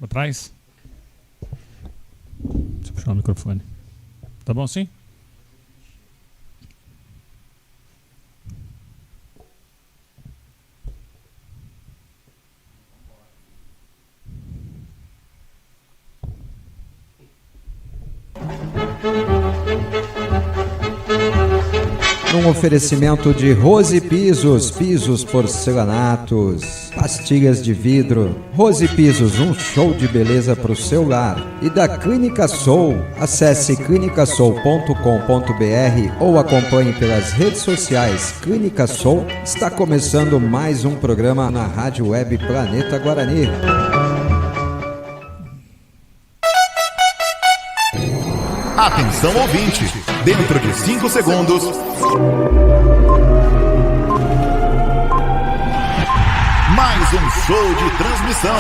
Atrás? Deixa eu puxar o microfone. Tá bom assim? Um oferecimento de Rose Pisos, pisos porcelanatos, pastilhas de vidro. Rose Pisos, um show de beleza para o seu lar. E da Clínica Soul, acesse clinicasoul.com.br ou acompanhe pelas redes sociais. Clínica Soul, está começando mais um programa na Rádio Web Planeta Guarani. Atenção ouvinte, dentro de 5 segundos, mais um show de transmissão.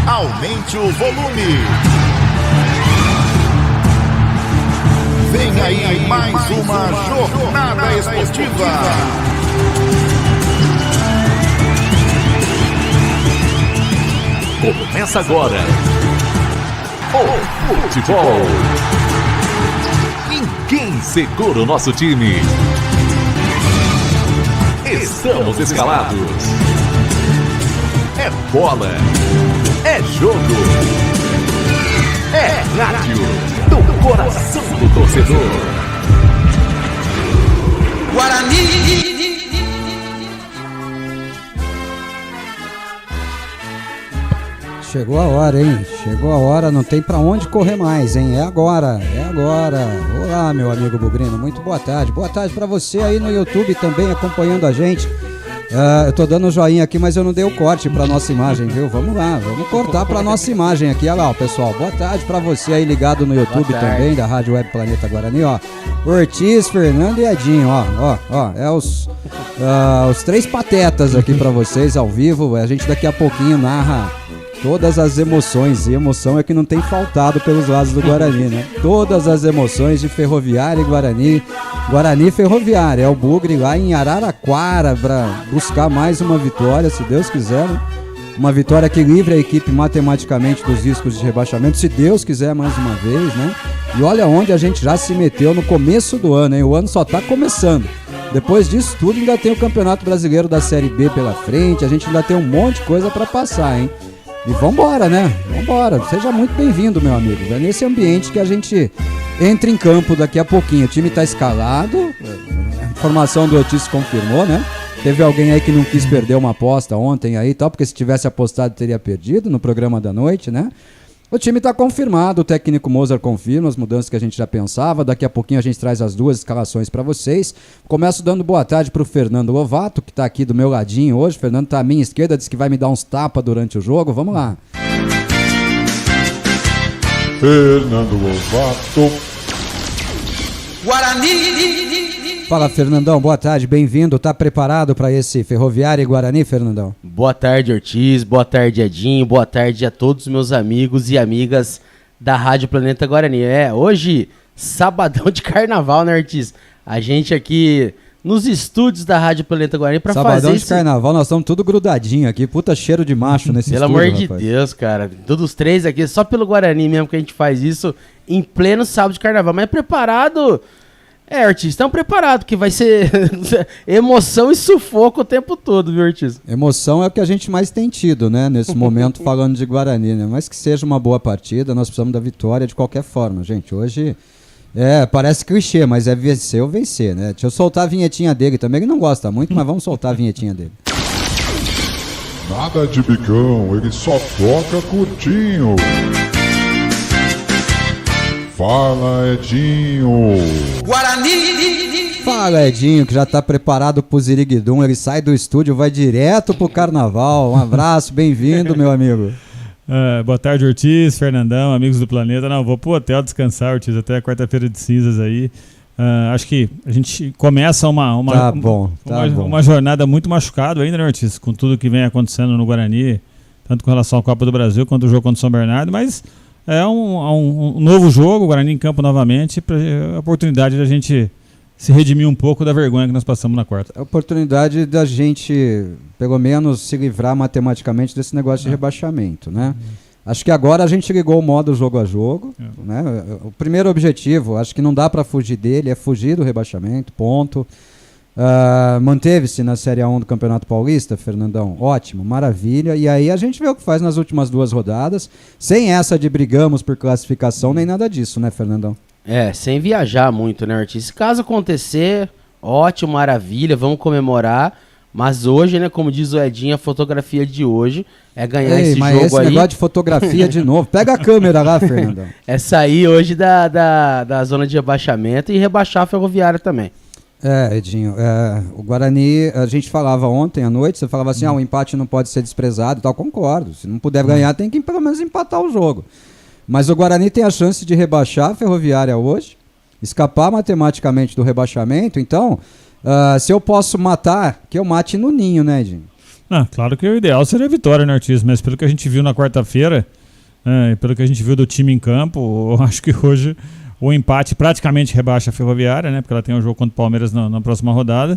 Aumente o volume. Vem aí mais uma jornada esportiva. Começa agora o futebol. Ninguém segura o nosso time. Estamos escalados. É bola. É jogo. É rádio do coração do torcedor. Guarani. Chegou a hora, hein? Chegou a hora, não tem pra onde correr mais, hein? É agora, é agora. Olá, meu amigo Bugrino, muito boa tarde. Boa tarde pra você aí no YouTube também acompanhando a gente. Eu tô dando um joinha aqui, mas eu não dei o corte pra nossa imagem, viu? Vamos lá, vamos cortar pra nossa imagem aqui. Olha lá, pessoal. Boa tarde pra você aí ligado no YouTube também, da Rádio Web Planeta Guarani, ó. Ortiz, Fernando e Edinho, ó. É os três patetas aqui pra vocês ao vivo. A gente daqui a pouquinho narra todas as emoções, e emoção é que não tem faltado pelos lados do Guarani, né? Todas as emoções de Ferroviária e Guarani. Guarani e Ferroviária, é o Bugre lá em Araraquara para buscar mais uma vitória, se Deus quiser, né? Uma vitória que livre a equipe matematicamente dos riscos de rebaixamento, se Deus quiser mais uma vez, né? E olha onde a gente já se meteu no começo do ano, hein? O ano só tá começando. Depois disso tudo ainda tem o Campeonato Brasileiro da Série B pela frente, a gente ainda tem um monte de coisa para passar, hein? E vambora, né? Vambora. Seja muito bem-vindo, meu amigo. É nesse ambiente que a gente entra em campo daqui a pouquinho. O time tá escalado. A informação do Otis confirmou, né? Teve alguém aí que não quis perder uma aposta ontem aí e tal, porque se tivesse apostado teria perdido no programa da noite, né? O time está confirmado, o técnico Mozart confirma as mudanças que a gente já pensava. Daqui a pouquinho a gente traz as duas escalações para vocês. Começo dando boa tarde para o Fernando Lovato, que está aqui do meu ladinho hoje. O Fernando está à minha esquerda, disse que vai me dar uns tapas durante o jogo. Vamos lá. Fernando Lovato. Guarani! Fala, Fernandão, boa tarde, bem-vindo. Tá preparado para esse Ferroviária e Guarani, Fernandão? Boa tarde, Ortiz, boa tarde, Edinho, boa tarde a todos os meus amigos e amigas da Rádio Planeta Guarani. Hoje, sabadão de carnaval, né, Ortiz? A gente aqui nos estúdios da Rádio Planeta Guarani pra fazer sabadão de carnaval, nós estamos tudo grudadinho aqui, puta cheiro de macho nesse Pelo estúdio, amor de Deus, cara, todos os três aqui, só pelo Guarani mesmo que a gente faz isso em pleno sábado de carnaval, mas é preparado... Ortiz, estão preparados que vai ser emoção e sufoco o tempo todo, viu, Ortiz? Emoção é o que a gente mais tem tido, né, nesse momento falando de Guarani, né? Mas que seja uma boa partida, nós precisamos da vitória de qualquer forma, gente. Hoje, parece clichê, mas é vencer ou vencer, né? Deixa eu soltar a vinhetinha dele também, ele não gosta muito, mas vamos soltar a vinhetinha dele. Nada de bicão, ele só toca curtinho. Fala, Edinho. Guarani! Fala, Edinho, que já tá preparado pro Ziriguidum. Ele sai do estúdio, vai direto pro carnaval. Um abraço, bem-vindo, meu amigo. Boa tarde, Ortiz, Fernandão, amigos do Planeta. Não, vou pro hotel descansar, Ortiz, até quarta-feira de cinzas aí. Acho que a gente começa uma jornada muito machucado ainda, né, Ortiz? Com tudo que vem acontecendo no Guarani, tanto com relação à Copa do Brasil quanto o jogo contra o São Bernardo, mas é um novo jogo, o Guarani em campo novamente, a oportunidade de a gente se redimir um pouco da vergonha que nós passamos na quarta. É a oportunidade da gente, pelo menos, se livrar matematicamente desse negócio de rebaixamento, né? Acho que agora a gente ligou o modo jogo a jogo, né? O primeiro objetivo, acho que não dá para fugir dele, é fugir do rebaixamento, ponto. Manteve-se na Série A1 do Campeonato Paulista, Fernandão, ótimo, maravilha, e aí a gente vê o que faz nas últimas 2 rodadas, sem essa de brigamos por classificação, nem nada disso, né, Fernandão? Sem viajar muito, né, Ortiz? Se caso acontecer, ótimo, maravilha, vamos comemorar, mas hoje, né, como diz o Edinho, a fotografia de hoje é ganhar esse jogo aí. Mas esse negócio de fotografia de novo, pega a câmera lá, Fernandão. É sair hoje da zona de rebaixamento e rebaixar a Ferroviária também. Edinho, o Guarani, a gente falava ontem à noite, você falava assim, o empate não pode ser desprezado e tal, concordo, se não puder ganhar tem que pelo menos empatar o jogo. Mas o Guarani tem a chance de rebaixar a Ferroviária hoje, escapar matematicamente do rebaixamento, então, se eu posso matar, que eu mate no ninho, né, Edinho? Claro que o ideal seria a vitória, né, Ortiz, mas pelo que a gente viu na quarta-feira, pelo que a gente viu do time em campo, eu acho que hoje o empate praticamente rebaixa a Ferroviária, né? Porque ela tem um jogo contra o Palmeiras na próxima rodada.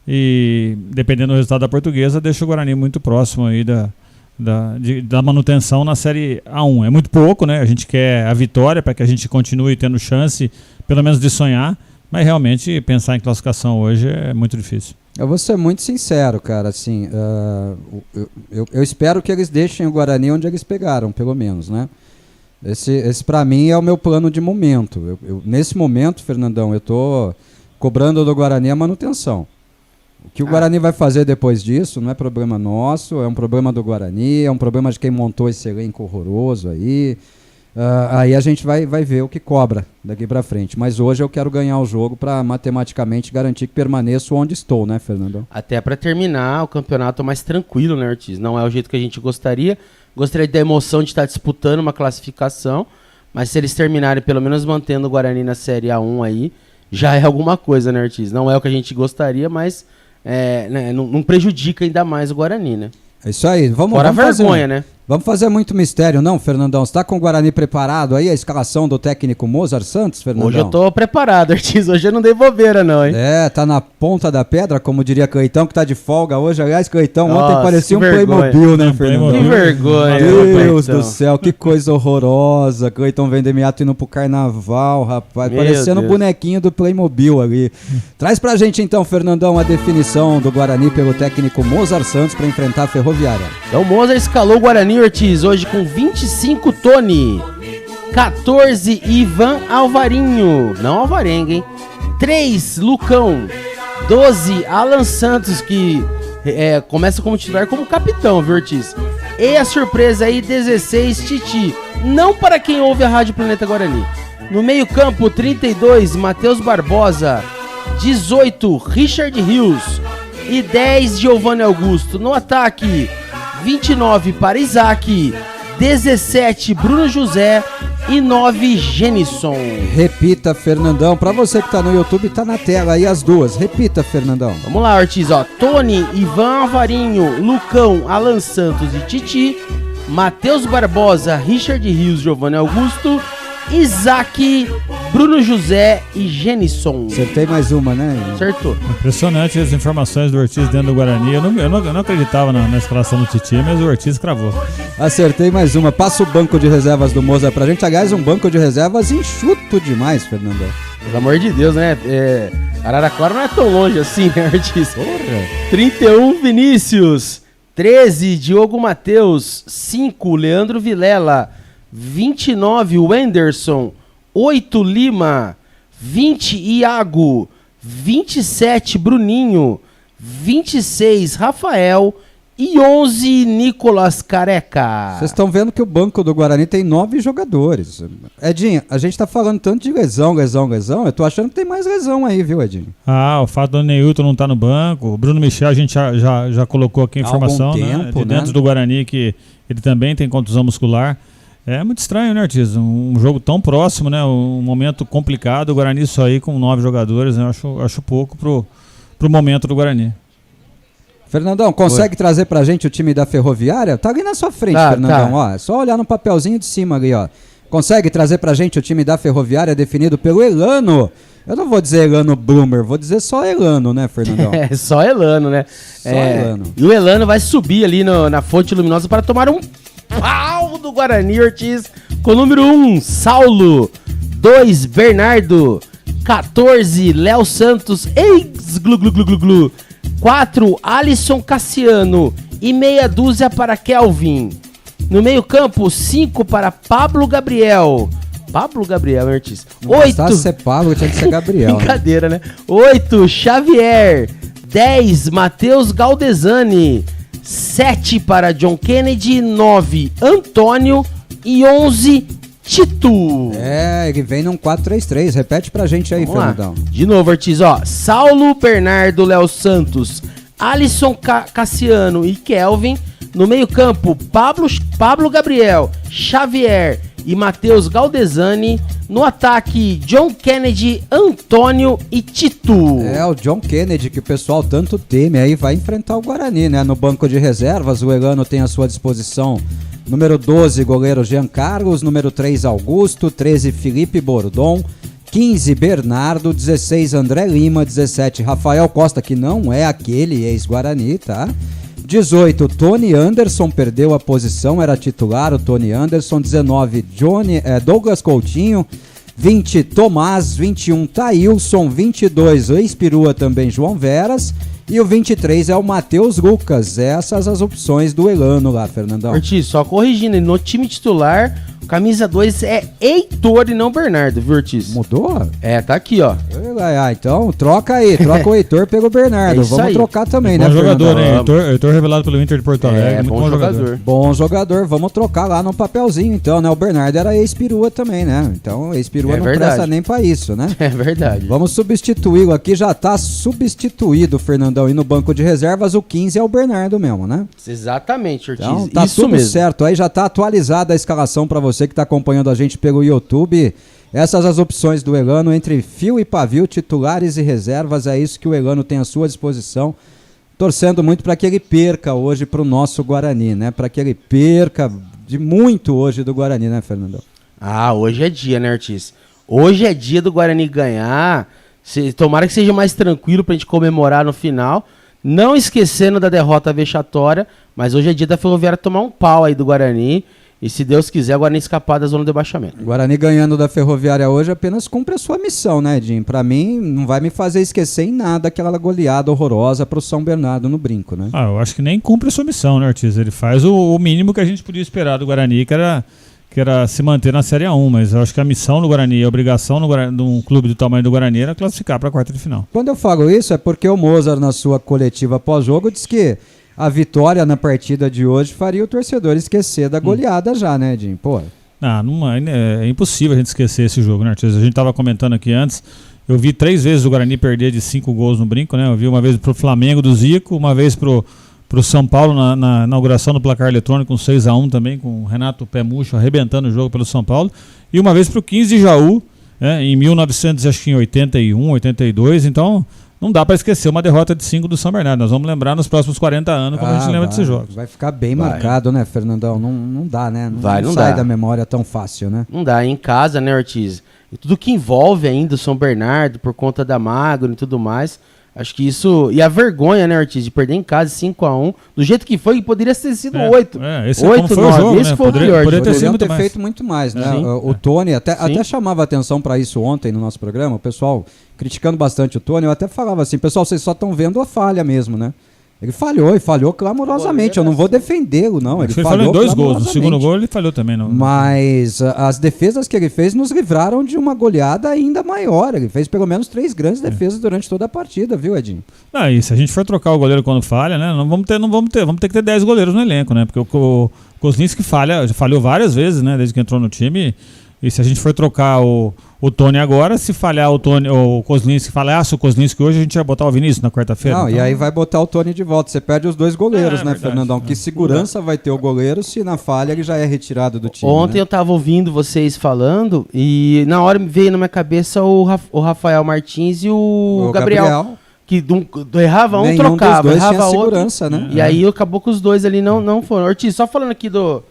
E dependendo do resultado da Portuguesa, deixa o Guarani muito próximo aí da manutenção na Série A1. É muito pouco, né? A gente quer a vitória para que a gente continue tendo chance, pelo menos, de sonhar. Mas realmente pensar em classificação hoje é muito difícil. Eu vou ser muito sincero, cara. Assim, eu espero que eles deixem o Guarani onde eles pegaram, pelo menos, né? Esse para mim é o meu plano de momento. Nesse momento, Fernandão, eu tô cobrando do Guarani a manutenção. O que o Guarani vai fazer depois disso não é problema nosso, é um problema do Guarani, é um problema de quem montou esse elenco horroroso aí. Aí a gente vai ver o que cobra daqui para frente. Mas hoje eu quero ganhar o jogo para matematicamente garantir que permaneço onde estou, né, Fernandão? Até para terminar o campeonato mais tranquilo, né, Ortiz? Não é o jeito que a gente gostaria. Gostaria da emoção de estar disputando uma classificação, mas se eles terminarem pelo menos mantendo o Guarani na Série A1 aí, já é alguma coisa, né, Ortiz? Não é o que a gente gostaria, mas não prejudica ainda mais o Guarani, né? É isso aí. Vamos vergonha, né? Vamos fazer muito mistério, não, Fernandão? Você tá com o Guarani preparado aí, a escalação do técnico Mozart Santos, Fernandão? Hoje eu tô preparado, Ortiz. Hoje eu não dei bobeira, não, hein? Tá na ponta da pedra, como diria Cleitão, que tá de folga hoje. Aliás, Cleitão, ontem parecia um Playmobil, né, Fernandão? Que vergonha. Deus do céu, que coisa horrorosa. Cleitão Vendemiato indo pro carnaval, rapaz. Parecendo um bonequinho do Playmobil ali. Traz pra gente, então, Fernandão, a definição do Guarani pelo técnico Mozart Santos pra enfrentar a Ferroviária. Então, Mozart escalou o Guarani, Ortiz, hoje com 25 Tony, 14 Ivan Alvarinho, não Alvarenga, hein? 3 Lucão, 12 Alan Santos, que começa como titular como capitão, viu, Ortiz? E a surpresa aí, 16 Titi, não para quem ouve a Rádio Planeta Guarani. No meio campo, 32 Matheus Barbosa, 18 Richard Rios e 10 Giovanni Augusto. No ataque, 29 para Isaac, 17 Bruno José e 9 Genison. Repita, Fernandão. Pra você que tá no YouTube, tá na tela aí as duas. Repita, Fernandão. Vamos lá, Ortiz, ó. Tony, Ivan Alvarinho, Lucão, Alan Santos e Titi, Matheus Barbosa, Richard Rios, Giovanni Augusto, Isaac, Bruno José e Genison. Acertei mais uma, né? Acertou. Impressionante as informações do Ortiz dentro do Guarani. Eu não acreditava na escalação do Titi, mas o Ortiz cravou. Acertei mais uma. Passa o banco de reservas do Mozart pra gente. Aliás, um banco de reservas enxuto demais, Fernandão. Pelo amor de Deus, né? Araraquara não é tão longe assim, né, Ortiz? 31 Vinícius, 13 Diogo Matheus, 5 Leandro Vilela, 29 Wenderson, 8 Lima, 20 Iago, 27 Bruninho, 26 Rafael e 11 Nicolas Careca. Vocês estão vendo que o banco do Guarani tem 9 jogadores. Edinho, a gente tá falando tanto de lesão. Eu tô achando que tem mais lesão aí, viu, Edinho? O fato do Neilton não tá no banco. O Bruno Michel, a gente já colocou aqui a informação, tempo, né? Dentro do Guarani, que ele também tem contusão muscular. É muito estranho, né, Ortiz? Um jogo tão próximo, né? Um momento complicado. O Guarani só aí com 9 jogadores, né? Eu acho pouco pro momento do Guarani. Fernandão, consegue trazer pra gente o time da Ferroviária? Tá ali na sua frente, Fernandão. Ó, é só olhar no papelzinho de cima ali, ó. Consegue trazer pra gente o time da Ferroviária definido pelo Elano? Eu não vou dizer Elano Bloomer, vou dizer só Elano, né, Fernandão? Só Elano, né? Só Elano. E o Elano vai subir ali na Fonte Luminosa para tomar um pau do Guarani, Ortiz. Com o número 1, Saulo. 2, Bernardo. 14, Léo Santos. Ex-glu-glu-glu-glu-glu. 4, Alisson Cassiano. E meia dúzia para Kelvin. No meio campo, 5 para Pablo Gabriel. Pablo Gabriel, Ortiz. Não 8. bastasse ser Pablo, tinha que ser Gabriel. Brincadeira, né? 8, Xavier. 10, Matheus Galdesani. 7 para John Kennedy. 9, Antônio. E 11, Tito. Ele vem num 4-3-3. Repete pra gente aí, Vamos lá. Fernandão. De novo, Ortiz, ó. Saulo, Bernardo, Léo Santos, Alisson Cassiano e Kelvin. No meio-campo, Pablo Gabriel, Xavier e Matheus Galdesani. No ataque, John Kennedy, Antônio e Tito. O John Kennedy, que o pessoal tanto teme, aí vai enfrentar o Guarani, né? No banco de reservas, o Elano tem à sua disposição número 12, goleiro Jean Carlos, número 3, Augusto, 13, Felipe Bordon, 15, Bernardo, 16, André Lima, 17, Rafael Costa, que não é aquele ex-Guarani, tá? 18, Tony Anderson, perdeu a posição, era titular o Tony Anderson. 19, Douglas Coutinho. 20, Tomás. 21, Thailson. 22, ex-perua também, João Veras. E o 23 é o Matheus Lucas. Essas as opções do Elano lá, Fernandão. Ortiz, só corrigindo, no time titular, camisa 2 é Heitor e não Bernardo, viu, Ortiz? Mudou? Tá aqui, ó. Então troca aí, troca o Heitor pelo Bernardo. Vamos aí trocar também, né, jogador, né? Heitor revelado pelo Inter de Porto Alegre. Muito bom jogador. Bom jogador, vamos trocar lá no papelzinho, então, né? O Bernardo era ex-perua também, né? Então, ex-perua não presta nem pra isso, né? É verdade. Vamos substituí-lo aqui, já tá substituído, Fernandão. E no banco de reservas, o 15 é o Bernardo mesmo, né? Exatamente, Ortiz. Então, tá isso tudo mesmo. Certo. Aí já tá atualizada a escalação pra você que tá acompanhando a gente pelo YouTube. Essas as opções do Elano entre fio e pavio, titulares e reservas. É isso que o Elano tem à sua disposição. Torcendo muito para que ele perca hoje pro nosso Guarani, né? Para que ele perca de muito hoje do Guarani, né, Fernandão? Hoje é dia, né, Ortiz? Hoje é dia do Guarani ganhar. Tomara que seja mais tranquilo pra gente comemorar no final. Não esquecendo da derrota vexatória. Mas hoje é dia da Ferroviária tomar um pau aí do Guarani. E se Deus quiser, o Guarani escapar da zona de rebaixamento. Guarani ganhando da Ferroviária hoje apenas cumpre a sua missão, né, Edinho? Pra mim, não vai me fazer esquecer em nada aquela goleada horrorosa pro São Bernardo no Brinco, né? Eu acho que nem cumpre a sua missão, né, Ortiz? Ele faz o mínimo que a gente podia esperar do Guarani, que era se manter na Série A1, mas eu acho que a missão do Guarani, a obrigação de um clube do tamanho do Guarani era classificar para a quarta de final. Quando eu falo isso é porque o Mozart, na sua coletiva pós-jogo, disse que a vitória na partida de hoje faria o torcedor esquecer da goleada já, né, Edinho? Pô. É impossível a gente esquecer esse jogo, né, Arthur? A gente estava comentando aqui antes, eu vi 3 vezes o Guarani perder de 5 gols no Brinco, né? Eu vi uma vez pro Flamengo do Zico, uma vez pro São Paulo na inauguração do placar eletrônico, com 6-1 também, com o Renato Pé Murcho arrebentando o jogo pelo São Paulo, e uma vez pro 15 de Jaú, em 1981, 82, então não dá para esquecer uma derrota de 5 do São Bernardo. Nós vamos lembrar nos próximos 40 anos quando a gente lembra desses jogos. Vai ficar bem marcado, né, Fernandão? Não dá, né? Não sai dá da memória tão fácil, né? Não dá. Em casa, né, Ortiz? E tudo que envolve ainda o São Bernardo, por conta da Magno e tudo mais, acho que isso... E a vergonha, né, Ortiz, de perder em casa 5-1, do jeito que foi, poderia ter sido 8. 8, 9. Esse foi o pior. Poderiam ter feito muito mais, né? O Tony até chamava atenção para isso ontem no nosso programa, o pessoal criticando bastante o Tony, eu até falava assim, pessoal, vocês só estão vendo a falha mesmo, né? Ele falhou e falhou clamorosamente. Eu não vou defendê-lo, não. Ele falhou em 2 gols. No segundo gol ele falhou também. Não. Mas as defesas que ele fez nos livraram de uma goleada ainda maior. Ele fez pelo menos 3 grandes defesas durante toda a partida, viu, Edinho? E se a gente for trocar o goleiro quando falha, né? Vamos ter que ter 10 goleiros no elenco, né? Porque o Kozlinski falhou várias vezes, né? Desde que entrou no time. E se a gente for trocar o Tony agora, se falhar o Kozlinski, falhasse o Kozlinski hoje, a gente vai botar o Vinícius na quarta-feira. Não, então... e aí vai botar o Tony de volta. Você perde os 2 goleiros, né, verdade, Fernandão? Que segurança vai ter o goleiro se na falha ele já é retirado do time? Ontem eu tava ouvindo vocês falando e na hora veio na minha cabeça o Rafael Martins e o Gabriel. Que errava um, trocava, errava outro. Segurança, né? E aí acabou que os 2 ali não foram. Ortiz, só falando aqui do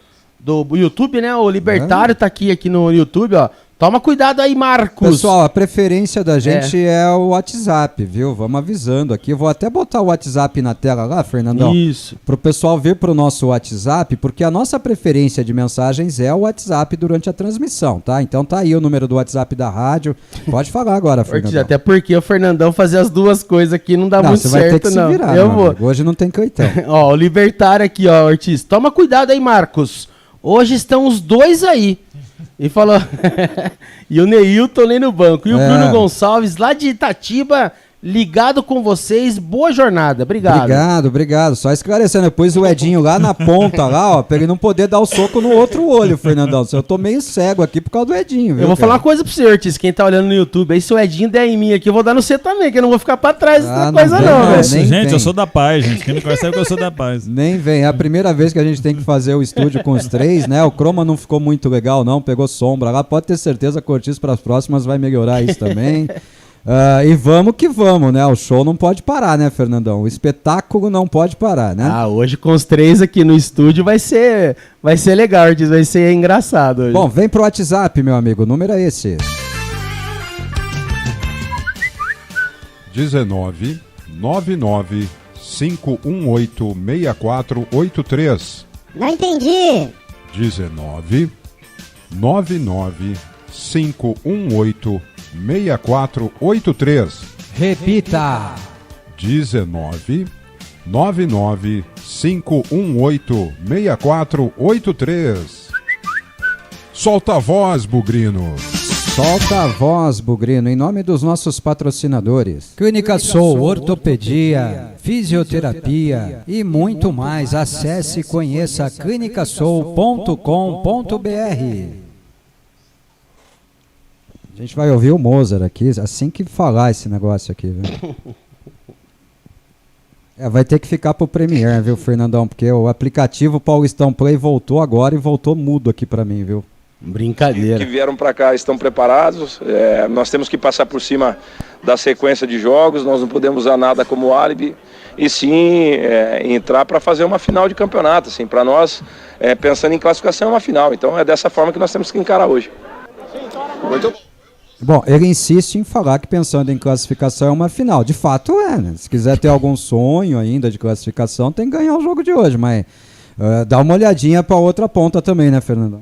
YouTube, né? O Libertário tá aqui no YouTube, ó. Toma cuidado aí, Marcos. Pessoal, a preferência da gente é o WhatsApp, viu? Vamos avisando aqui. Eu vou até botar o WhatsApp na tela lá, Fernandão. Isso. Para o pessoal vir para o nosso WhatsApp, porque a nossa preferência de mensagens é o WhatsApp durante a transmissão, tá? Então tá aí o número do WhatsApp da rádio. Pode falar agora, Fernandão. Até porque o Fernandão fazer as duas coisas aqui não dá muito certo, não. Você vai ter que se virar, eu vou. Amigo. Hoje não tem coitão. Ó, o Libertário aqui, ó, Ortiz. Toma cuidado aí, Marcos. Hoje estão os dois aí. E falou. E o Neilton nem no banco. E o Bruno Gonçalves, lá de Itatiba, ligado com vocês. Boa jornada. Obrigado. Só esclarecendo, depois o Edinho lá na ponta, lá, ó, pra ele não poder dar o soco no outro olho, Fernandão. Eu tô meio cego aqui por causa do Edinho, viu? Eu vou falar uma coisa pro senhor, Ortiz, quem tá olhando no YouTube. Aí se o Edinho der em mim aqui, eu vou dar no C também, que eu não vou ficar pra trás da coisa não, velho. Gente, eu sou da paz, gente. Quem me conhece sabe que eu sou da paz. Nem vem. É a primeira vez que a gente tem que fazer o estúdio com os três, né? O Croma não ficou muito legal, não. Pegou sombra lá. Pode ter certeza que o Ortiz pras próximas vai melhorar isso também. E vamos que vamos, né? O show não pode parar, né, Fernandão? O espetáculo não pode parar, né? Hoje com os três aqui no estúdio vai ser legal, vai ser engraçado hoje. Bom, vem pro WhatsApp, meu amigo. O número é esse. 19 99 518 6483. Não entendi. 19 99 518 6483. Repita. 19 99 518 6483. Solta a voz, Bugrino. Solta a voz, Bugrino, em nome dos nossos patrocinadores. Clínica Soul, ortopedia, fisioterapia e muito mais. Acesse e conheça clinicasoul.com.br. A gente vai ouvir o Mozart aqui, assim que falar esse negócio aqui, viu? Vai ter que ficar pro Premiere, viu, Fernandão? Porque o aplicativo Paulistão Play voltou agora e voltou mudo aqui pra mim, viu? Brincadeira. Que vieram para cá estão preparados. Nós temos que passar por cima da sequência de jogos. Nós não podemos usar nada como álibi e sim entrar para fazer uma final de campeonato. Assim, para nós, pensando em classificação, é uma final. Então é dessa forma que nós temos que encarar hoje. Muito bom, ele insiste em falar que pensando em classificação é uma final. De fato né? Se quiser ter algum sonho ainda de classificação, tem que ganhar o jogo de hoje. Mas dá uma olhadinha para outra ponta também, né, Fernandão?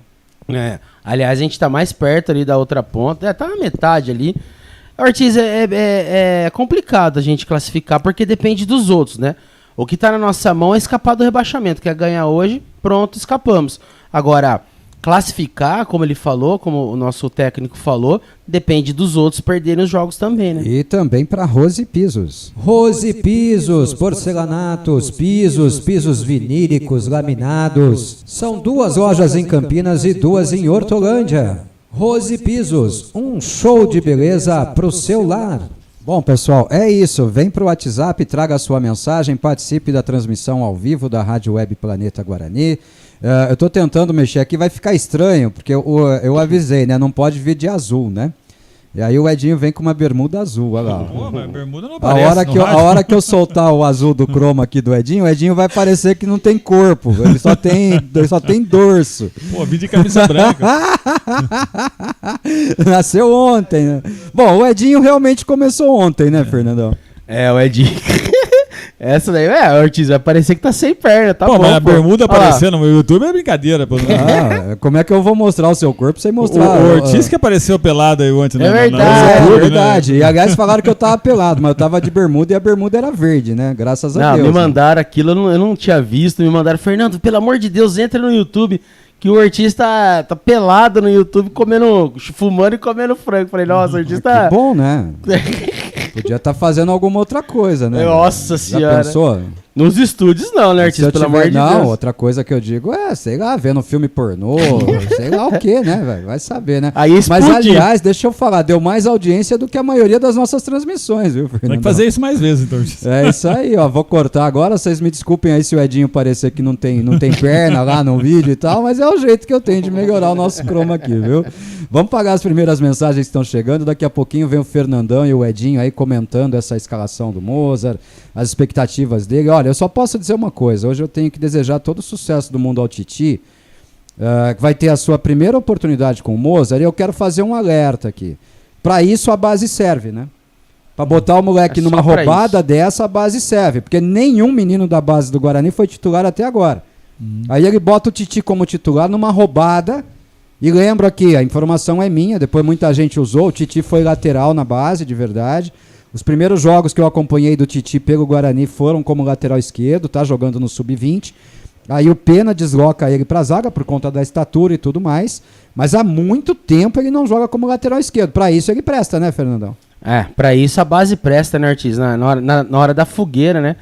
Aliás, a gente tá mais perto ali da outra ponta, tá na metade ali. Ortiz, é complicado a gente classificar, porque depende dos outros, né? O que tá na nossa mão é escapar do rebaixamento, quer ganhar hoje, pronto, escapamos. Agora, classificar, como ele falou, como o nosso técnico falou, depende dos outros perderem os jogos também, né? E também para Rose Pisos. Rose Pisos, porcelanatos, pisos vinílicos, laminados. São 2 lojas em Campinas e 2 em Hortolândia. Rose Pisos, um show de beleza pro seu lar. Bom, pessoal, é isso. Vem pro WhatsApp, traga a sua mensagem, participe da transmissão ao vivo da Rádio Web Planeta Guarani. Eu tô tentando mexer aqui, vai ficar estranho, porque eu avisei, né? Não pode vir de azul, né? E aí o Edinho vem com uma bermuda azul, olha lá. Pô, mas bermuda não aparece a hora que eu soltar o azul do croma aqui do Edinho, o Edinho vai parecer que não tem corpo, ele só tem dorso. Pô, vim de camisa branca. Nasceu ontem, né? Bom, o Edinho realmente começou ontem, né, Fernandão? O Edinho... Essa daí, Ortiz, vai parecer que tá sem perna, tá bom. Mas a bermuda aparecendo no YouTube é brincadeira, pô. Como é que eu vou mostrar o seu corpo sem mostrar? O Ortiz que apareceu pelado aí ontem, né? É verdade. É verdade. Né? E aliás, falaram que eu tava pelado, mas eu tava de bermuda e a bermuda era verde, né? Graças a Deus. Me mandaram aquilo, eu não tinha visto, me mandaram, Fernando, pelo amor de Deus, entra no YouTube, que o Ortiz tá pelado no YouTube, fumando e comendo frango. Falei, nossa, o Ortiz tá... Que bom, né? Podia estar fazendo alguma outra coisa, né? Nossa senhora. Já pensou? Nos estúdios não, né, Ortiz? Pelo amor de Deus. Não, outra coisa que eu digo sei lá, vendo filme pornô, sei lá o que, né, velho? Vai saber, né? Mas, aliás, deixa eu falar, deu mais audiência do que a maioria das nossas transmissões, viu, Fernando? Tem que fazer isso mais vezes, então. É isso aí, ó. Vou cortar agora, vocês me desculpem aí se o Edinho parecer que não tem perna lá no vídeo e tal, mas é o jeito que eu tenho de melhorar o nosso croma aqui, viu? Vamos pagar as primeiras mensagens que estão chegando. Daqui a pouquinho vem o Fernandão e o Edinho aí comentando essa escalação do Mozart, as expectativas dele. Olha, eu só posso dizer uma coisa. Hoje eu tenho que desejar todo o sucesso do mundo ao Titi. vai ter a sua primeira oportunidade com o Mozart, e eu quero fazer um alerta aqui. Para isso a base serve, né? Para botar o moleque numa roubada dessa, a base serve. Porque nenhum menino da base do Guarani foi titular até agora. Aí ele bota o Titi como titular numa roubada. E lembro aqui, a informação é minha, depois muita gente usou. O Titi foi lateral na base, de verdade. Os primeiros jogos que eu acompanhei do Titi pelo Guarani foram como lateral esquerdo, tá jogando no sub-20. Aí o Pena desloca ele pra zaga por conta da estatura e tudo mais. Mas há muito tempo ele não joga como lateral esquerdo. Pra isso ele presta, né, Fernandão? Pra isso a base presta, né, Ortiz? Na hora da fogueira, né?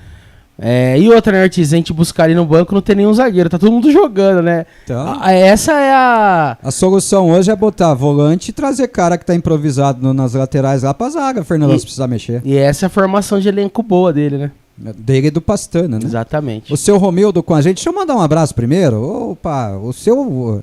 E outra, né, Ortiz? A gente buscar ali no banco não tem nenhum zagueiro, tá todo mundo jogando, né? Então, essa é a solução hoje é botar volante e trazer cara que tá improvisado nas laterais lá pra zaga, Fernandão, se precisar mexer. E essa é a formação de elenco boa dele, né? Dele e do Pastana, né? Exatamente. O seu Romildo com a gente. Deixa eu mandar um abraço primeiro. Opa, o seu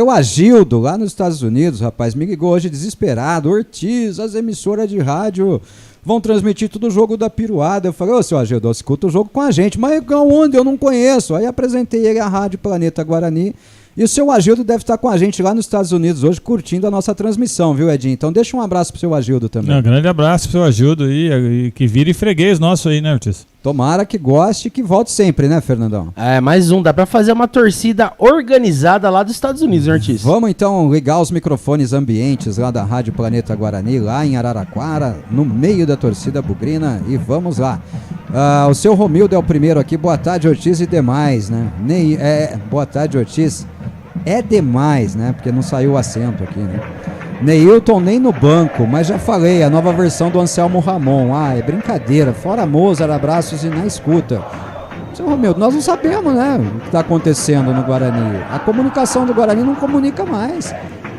Agildo, lá nos Estados Unidos, rapaz, me ligou hoje desesperado. Ortiz, as emissoras de rádio vão transmitir todo o jogo da Piruada. Eu falei, seu Agildo, escuta o jogo com a gente. Mas onde? Eu não conheço. Aí apresentei ele à Rádio Planeta Guarani. E o seu Agildo deve estar com a gente lá nos Estados Unidos hoje, curtindo a nossa transmissão, viu, Edinho? Então deixa um abraço pro seu Agildo também. Um grande abraço pro seu Agildo e que vire freguês nosso aí, né, Ortiz? Tomara que goste e que volte sempre, né, Fernandão? Mais um. Dá pra fazer uma torcida organizada lá dos Estados Unidos, né, Ortiz? Vamos então ligar os microfones ambientes lá da Rádio Planeta Guarani, lá em Araraquara, no meio da torcida bugrina, e vamos lá. O seu Romildo é o primeiro aqui. Boa tarde, Ortiz e demais, né? Boa tarde, Ortiz. É demais, né? Porque não saiu o acento aqui, né? Neilton nem no banco, mas já falei, a nova versão do Anselmo Ramon. É brincadeira. Fora Mozart, abraços e na escuta. Seu Romildo, nós não sabemos, né? O que está acontecendo no Guarani. A comunicação do Guarani não comunica mais.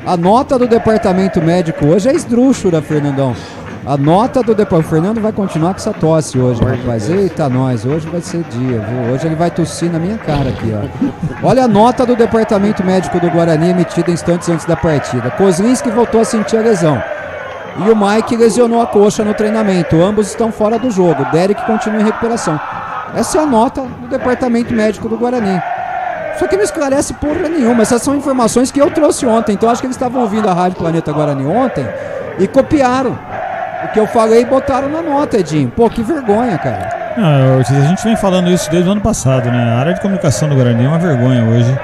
A nota do departamento médico hoje é esdrúxula, Fernandão. A nota do depois. O Fernando vai continuar com essa tosse hoje, rapaz. Eita, nós. Hoje vai ser dia, viu? Hoje ele vai tossir na minha cara aqui, ó. Olha a nota do departamento médico do Guarani emitida instantes antes da partida. Kozlinski voltou a sentir a lesão. E o Mike lesionou a coxa no treinamento. Ambos estão fora do jogo. Derek continua em recuperação. Essa é a nota do departamento médico do Guarani. Isso aqui não esclarece porra nenhuma. Essas são informações que eu trouxe ontem. Então acho que eles estavam ouvindo a Rádio Planeta Guarani ontem e copiaram o que eu falei e botaram na nota, Edinho. Pô, que vergonha, cara. Ortiz, a gente vem falando isso desde o ano passado, né? A área de comunicação do Guarani é uma vergonha hoje.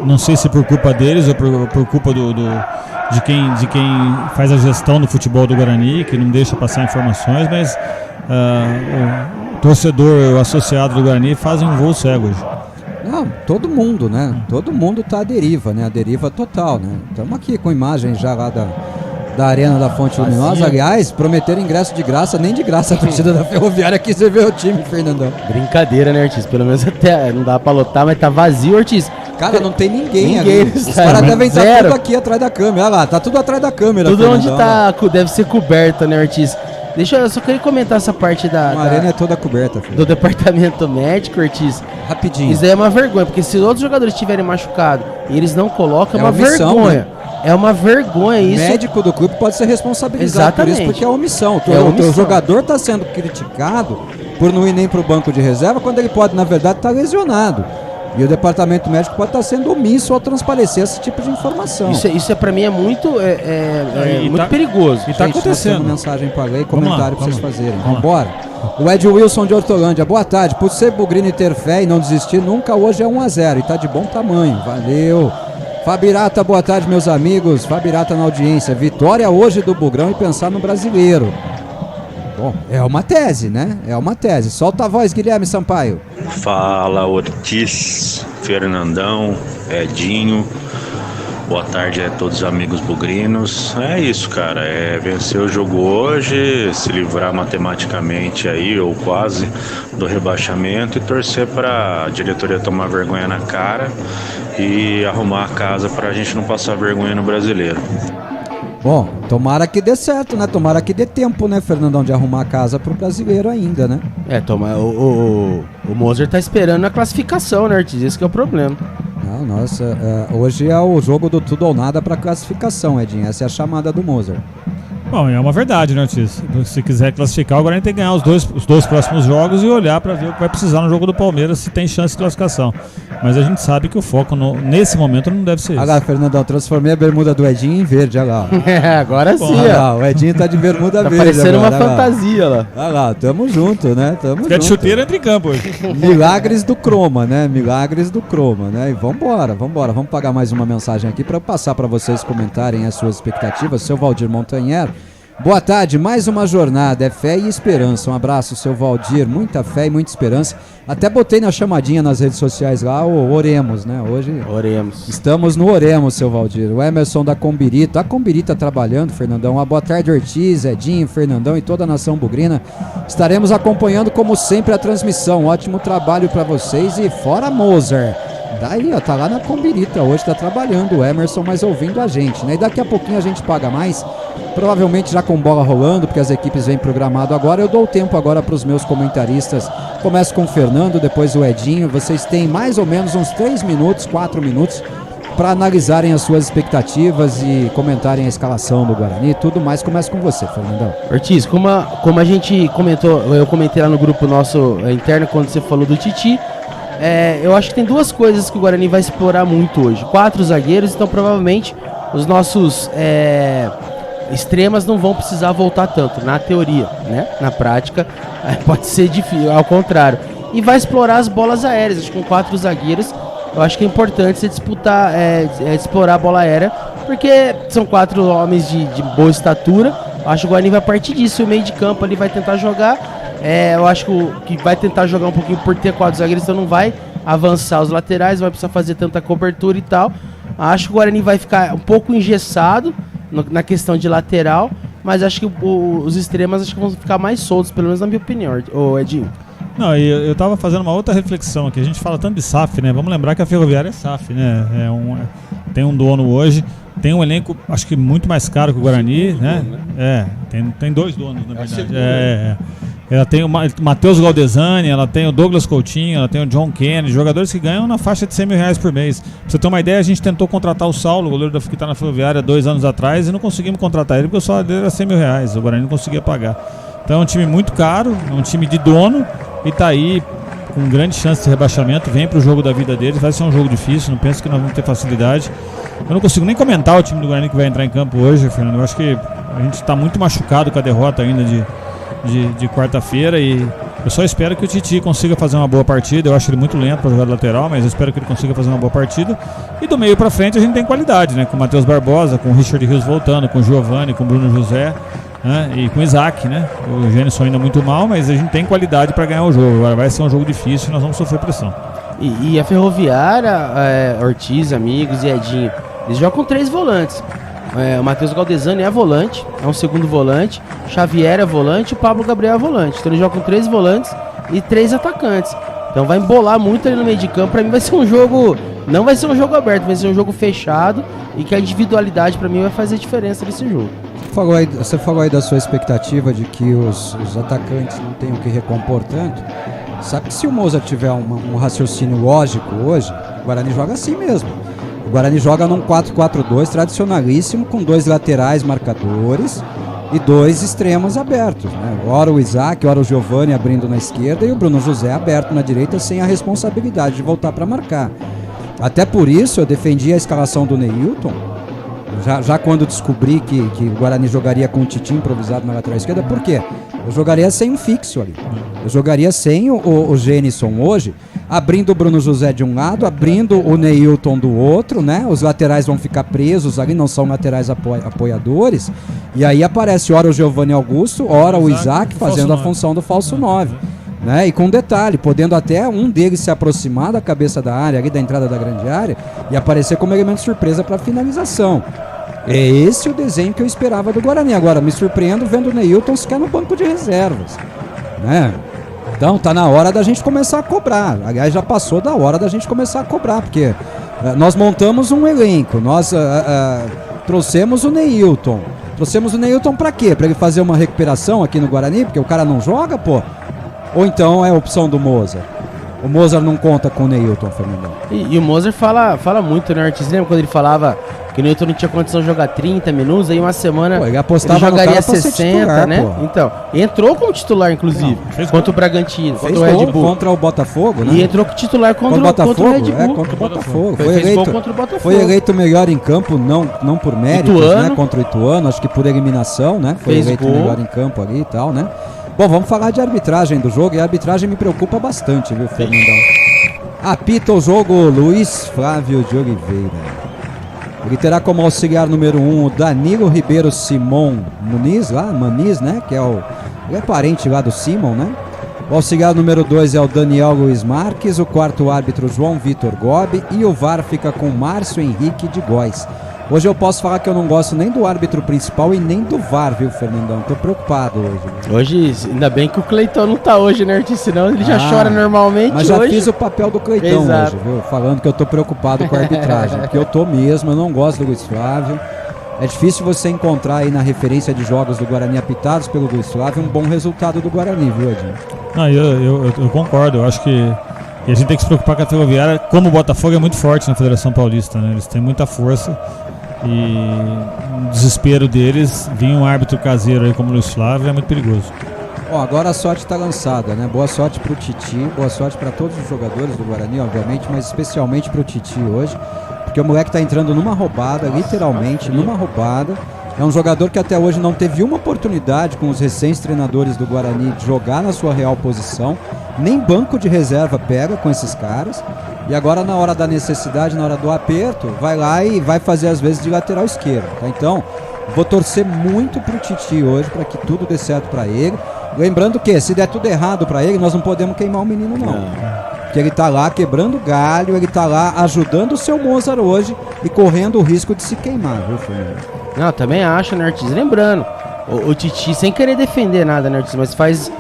Não sei se por culpa deles ou por culpa de quem faz a gestão do futebol do Guarani, que não deixa passar informações, mas o torcedor, o associado do Guarani fazem um voo cego hoje. Não, todo mundo, né? Todo mundo tá à deriva, né? A deriva total, né? Estamos aqui com imagens já lá da Arena da Fonte Luminosa. Aliás, prometeram ingresso de graça, nem de graça a torcida da Ferroviária quis ver o time, Fernandão. Brincadeira, né, Ortiz? Pelo menos até não dá pra lotar, mas tá vazio, Ortiz. Cara, não tem ninguém ali. Os caras devem estar tudo aqui atrás da câmera. Olha lá, tá tudo atrás da câmera. Tudo Fernandão, onde tá, deve ser coberta, né, Ortiz? Eu só queria comentar essa parte a arena é toda coberta, filho. Do departamento médico, Ortiz. Rapidinho. Isso aí é uma vergonha, porque se outros jogadores estiverem machucados e eles não colocam, é uma vergonha. Né? É uma vergonha isso. O médico do clube pode ser responsabilizado. Exatamente. Por isso, porque é omissão. O jogador está sendo criticado por não ir nem para o banco de reserva, quando ele pode, na verdade, estar lesionado. E o departamento médico pode estar sendo omisso ao transparecer esse tipo de informação. Isso para mim é muito, muito perigoso. E está acontecendo. Nós temos mensagem para ler e comentário para vocês fazerem. Vamos embora. O Ed Wilson de Hortolândia. Boa tarde. Por ser bugrino e ter fé e não desistir nunca, hoje é 1-0 e está de bom tamanho. Valeu. Fabirata, boa tarde, meus amigos. Fabirata na audiência. Vitória hoje do Bugrão e pensar no brasileiro. Bom, é uma tese, né? É uma tese. Solta a voz, Guilherme Sampaio. Fala, Ortiz, Fernandão, Edinho. Boa tarde a todos os amigos bugrinos. É isso, cara. É vencer o jogo hoje, se livrar matematicamente aí, ou quase, do rebaixamento e torcer para a diretoria tomar vergonha na cara e arrumar a casa para a gente não passar vergonha no brasileiro. Bom, tomara que dê certo, né? Tomara que dê tempo, né, Fernandão, de arrumar a casa pro brasileiro ainda, né? O Mozart tá esperando a classificação, né, Ortiz? Esse que é o problema. Não, nossa, hoje é o jogo do tudo ou nada pra classificação, Edinho. Essa é a chamada do Mozart. Bom, é uma verdade, né, Ortiz? Se quiser classificar, o Guarani tem que ganhar os dois próximos jogos e olhar para ver o que vai precisar no jogo do Palmeiras, se tem chance de classificação. Mas a gente sabe que o foco nesse momento não deve ser isso. Olha lá, Fernandão, transformei a bermuda do Edinho em verde, olha lá. Agora sim, olha lá, o Edinho tá de bermuda verde. Tá parecendo agora, uma fantasia lá. Olha lá, tamo junto, né? Fica de chuteira entre campo hoje. Milagres do Croma, né? Milagres do Croma, né? E vambora. Vamos pagar mais uma mensagem aqui para passar para vocês comentarem as suas expectativas. Seu Valdir Montanher. Boa tarde, mais uma jornada, é fé e esperança. Um abraço, seu Valdir, muita fé e muita esperança. Até botei na chamadinha nas redes sociais lá, o Oremos, né? Hoje Oremos. Estamos no Oremos, seu Valdir. O Emerson da Combirita, a Combirita trabalhando, Fernandão. Uma boa tarde, Ortiz, Edinho, Fernandão e toda a nação bugrina. Estaremos acompanhando, como sempre, a transmissão. Ótimo trabalho para vocês e fora Moser. Daí, ó, tá lá na Combirita hoje, tá trabalhando o Emerson, mas ouvindo a gente, né? E daqui a pouquinho a gente paga mais, provavelmente já com bola rolando, porque as equipes vêm programado agora. Eu dou o tempo agora para os meus comentaristas. Começo com o Fernando, depois o Edinho. Vocês têm mais ou menos uns 3 minutos, 4 minutos para analisarem as suas expectativas e comentarem a escalação do Guarani. Tudo mais, começa com você, Fernandão. Ortiz, como a gente comentou, eu comentei lá no grupo nosso interno quando você falou do Titi. Eu acho que tem duas coisas que o Guarani vai explorar muito hoje. 4 zagueiros, então provavelmente os nossos extremas não vão precisar voltar tanto, na teoria, né? Na prática pode ser difícil, ao contrário. E vai explorar as bolas aéreas. Acho que com 4 zagueiros, eu acho que é importante você disputar, explorar a bola aérea, porque são 4 homens de boa estatura. Eu acho que o Guarani vai partir disso, o meio de campo ali vai tentar jogar. Eu acho que vai tentar jogar um pouquinho por ter 4 zagueiros, então não vai avançar os laterais, vai precisar fazer tanta cobertura e tal. Acho que o Guarani vai ficar um pouco engessado na questão de lateral, mas acho que os extremas acho que vão ficar mais soltos, pelo menos na minha opinião, Edinho. Não, e eu tava fazendo uma outra reflexão aqui. A gente fala tanto de SAF, né? Vamos lembrar que a Ferroviária é SAF, né? Tem um dono hoje, tem um elenco, acho que muito mais caro que o Guarani, né? Tem 2 donos, na verdade. Ela tem o Matheus Galdesani, ela tem o Douglas Coutinho, ela tem o John Kennedy, jogadores que ganham na faixa de R$100 mil por mês. Pra você ter uma ideia, a gente tentou contratar o Saulo, o goleiro que está na Ferroviária 2 anos atrás, e não conseguimos contratar ele porque o salário dele era R$100 mil, o Guarani não conseguia pagar. Então é um time muito caro, é um time de dono, e tá aí com grande chance de rebaixamento, vem pro jogo da vida deles, vai ser um jogo difícil, não penso que nós vamos ter facilidade. Eu não consigo nem comentar o time do Guarani que vai entrar em campo hoje, Fernando. Eu acho que a gente está muito machucado com a derrota ainda de quarta-feira, e eu só espero que o Titi consiga fazer uma boa partida. Eu acho ele muito lento para jogar de lateral, mas eu espero que ele consiga fazer uma boa partida. E do meio para frente a gente tem qualidade, né? Com o Matheus Barbosa, com o Richard Rios voltando, com o Giovani, com o Bruno José, né? E com o Isaac, né? O Gênison ainda muito mal, mas a gente tem qualidade para ganhar o jogo. Agora vai ser um jogo difícil e nós vamos sofrer pressão. E a Ferroviária, Ortiz, amigos e Edinho, eles jogam com 3 volantes. O Matheus Galdesani é volante, é um segundo volante, Xavier é volante e o Pablo Gabriel é volante. Então ele joga com 3 volantes e 3 atacantes. Então vai embolar muito ali no meio de campo. Pra mim vai ser um jogo, não vai ser um jogo aberto, vai ser um jogo fechado, e que a individualidade pra mim vai fazer diferença nesse jogo. Você falou aí da sua expectativa de que os atacantes não tenham que recompor tanto. Sabe que se o Moza tiver um raciocínio lógico hoje, o Guarani joga assim mesmo. O Guarani joga num 4-4-2 tradicionalíssimo, com 2 laterais marcadores e 2 extremos abertos, né? Ora o Isaac, ora o Giovani abrindo na esquerda e o Bruno José aberto na direita, sem a responsabilidade de voltar para marcar. Até por isso eu defendi a escalação do Neilton, já quando descobri que o Guarani jogaria com o Titi improvisado na lateral esquerda. Por quê? Eu jogaria sem um fixo ali. Eu jogaria sem o Gênison hoje, abrindo o Bruno José de um lado, abrindo o Neilton do outro, né? Os laterais vão ficar presos ali, não são laterais apoiadores. E aí aparece ora o Giovanni Augusto, ora o Isaac fazendo a função do falso 9. Né? E com detalhe, podendo até um deles se aproximar da cabeça da área, ali da entrada da grande área, e aparecer como elemento surpresa para finalização. É esse o desenho que eu esperava do Guarani. Agora, me surpreendo vendo o Neilton sequer no banco de reservas, né? Então, tá na hora da gente começar a cobrar. Aliás, já passou da hora da gente começar a cobrar, porque nós montamos um elenco, nós trouxemos o Neilton. Trouxemos o Neilton pra quê? Pra ele fazer uma recuperação aqui no Guarani, porque o cara não joga, pô? Ou então é a opção do Moza? O Mozart não conta com o Neilton, Fernandão. E o Mozart fala muito, né, Ortiz? Lembra quando ele falava que o Neilton não tinha condição de jogar 30 minutos, aí uma semana ele apostava ele jogaria no cara 60, titular, né? Pô. Então, entrou como titular, inclusive, contra o Bragantino, contra o Red Bull. Contra o Botafogo, né? E entrou com titular contra o Red Bull. Contra o Botafogo. Foi Foi eleito melhor em campo, não por méritos, né? Contra o Ituano, acho que por eliminação, né? Foi eleito melhor em campo ali e tal, né? Bom, vamos falar de arbitragem do jogo, e a arbitragem me preocupa bastante, viu, Fernandão? Apita o jogo Luiz Flávio de Oliveira. Ele terá como auxiliar número 1 o Danilo Ribeiro Simon Muniz, né? Ele é parente lá do Simon, né? O auxiliar número 2 é o Daniel Luiz Marques, o quarto árbitro João Vitor Gobi, e o VAR fica com Márcio Henrique de Góes. Hoje eu posso falar que eu não gosto nem do árbitro principal e nem do VAR, viu, Fernandão? Tô preocupado hoje. Hoje, ainda bem que o Cleitão não tá hoje, né, Ortiz? Senão ele já chora normalmente. Mas já fiz o papel do Cleitão hoje, viu? Falando que eu tô preocupado com a arbitragem. Porque eu tô mesmo, eu não gosto do Luiz Flávio. É difícil você encontrar aí na referência de jogos do Guarani apitados pelo Luiz Flávio um bom resultado do Guarani, viu, Edinho? Não, eu concordo. Eu acho que a gente tem que se preocupar com a Ferroviária. Como o Botafogo é muito forte na Federação Paulista, né? Eles têm muita força. E no desespero deles, vir um árbitro caseiro aí como o Luiz Flávio é muito perigoso. Agora a sorte está lançada, né? Boa sorte pro Titi, boa sorte para todos os jogadores do Guarani, obviamente, mas especialmente pro Titi hoje, porque o moleque tá entrando numa roubada, literalmente numa roubada. É um jogador que até hoje não teve uma oportunidade com os recentes treinadores do Guarani de jogar na sua real posição, nem banco de reserva pega com esses caras. E agora, na hora da necessidade, na hora do aperto, vai lá e vai fazer às vezes de lateral esquerdo, tá? Então, vou torcer muito pro Titi hoje para que tudo dê certo para ele. Lembrando que se der tudo errado para ele, nós não podemos queimar o menino, não. Porque ele tá lá quebrando galho, ele tá lá ajudando o seu Mozart hoje e correndo o risco de se queimar, viu, Fernando? Não, também acho, né, Ortiz? Lembrando, o Titi, sem querer defender nada, né, Ortiz? Mas faz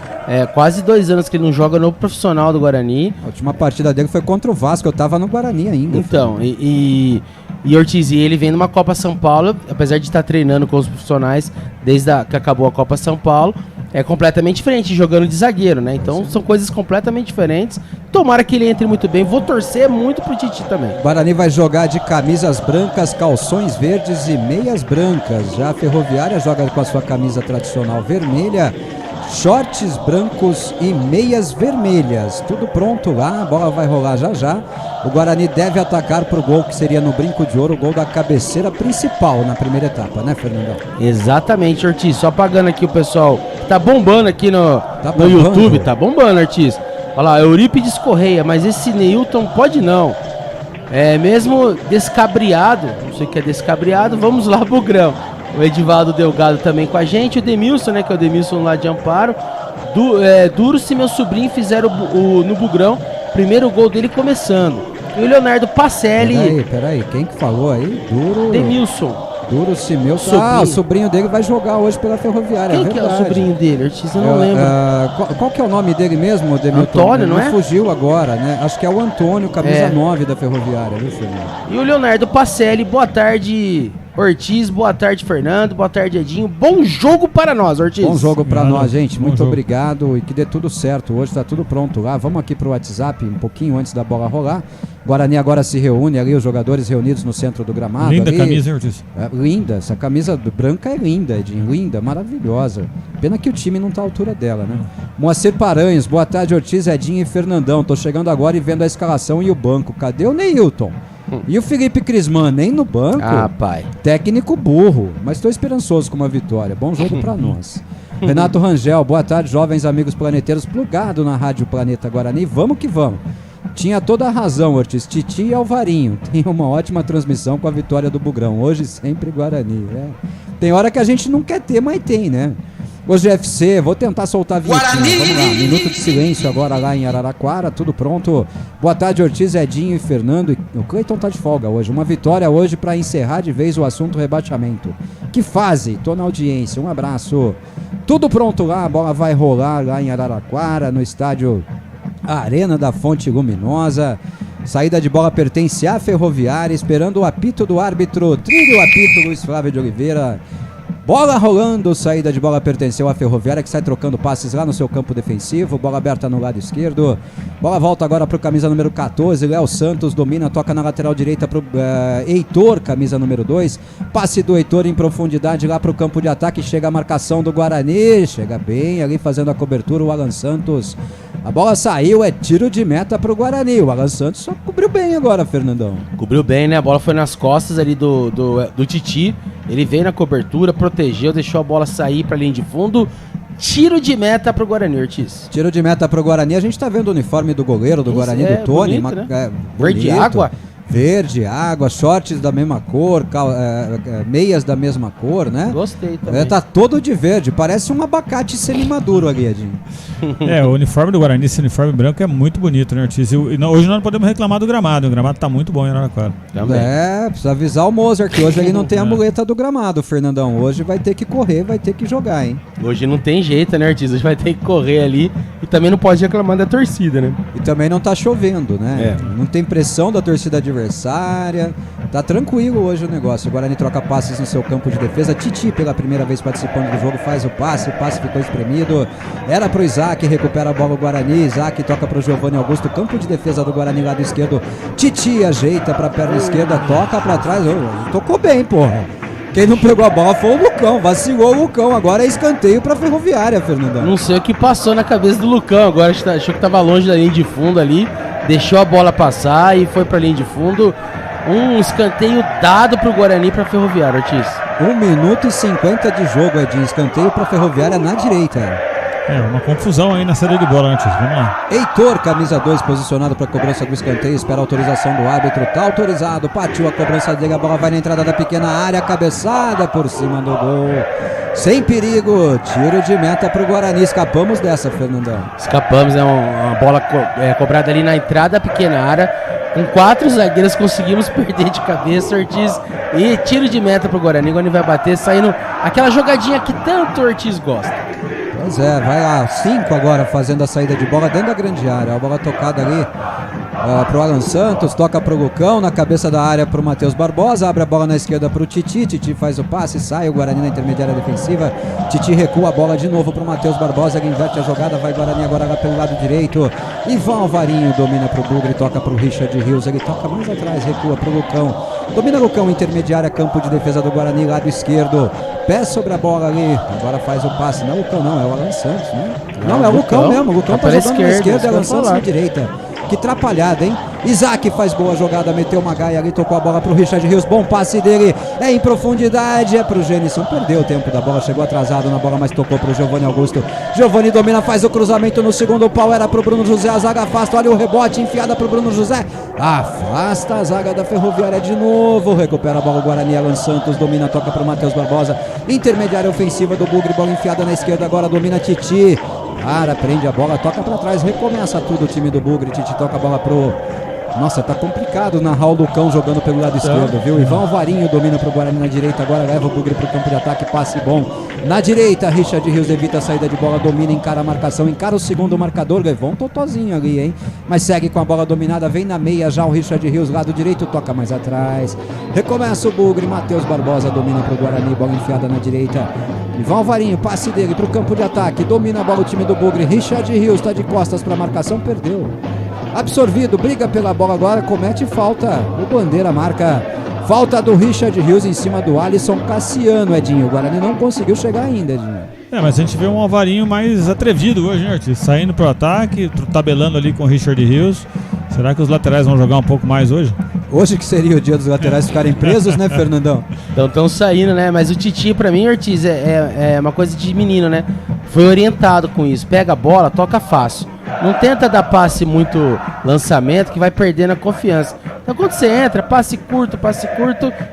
quase 2 anos que ele não joga no profissional do Guarani. A última partida dele foi contra o Vasco, eu tava no Guarani ainda. Então, e Ortiz, e ele vem numa Copa São Paulo, apesar de estar treinando com os profissionais desde que acabou a Copa São Paulo, é completamente diferente, jogando de zagueiro, né? Então são coisas completamente diferentes. Tomara que ele entre muito bem. Vou torcer muito pro Titi também. O Guarani vai jogar de camisas brancas, calções verdes e meias brancas. Já a Ferroviária joga com a sua camisa tradicional vermelha, shorts brancos e meias vermelhas. Tudo pronto lá, a bola vai rolar já já. O Guarani deve atacar pro gol que seria no Brinco de Ouro, o gol da cabeceira principal na primeira etapa, né, Fernandão? Exatamente, Ortiz. Só apagando aqui o pessoal. Tá bombando aqui no YouTube, tá bombando, Ortiz. Olha lá, Eurípides Correia, mas esse Neilton pode não. É mesmo descabriado, não sei o que é descabriado, vamos lá, Bugrão. O Edivaldo Delgado também com a gente, o Demilson, né, que é o Demilson lá de Amparo. Duro se meu sobrinho fizer no Bugrão, primeiro gol dele começando. E o Leonardo Pacelli. Peraí, quem que falou aí? Demilson. Duro se meu sobrinho. O sobrinho dele vai jogar hoje pela Ferroviária. Quem que é o sobrinho dele? Artista, eu não lembro. Qual que é o nome dele mesmo, Demilton? Antônio, não é? Fugiu agora, né? Acho que é o Antônio, camisa 9 da Ferroviária, viu, Fernando? E o Leonardo Pacelli, boa tarde, Ortiz, boa tarde, Fernando, boa tarde, Edinho. Bom jogo para nós, Ortiz. Bom jogo para nós, gente. Muito obrigado e que dê tudo certo. Hoje tá tudo pronto lá. Vamos aqui pro WhatsApp um pouquinho antes da bola rolar. Guarani agora se reúne ali, os jogadores reunidos no centro do gramado. Linda ali. Camisa, hein, Ortiz? Linda, essa camisa branca é linda, Edinho. Linda, maravilhosa. Pena que o time não tá à altura dela, né? Moacir Paranhos, boa tarde, Ortiz, Edinho e Fernandão. Tô chegando agora e vendo a escalação e o banco. Cadê o Neilton? E o Felipe Crisman, nem no banco. Pai. Técnico burro, mas estou esperançoso com uma vitória. Bom jogo para nós. Renato Rangel, boa tarde, jovens amigos planeteiros, plugado na Rádio Planeta Guarani. Vamos que vamos. Tinha toda a razão, Ortiz. Titi e Alvarinho. Tem uma ótima transmissão com a vitória do Bugrão. Hoje sempre Guarani. Tem hora que a gente não quer ter, mas tem, né? Hoje FC, vou tentar soltar a vinhetinha. Vamos lá, minuto de silêncio agora lá em Araraquara, tudo pronto. Boa tarde, Ortiz, Edinho e Fernando. O Cleiton tá de folga hoje. Uma vitória hoje para encerrar de vez o assunto rebaixamento. Que fase? Tô na audiência. Um abraço. Tudo pronto lá, a bola vai rolar lá em Araraquara, no estádio Arena da Fonte Luminosa. Saída de bola pertence à Ferroviária, esperando o apito do árbitro. Trilha o apito, Luiz Flávio de Oliveira. Bola rolando, saída de bola pertenceu à Ferroviária, que sai trocando passes lá no seu campo defensivo. Bola aberta no lado esquerdo. Bola volta agora para o camisa número 14, Léo Santos domina, toca na lateral direita para o Heitor, camisa número 2. Passe do Heitor em profundidade lá para o campo de ataque, chega a marcação do Guarani, chega bem ali fazendo a cobertura o Alan Santos. A bola saiu, é tiro de meta pro Guarani. O Alan Santos só cobriu bem agora, Fernandão. Cobriu bem, né? A bola foi nas costas ali do Titi. Ele veio na cobertura, protegeu, deixou a bola sair pra linha de fundo. Tiro de meta pro Guarani, Ortiz. Tiro de meta pro Guarani. A gente tá vendo o uniforme do goleiro do Guarani, do Tony. Bonito, né? Verde água. Verde, água, shorts da mesma cor, meias da mesma cor, né? Gostei também. Tá todo de verde, parece um abacate semi-maduro ali, Edinho. O uniforme do Guarani, esse uniforme branco é muito bonito, né, Ortiz? Hoje nós não podemos reclamar do gramado, o gramado tá muito bom em Araraquara. Precisa avisar o Mozart que hoje ele não tem a muleta do gramado, Fernandão. Hoje vai ter que correr, vai ter que jogar, hein? Hoje não tem jeito, né, Ortiz? Hoje vai ter que correr ali e também não pode reclamar da torcida, né? E também não tá chovendo, né? Não tem pressão da torcida adversária. Tá tranquilo hoje o negócio. O Guarani troca passes no seu campo de defesa. Titi, pela primeira vez participando do jogo, faz o passe ficou espremido. Era pro Isaac, recupera a bola o Guarani. Isaac toca pro Giovanni Augusto, campo de defesa do Guarani lado esquerdo. Titi ajeita pra perna esquerda, toca pra trás. Tocou bem, porra. Quem não pegou a bola foi o Lucão, vacilou o Lucão. Agora é escanteio pra Ferroviária, Fernandão. Não sei o que passou na cabeça do Lucão. Agora achou que tava longe da linha de fundo ali. Deixou a bola passar e foi pra linha de fundo. Um escanteio dado pro Guarani pra Ferroviária, Ortiz. 1 minuto e 50 de jogo, Edinho. Escanteio pra Ferroviária na direita. Uma confusão aí na saída de bola antes. Vamos lá. Heitor, camisa 2, posicionado para cobrança do escanteio. Espera a autorização do árbitro. Tá autorizado. Partiu a cobrança dele. A bola vai na entrada da pequena área. Cabeçada por cima do gol. Sem perigo. Tiro de meta pro Guarani. Escapamos dessa, Fernandão. Escapamos. É uma bola cobrada ali na entrada da pequena área. Com 4 zagueiros conseguimos perder de cabeça, Ortiz. E tiro de meta pro Guarani. O Guarani vai bater, saindo aquela jogadinha que tanto o Ortiz gosta. Pois é, vai lá, 5 agora fazendo a saída de bola dentro da grande área. A bola tocada ali pro Alan Santos, toca pro Lucão, na cabeça da área pro Matheus Barbosa, abre a bola na esquerda pro Titi. Titi faz o passe, sai o Guarani na intermediária defensiva. Titi recua a bola de novo pro Matheus Barbosa, ele inverte a jogada, vai Guarani agora lá pelo lado direito. Ivan Alvarinho domina pro Bugre, toca pro Richard Rios, ele toca mais atrás, recua pro Lucão. Domina Lucão, intermediária, campo de defesa do Guarani, lado esquerdo. Pé sobre a bola ali, agora faz o passe. Não é o Lucão, não, é o Alan Santos, né? Não, é o Lucão mesmo. O Lucão tá jogando na esquerda e o Alan Santos na direita. Que atrapalhada, hein? Isaac faz boa jogada, meteu uma gaia ali, tocou a bola pro Richard Rios, bom passe dele, é em profundidade, é pro Genison, perdeu o tempo da bola, chegou atrasado na bola, mas tocou pro Giovanni Augusto. Giovanni domina, faz o cruzamento no segundo pau, era pro Bruno José, a zaga afasta, olha o rebote, enfiada pro Bruno José, afasta a zaga da Ferroviária de novo, recupera a bola o Guarani, Alan Santos domina, toca pro Matheus Barbosa, intermediária ofensiva do Bugre, bola enfiada na esquerda, agora domina Titi. Prende a bola, toca pra trás, recomeça tudo o time do Bugre. Titi toca a bola pro... Nossa, tá complicado narrar o Lucão jogando pelo lado esquerdo, viu? Ivan Alvarinho domina pro Guarani na direita, agora leva o Bugre pro campo de ataque, passe bom. Na direita, Richard Rios evita a saída de bola, domina, encara a marcação, encara o segundo marcador, levou um totozinho ali, hein? Mas segue com a bola dominada, vem na meia já o Richard Rios, lado direito, toca mais atrás. Recomeça o Bugre, Matheus Barbosa domina pro Guarani, bola enfiada na direita. Ivan Alvarinho, passe dele pro campo de ataque, domina a bola o time do Bugre, Richard Rios tá de costas pra marcação, perdeu. Absorvido, briga pela bola agora, comete falta. O Bandeira marca falta do Richard Rios em cima do Alisson Cassiano, Edinho. O Guarani não conseguiu chegar ainda, Edinho. Mas a gente vê um Alvarinho mais atrevido hoje, né, Ortiz? Saindo pro ataque, tabelando ali com o Richard Rios. Será que os laterais vão jogar um pouco mais hoje? Hoje que seria o dia dos laterais ficarem presos, né, Fernandão? Então estão saindo, né? Mas o Titi, pra mim, Ortiz, é uma coisa de menino, né? Foi orientado com isso. Pega a bola, toca fácil. Não tenta dar passe muito lançamento, que vai perdendo a confiança. Então quando você entra, passe curto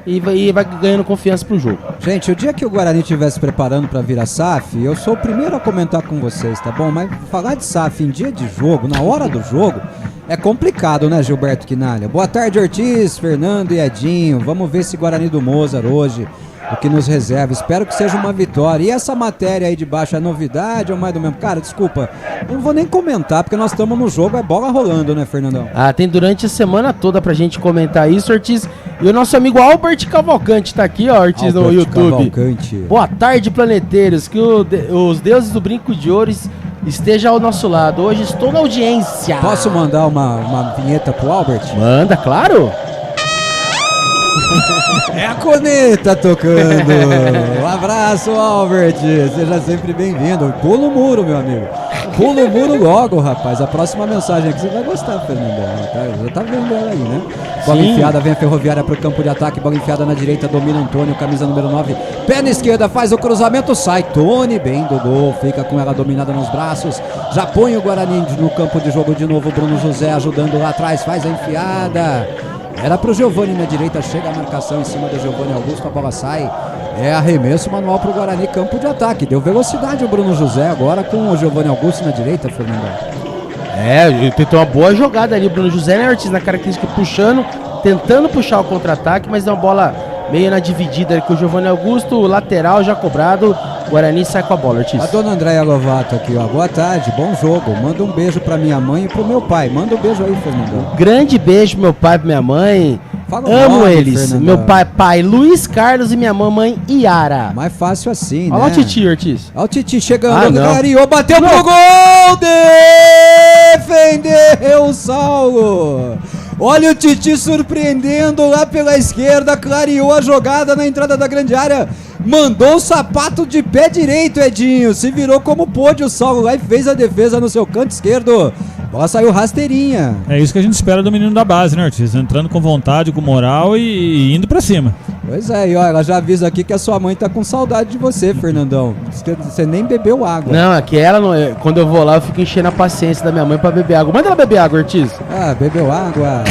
e vai ganhando confiança pro jogo. Gente, o dia que o Guarani estiver se preparando para vir a SAF, eu sou o primeiro a comentar com vocês, tá bom? Mas falar de SAF em dia de jogo, na hora do jogo, é complicado, né, Gilberto Quinalha? Boa tarde, Ortiz, Fernando e Edinho. Vamos ver esse Guarani do Mozart hoje, o que nos reserva. Espero que seja uma vitória. E essa matéria aí de baixo é novidade ou mais do mesmo? Cara, desculpa, eu não vou nem comentar, porque nós estamos no jogo, é bola rolando, né, Fernandão? Tem durante a semana toda pra gente comentar isso, Ortiz. E o nosso amigo Albert Cavalcante tá aqui, ó, Ortiz, no YouTube. Cavalcante. Boa tarde, planeteiros. Que os deuses do brinco de ouro estejam ao nosso lado. Hoje estou na audiência. Posso mandar uma vinheta pro Albert? Manda, claro. É a corneta tocando. Um abraço, Albert. Seja sempre bem-vindo. Pula o muro, meu amigo. Pula o muro logo, rapaz. A próxima mensagem aqui você vai gostar, Fernandão. Já tá vendo ela aí, né? Bola enfiada, vem a Ferroviária pro campo de ataque. Bola enfiada na direita, domina Antônio, camisa número 9. Pé na esquerda, faz o cruzamento, sai Tony, bem do gol. Fica com ela dominada nos braços. Já põe o Guarani no campo de jogo de novo. Bruno José ajudando lá atrás, faz a enfiada. Era pro Giovani na direita, chega a marcação em cima do Giovani Augusto, a bola sai. É arremesso manual pro Guarani, campo de ataque. Deu velocidade o Bruno José agora com o Giovani Augusto na direita, Fernando. Ele tentou uma boa jogada ali, o Bruno José, né, Ortiz, na característica puxando, tentando puxar o contra-ataque, mas deu uma bola meio na dividida ali com o Giovani Augusto, lateral já cobrado. Guarani sai com a bola, Ortiz. A dona Andréia Lovato aqui, ó. Boa tarde, bom jogo. Manda um beijo pra minha mãe e pro meu pai. Manda um beijo aí, Fernandão. Grande beijo pro meu pai e pra minha mãe. Amo eles. Fernandão. Meu pai Luiz Carlos e minha mamãe Iara. Mais fácil assim, olha, né? Olha o Titi, Ortiz. Olha o Titi chegando. Clareou, bateu pro gol! Defendeu o Saulo. Olha o Titi surpreendendo lá pela esquerda. Clareou a jogada na entrada da grande área. Mandou o sapato de pé direito, Edinho. Se virou como pôde o Saulo lá e fez a defesa no seu canto esquerdo. A bola saiu rasteirinha. É isso que a gente espera do menino da base, né, Ortiz? Entrando com vontade, com moral e indo pra cima. Pois é, e ó, ela já avisa aqui que a sua mãe tá com saudade de você, Fernandão. Você nem bebeu água. Não, é que ela, quando eu vou lá, eu fico enchendo a paciência da minha mãe pra beber água. Manda ela beber água, Ortiz. Ah, bebeu água.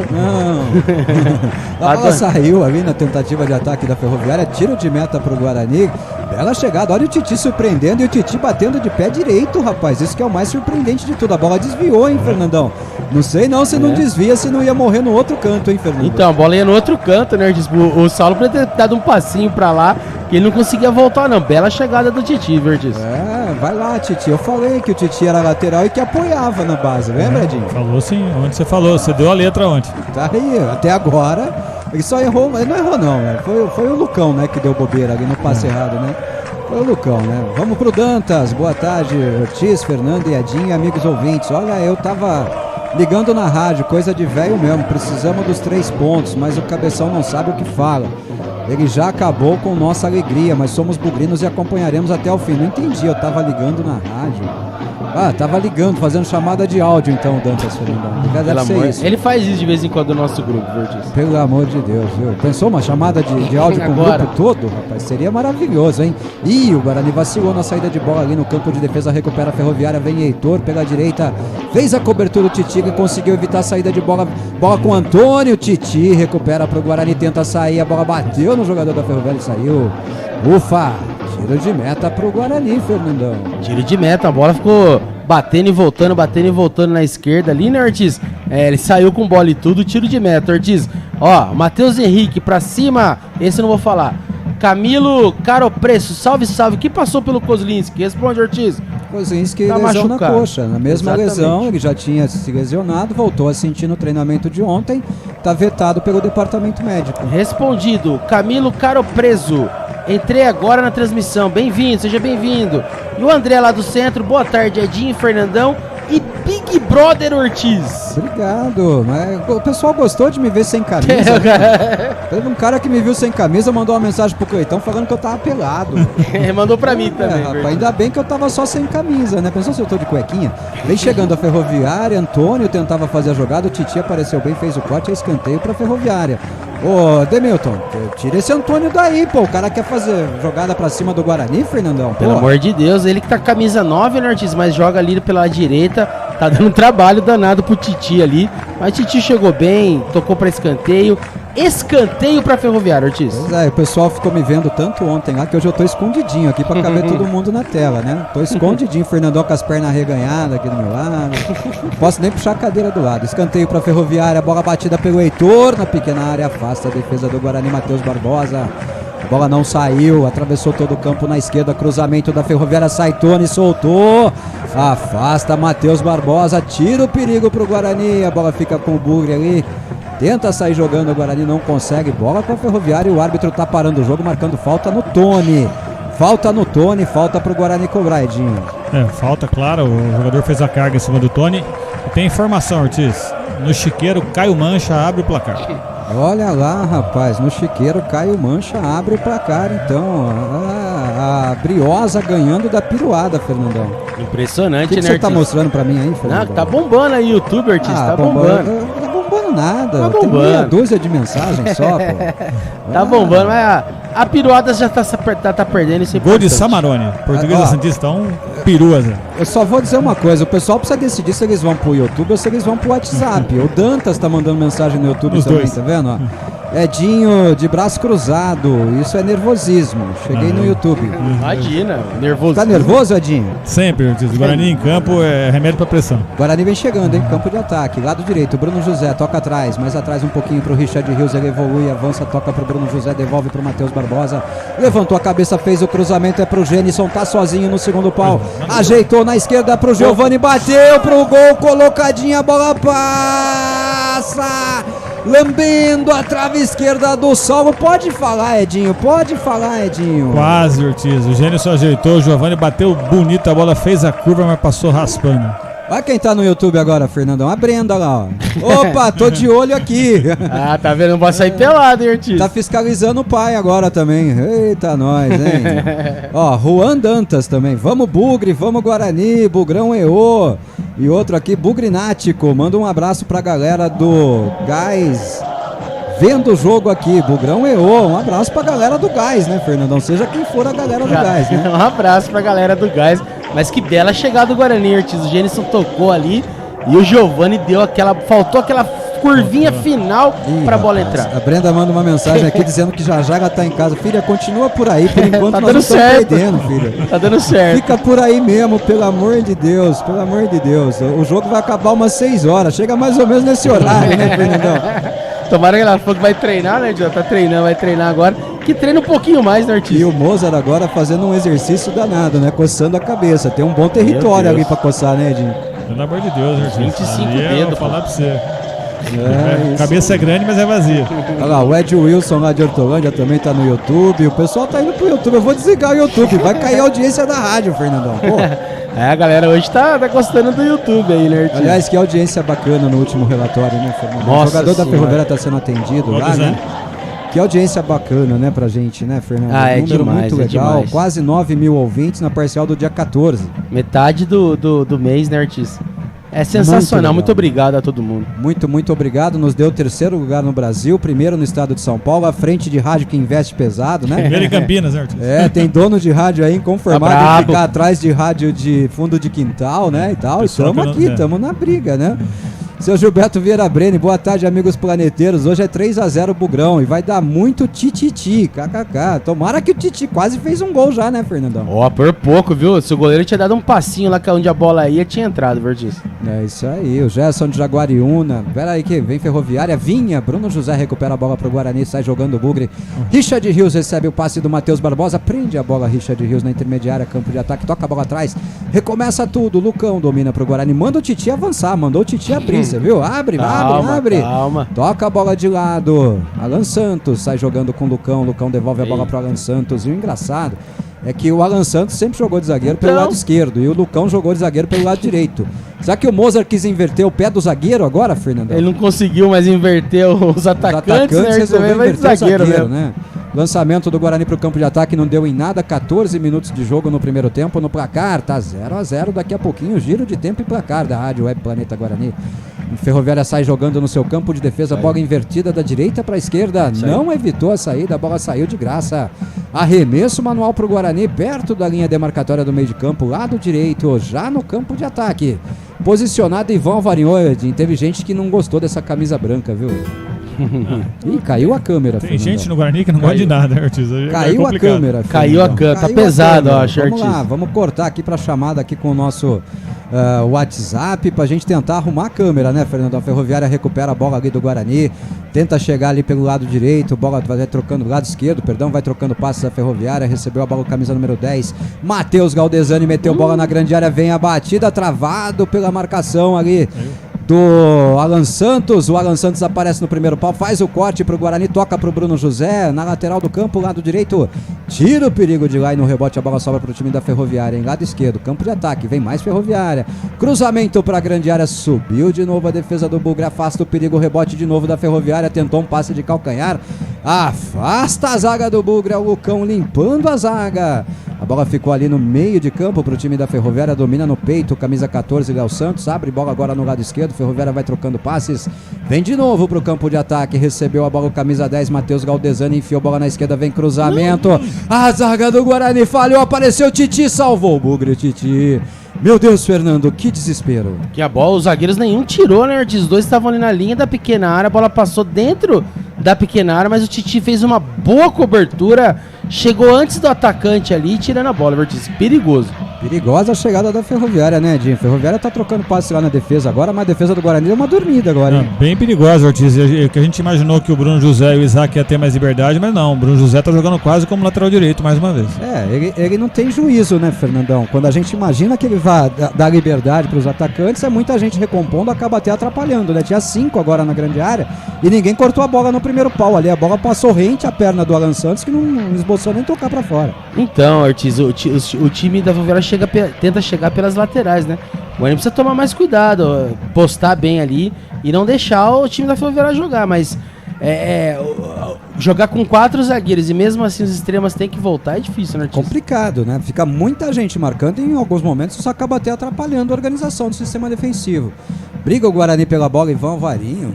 Não. A bola saiu ali na tentativa de ataque da Ferroviária. Tiro de meta pro Guarani. Bela chegada. Olha o Titi surpreendendo e o Titi batendo de pé direito, rapaz. Isso que é o mais surpreendente de tudo. A bola desviou, hein, Fernandão? Não sei não se não desvia, se não ia morrer no outro canto, hein, Fernando? Então, a bola ia no outro canto, né? O Saulo poderia ter dado um passinho pra lá, que ele não conseguia voltar, não. Bela chegada do Titi, Verdes. Vai lá, Titi. Eu falei que o Titi era lateral e que apoiava na base, lembra, Edinho? Falou sim. Onde você falou? Você deu a letra ontem. Tá aí, até agora. Ele só errou, ele não errou não, né? Foi o Lucão, né, que deu bobeira ali no passe errado, né? Foi o Lucão, né? Vamos pro Dantas. Boa tarde, Ortiz, Fernando e Edinho, amigos ouvintes. Olha, eu tava ligando na rádio, coisa de velho mesmo. Precisamos dos 3 pontos, mas o cabeção não sabe o que fala. Ele já acabou com nossa alegria, mas somos bugrinos e acompanharemos até o fim. Não entendi, eu tava ligando na rádio. Tava ligando, fazendo chamada de áudio então, o Dantas, Fernandão. Deve ser isso. Ele faz isso de vez em quando no nosso grupo, Verdes. Pelo amor de Deus, viu? Pensou uma chamada de áudio com o grupo todo? Rapaz, seria maravilhoso, hein? Ih, o Guarani vacilou na saída de bola ali no campo de defesa, recupera a Ferroviária, vem Heitor pela direita, fez a cobertura o Titi e conseguiu evitar a saída de bola com o Antônio. Titi recupera pro Guarani, tenta sair, a bola bateu no jogador da Ferroviária e saiu. Ufa! Tiro de meta pro Guarani, Fernandão. Tiro de meta, a bola ficou batendo e voltando na esquerda ali, né, Ortiz? Ele saiu com bola e tudo, tiro de meta, Ortiz. Ó, Matheus Henrique pra cima, esse eu não vou falar. Camilo Caropreço, salve, salve. Que passou pelo Kozlinski? Responde, Ortiz. Kozlinski tá lesão machucado na coxa. Na mesma lesão, ele já tinha se lesionado, voltou a sentir no treinamento de ontem. Tá vetado pelo departamento médico. Respondido, Camilo Caropreso. Entrei agora na transmissão. Bem-vindo, seja bem-vindo. E o André lá do centro, boa tarde, Edinho, Fernandão e Big Brother Ortiz. Obrigado. Mas o pessoal gostou de me ver sem camisa. Teve um cara que me viu sem camisa, mandou uma mensagem pro Cleitão falando que eu tava pelado. Mandou pra mim também. Rapaz, ainda bem que eu tava só sem camisa, né? Pensou se eu tô de cuequinha? Vem chegando a Ferroviária, Antônio tentava fazer a jogada, o Titi apareceu bem, fez o corte, é escanteio pra Ferroviária. Ô, Demilton, tira esse Antônio daí, pô. O cara quer fazer jogada pra cima do Guarani, Fernandão? Pelo amor de Deus, ele que tá com camisa 9, né, Ortiz? Mas joga ali pela direita, tá dando um trabalho danado pro Titi ali. Mas o Titi chegou bem, tocou pra escanteio. Escanteio pra Ferroviária, Ortiz. Pois é, o pessoal ficou me vendo tanto ontem lá que hoje eu tô escondidinho aqui pra caber todo mundo na tela, né? Tô escondidinho, Fernandão com as pernas arreganhadas aqui do meu lado. Não posso nem puxar a cadeira do lado. Escanteio pra Ferroviária, bola batida pelo Heitor na pequena área, afasta a defesa do Guarani, Matheus Barbosa. A bola não saiu, atravessou todo o campo na esquerda, cruzamento da Ferroviária, sai Tony, soltou. Afasta Matheus Barbosa, tira o perigo pro Guarani, a bola fica com o Bugre ali. Tenta sair jogando, o Guarani não consegue. Bola com a Ferroviária e o árbitro tá parando o jogo, marcando falta no Tony. Falta no Tony, falta pro Guarani cobrar, Edinho. Falta, claro, o jogador fez a carga em cima do Tony. E tem informação, Ortiz. No Chiqueiro, Caio Mancha abre o placar. Olha lá, rapaz, no Chiqueiro, Caio Mancha abre o placar, então. A Briosa ganhando da piruada, Fernandão. Impressionante, né, você tá mostrando pra mim aí, Fernandão? Não, tá bombando aí o YouTube, Ortiz, tá bombando. Tá bombando nada, tá tem bombando. meia dúzia de mensagens só, pô. Tá bombando, mas a piruada já tá perdendo esse Gol de Samarone, Portuguesa Santista 1, piruasa. Eu só vou dizer uma coisa, o pessoal precisa decidir se eles vão pro YouTube ou se eles vão pro WhatsApp. O Dantas tá mandando mensagem no YouTube também, tá vendo? Edinho de braço cruzado, isso é nervosismo. Cheguei no YouTube. Imagina, nervoso. Tá nervoso, Edinho? Sempre, Ortiz. Guarani em campo é remédio pra pressão. Guarani vem chegando, hein? Campo de ataque. Lado direito, Bruno José toca atrás, mais atrás um pouquinho pro Richard Rios, ele evolui, avança, toca pro Bruno José, devolve pro Matheus Barbosa. Levantou a cabeça, fez o cruzamento, é pro Gênison, tá sozinho no segundo pau. Ajeitou na esquerda pro Giovani, bateu pro gol, colocadinha, a bola passa. Lambendo a trave esquerda do Salvo. Pode falar, Edinho. Quase, Ortiz. O Gênio só ajeitou. O Giovani bateu bonito. A bola fez a curva, mas passou raspando. Olha quem tá no YouTube agora, Fernandão. A Brenda lá, ó. Opa, tô de olho aqui. Tá vendo? Não pode sair pelado, hein, Ortiz? Tá fiscalizando o pai agora também. Eita, nós, hein? Ó, Juan Dantas também. Vamos, Bugre, vamos, Guarani. Bugrão EO. E outro aqui, Bugrinático. Manda um abraço pra galera do Gás. Vendo o jogo aqui, Bugrão EO. Um abraço pra galera do Gás, né, Fernandão? Seja quem for a galera do Gás, né? Um abraço pra galera do Gás. Mas que bela chegada do Guarani, Ortiz. O Gênison tocou ali e o Giovani deu aquela... Faltou aquela curvinha final pra bola entrar. A Brenda manda uma mensagem aqui dizendo que já ela tá em casa. Filha, continua por aí, por enquanto tá nós não estamos perdendo, filha. Tá dando certo. Fica por aí mesmo, pelo amor de Deus, pelo amor de Deus. O jogo vai acabar umas 6 horas, chega mais ou menos nesse horário, né, Fernandão? Tomara que ela falou que vai treinar, né, já tá treinando, vai treinar agora. Que treina um pouquinho mais, né, Ortiz? E o Mozart agora fazendo um exercício danado, né, coçando a cabeça. Tem um bom território ali pra coçar, né, Edinho? Pelo amor de Deus, Ortiz. 25 dedos. Vou falar pra você. Cabeça é grande, mas é vazia. Olha lá, o Ed Wilson lá de Hortolândia também tá no YouTube. O pessoal tá indo pro YouTube. Eu vou desligar o YouTube. Vai cair a audiência da rádio, Fernandão. Pô. A galera hoje tá gostando do YouTube aí, né, Ortiz? Aliás, que audiência bacana no último relatório, né, Fernandão? Nossa, o jogador senhora. da Ferroviária tá sendo atendido lá, né? Que audiência bacana, né, pra gente, né, Fernando? É número demais, muito legal. demais. Quase 9 mil ouvintes na parcial do dia 14. Metade do mês, né, Ortiz? É sensacional, muito obrigado a todo mundo. Muito obrigado, nos deu o 3º lugar no Brasil, primeiro no estado de São Paulo, à frente de rádio que investe pesado, né? Primeiro em Campinas, né, Ortiz? Tem dono de rádio aí inconformado em ficar atrás de rádio de fundo de quintal, né, e tal. Estamos aqui, estamos na briga, né? Seu Gilberto Vieira Brene, boa tarde, amigos planeteiros. Hoje é 3-0 Bugrão e vai dar muito tititi, kkk. Tomara que o Titi quase fez um gol já, né, Fernandão? Por pouco, viu? Se o goleiro tinha dado um passinho lá que onde a bola ia, tinha entrado, Verdiz. É isso aí, o Gerson de Jaguariúna. Pera aí que vem Ferroviária, Vinha. Bruno José recupera a bola pro Guarani, sai jogando o Bugre. Richard Rios recebe o passe do Matheus Barbosa, prende a bola Richard Rios na intermediária, campo de ataque, toca a bola atrás, recomeça tudo. Lucão domina pro Guarani, manda o Titi avançar, mandou o Titi abrir. Você viu? Abre. Calma. Toca a bola de lado. Alan Santos sai jogando com o Lucão. Lucão devolve a bola pro Alan Santos. E o engraçado é que o Alan Santos sempre jogou de zagueiro pelo lado esquerdo. E o Lucão jogou de zagueiro pelo lado direito. Será que o Mozart quis inverter o pé do zagueiro agora, Fernando? Ele não conseguiu mais inverter os atacantes, né? Resolveu inverter o zagueiro, né? Lançamento do Guarani para o campo de ataque não deu em nada, 14 minutos de jogo no primeiro tempo, no placar tá 0-0, daqui a pouquinho giro de tempo e placar da Rádio Web Planeta Guarani. Ferroviária sai jogando no seu campo de defesa, bola invertida da direita para a esquerda, não evitou a saída, a bola saiu de graça. Arremesso manual para o Guarani, perto da linha demarcatória do meio de campo, lado direito, já no campo de ataque. Posicionado Ivan Alvarinho, teve gente que não gostou dessa camisa branca, viu? Ih, caiu a câmera. Tem gente no Guarani que não gosta de nada, Ortiz. Caiu a câmera. Caiu a câmera, tá pesado, ó, Vamos lá, vamos cortar aqui pra chamada aqui com o nosso WhatsApp pra gente tentar arrumar a câmera, né, Fernando? A Ferroviária recupera a bola ali do Guarani, tenta chegar ali pelo lado direito, bola vai trocando do lado esquerdo, vai trocando passes da Ferroviária, recebeu a bola com camisa número 10, Matheus Galdesani meteu bola na grande área, vem a batida, travado pela marcação ali do Alan Santos. O Alan Santos aparece no primeiro pau, faz o corte pro Guarani, toca pro Bruno José, na lateral do campo, lado direito, tira o perigo de lá e no rebote a bola sobra pro time da Ferroviária, em lado esquerdo, campo de ataque, vem mais Ferroviária, cruzamento pra grande área, subiu de novo a defesa do Bugre, afasta o perigo, rebote de novo da Ferroviária, tentou um passe de calcanhar, afasta a zaga do Bugre, é o Lucão limpando a zaga. A bola ficou ali no meio de campo pro time da Ferroviária, domina no peito, camisa 14, Léo Santos, abre bola agora no lado esquerdo, Ferroviária vai trocando passes, vem de novo pro campo de ataque, recebeu a bola o camisa 10, Matheus Galdesani, enfiou a bola na esquerda, vem cruzamento, a zaga do Guarani falhou, apareceu Titi, salvou o Bugre, Titi. Meu Deus, Fernando, que desespero. Que a bola, os zagueiros nenhum tirou, né, Ortiz? Os dois estavam ali na linha da pequena área, a bola passou dentro da pequena área, mas o Titi fez uma boa cobertura, chegou antes do atacante ali, tirando a bola, Ortiz, perigoso. Perigosa a chegada da Ferroviária, né, Edinho? Ferroviária tá trocando passe lá na defesa agora, mas a defesa do Guarani deu uma dormida agora, hein? Bem perigosa, Ortiz. Que a gente imaginou que o Bruno José e o Isaac ia ter mais liberdade, mas não. O Bruno José tá jogando quase como lateral direito, mais uma vez. Ele não tem juízo, né, Fernandão? Quando a gente imagina que ele vai dar liberdade pros atacantes, é muita gente recompondo, acaba até atrapalhando, né? Tinha 5 agora na grande área e ninguém cortou a bola no primeiro pau ali. A bola passou rente à perna do Alan Santos, que não esboçou nem tocar pra fora. Então, Ortiz, o time da Ferroviária tenta chegar pelas laterais, né? O Guarani precisa tomar mais cuidado, postar bem ali e não deixar o time da Ferroviária jogar, mas jogar com 4 zagueiros e mesmo assim os extremos têm que voltar é difícil, né, Ortiz? Complicado, né? Fica muita gente marcando e em alguns momentos isso acaba até atrapalhando a organização do sistema defensivo. Briga o Guarani pela bola, Ivan Varinho.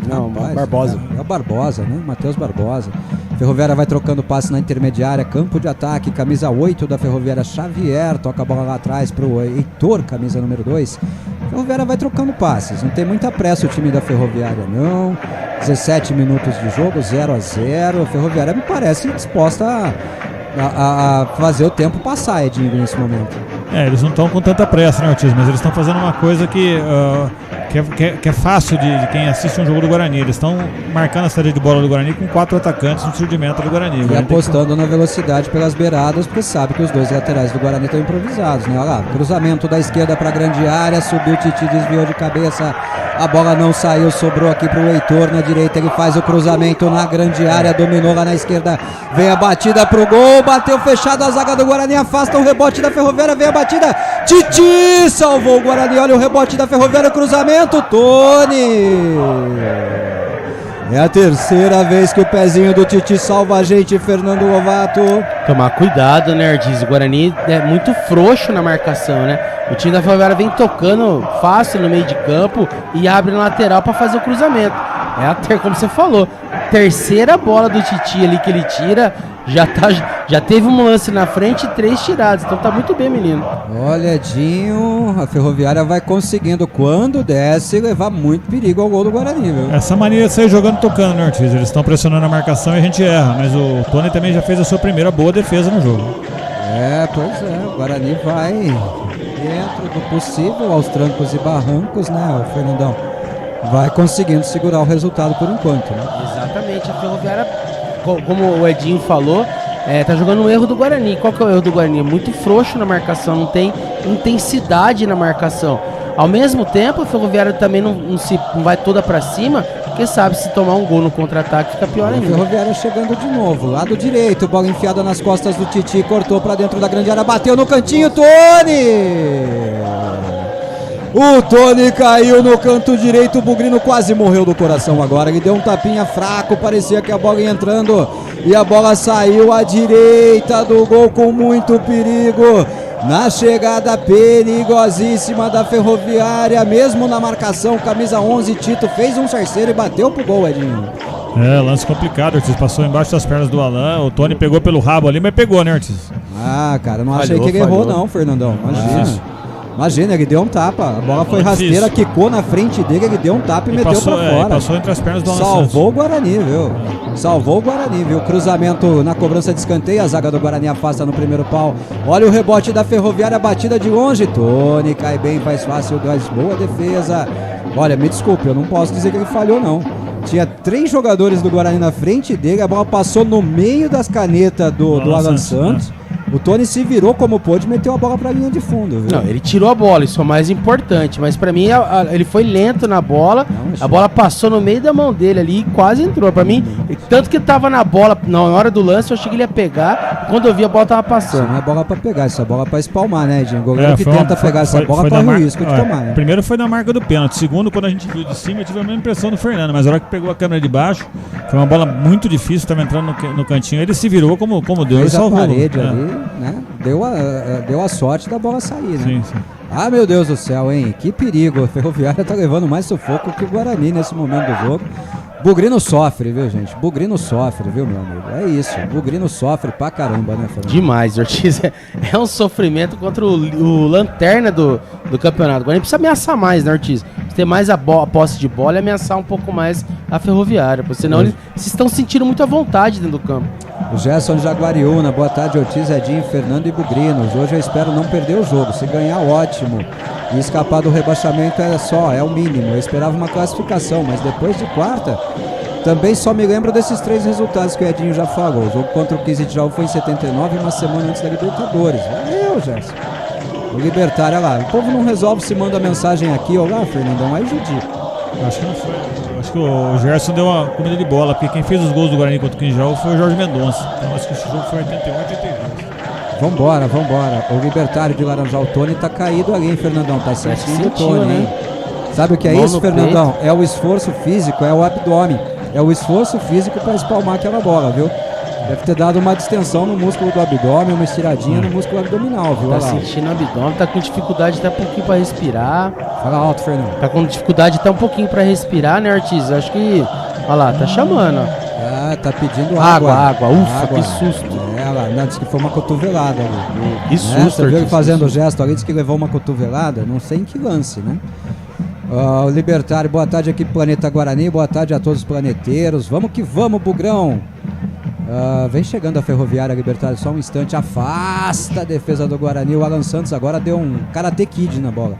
Não, rapaz, Barbosa. É o Barbosa, né? Matheus Barbosa. Ferroviária vai trocando passe na intermediária, campo de ataque, camisa 8 da Ferroviária, Xavier, toca a bola lá atrás pro Heitor, camisa número 2. Ferroviária vai trocando passes, não tem muita pressa o time da Ferroviária, não. 17 minutos de jogo, 0-0. A Ferroviária me parece disposta a fazer o tempo passar, Edinho, nesse momento. Eles não estão com tanta pressa, né, Ortiz? Mas eles estão fazendo uma coisa que é fácil de quem assiste um jogo do Guarani. Eles estão marcando a saída de bola do Guarani com 4 atacantes no surgimento do Guarani. E apostando na velocidade pelas beiradas, porque sabe que os dois laterais do Guarani estão improvisados, né? Olha lá, cruzamento da esquerda para a grande área, subiu o Titi, desviou de cabeça, a bola não saiu, sobrou aqui para o Heitor na direita, ele faz o cruzamento na grande área, dominou lá na esquerda, vem a batida pro gol, bateu fechado, a zaga do Guarani afasta o rebote da Ferroviária, vem a batida, Titi salvou o Guarani, olha o rebote da Ferroviária, o cruzamento, Tony! É a terceira vez que o pezinho do Titi salva a gente, Fernando Lovato. Tomar cuidado, né, Ortiz? O Guarani é muito frouxo na marcação, né? O time da Ferroviária vem tocando fácil no meio de campo e abre na lateral para fazer o cruzamento. Como você falou, terceira bola do Titi ali que ele tira, já teve um lance na frente e 3 tiradas, então tá muito bem, menino. Olha, Edinho, a Ferroviária vai conseguindo, quando desce, levar muito perigo ao gol do Guarani, viu? Essa mania de sair jogando tocando, né, Ortiz? Eles estão pressionando a marcação e a gente erra, mas o Tony também já fez a sua primeira boa defesa no jogo. Pois é, o Guarani vai dentro do possível, aos trancos e barrancos, né, o Fernandão? Vai conseguindo segurar o resultado por enquanto, né? Exatamente, a Ferroviária, como o Edinho falou, tá jogando um erro do Guarani. Qual que é o erro do Guarani? É muito frouxo na marcação, não tem intensidade na marcação. Ao mesmo tempo, a Ferroviária também não vai toda pra cima, porque sabe, se tomar um gol no contra-ataque fica pior ainda. A Ferroviária chegando de novo, lado direito, bola enfiada nas costas do Titi, cortou pra dentro da grande área, bateu no cantinho, Tony! O Tony caiu no canto direito, o Bugrino quase morreu do coração agora, ele deu um tapinha fraco, parecia que a bola ia entrando e a bola saiu à direita do gol com muito perigo. Na chegada perigosíssima da Ferroviária, mesmo na marcação, camisa 11, Tito fez um terceiro e bateu pro gol, Edinho. Lance complicado, Ortiz, passou embaixo das pernas do Alan, o Tony pegou pelo rabo ali, mas pegou, né, Ortiz? Cara, não achei que ele errou não, Fernandão, Imagina, ele deu um tapa, a bola foi rasteira, quicou na frente dele, ele deu um tapa e meteu pra fora. Passou entre as pernas do Alan Santos. Salvou o Guarani, viu? Salvou o Guarani, viu? Cruzamento na cobrança de escanteio, a zaga do Guarani afasta no primeiro pau. Olha o rebote da Ferroviária, batida de longe. Tony cai bem, faz fácil, faz boa defesa. Olha, me desculpe, eu não posso dizer que ele falhou, não. Tinha 3 jogadores do Guarani na frente dele, a bola passou no meio das canetas do Alan Santos. O Tony se virou como pôde e meteu a bola pra linha de fundo, viu? Não, ele tirou a bola, isso é o mais importante. Mas pra mim, ele foi lento na bola. A bola passou no meio da mão dele ali e quase entrou. Pra mim, tanto que tava na bola, na hora do lance, eu achei que ele ia pegar. Quando eu vi, a bola tava passando. Isso não é bola pra pegar, isso é bola pra espalmar, né, Edinho? O goleiro que tenta pegar essa bola corre o risco de tomar, né? Primeiro foi na marca do pênalti. Segundo, quando a gente viu de cima, eu tive a mesma impressão do Fernando. Mas a hora que pegou a câmera de baixo, foi uma bola muito difícil, tava entrando no cantinho. Ele se virou como deu, ele salvou. A parede ali, né? Deu a sorte da bola sair, né? Sim. Ah, meu Deus do céu, hein? Que perigo. A Ferroviária tá levando mais sufoco que o Guarani nesse momento do jogo. Bugrino sofre, viu, gente? Bugrino sofre, viu, meu amigo? É isso. Bugrino sofre pra caramba, né, Fernando? Demais, Ortiz. É um sofrimento contra o lanterna do campeonato. Agora a gente precisa ameaçar mais, né, Ortiz? Ter mais a posse de bola e ameaçar um pouco mais a Ferroviária. Porque senão eles estão sentindo muita vontade dentro do campo. O Gerson de Jaguariúna, boa tarde, Ortiz, Edinho, Fernando e Bugrinos. Hoje eu espero não perder o jogo. Se ganhar, ótimo. E escapar do rebaixamento é o mínimo. Eu esperava uma classificação, mas depois de quarta, também só me lembro desses 3 resultados que o Edinho já falou. O jogo contra o 15 de Jaú foi em 79, uma semana antes da Libertadores. Valeu, Gerson. O Libertário, olha lá, o povo não resolve se manda mensagem aqui ou lá, Fernandão, aí judia. Acho que não foi. Acho que o Gerson deu uma comida de bola, porque quem fez os gols do Guarani contra o 15 de Jaú foi o Jorge Mendonça. Então acho que esse jogo foi 81, 82. Vambora. O Libertário de Laranjal, o Tony tá caído ali, hein, Fernandão? Tá sentindo o Tony, né? Hein? Sabe o que é isso, Fernandão? É o esforço físico, é o abdômen. É o esforço físico para espalmar aquela bola, viu? Deve ter dado uma distensão no músculo do abdômen, uma estiradinha no músculo abdominal, viu? Tá sentindo o abdômen, tá com dificuldade até um pouquinho pra respirar. Fala alto, Fernando. Tá com dificuldade até um pouquinho pra respirar, né, Ortiz? Eu acho que... Olha lá, tá chamando, ó. Ah, tá pedindo água. Ufa, que susto. Ela disse que foi uma cotovelada ali. Que susto, você viu ele fazendo o gesto ali, disse que levou uma cotovelada, não sei em que lance, né? O Libertário, boa tarde aqui pro Planeta Guarani, boa tarde a todos os planeteiros. Vamos que vamos, Bugrão. Vem chegando a Ferroviária, Libertário, só um instante, afasta a defesa do Guarani. O Alan Santos agora deu um Karate Kid na bola.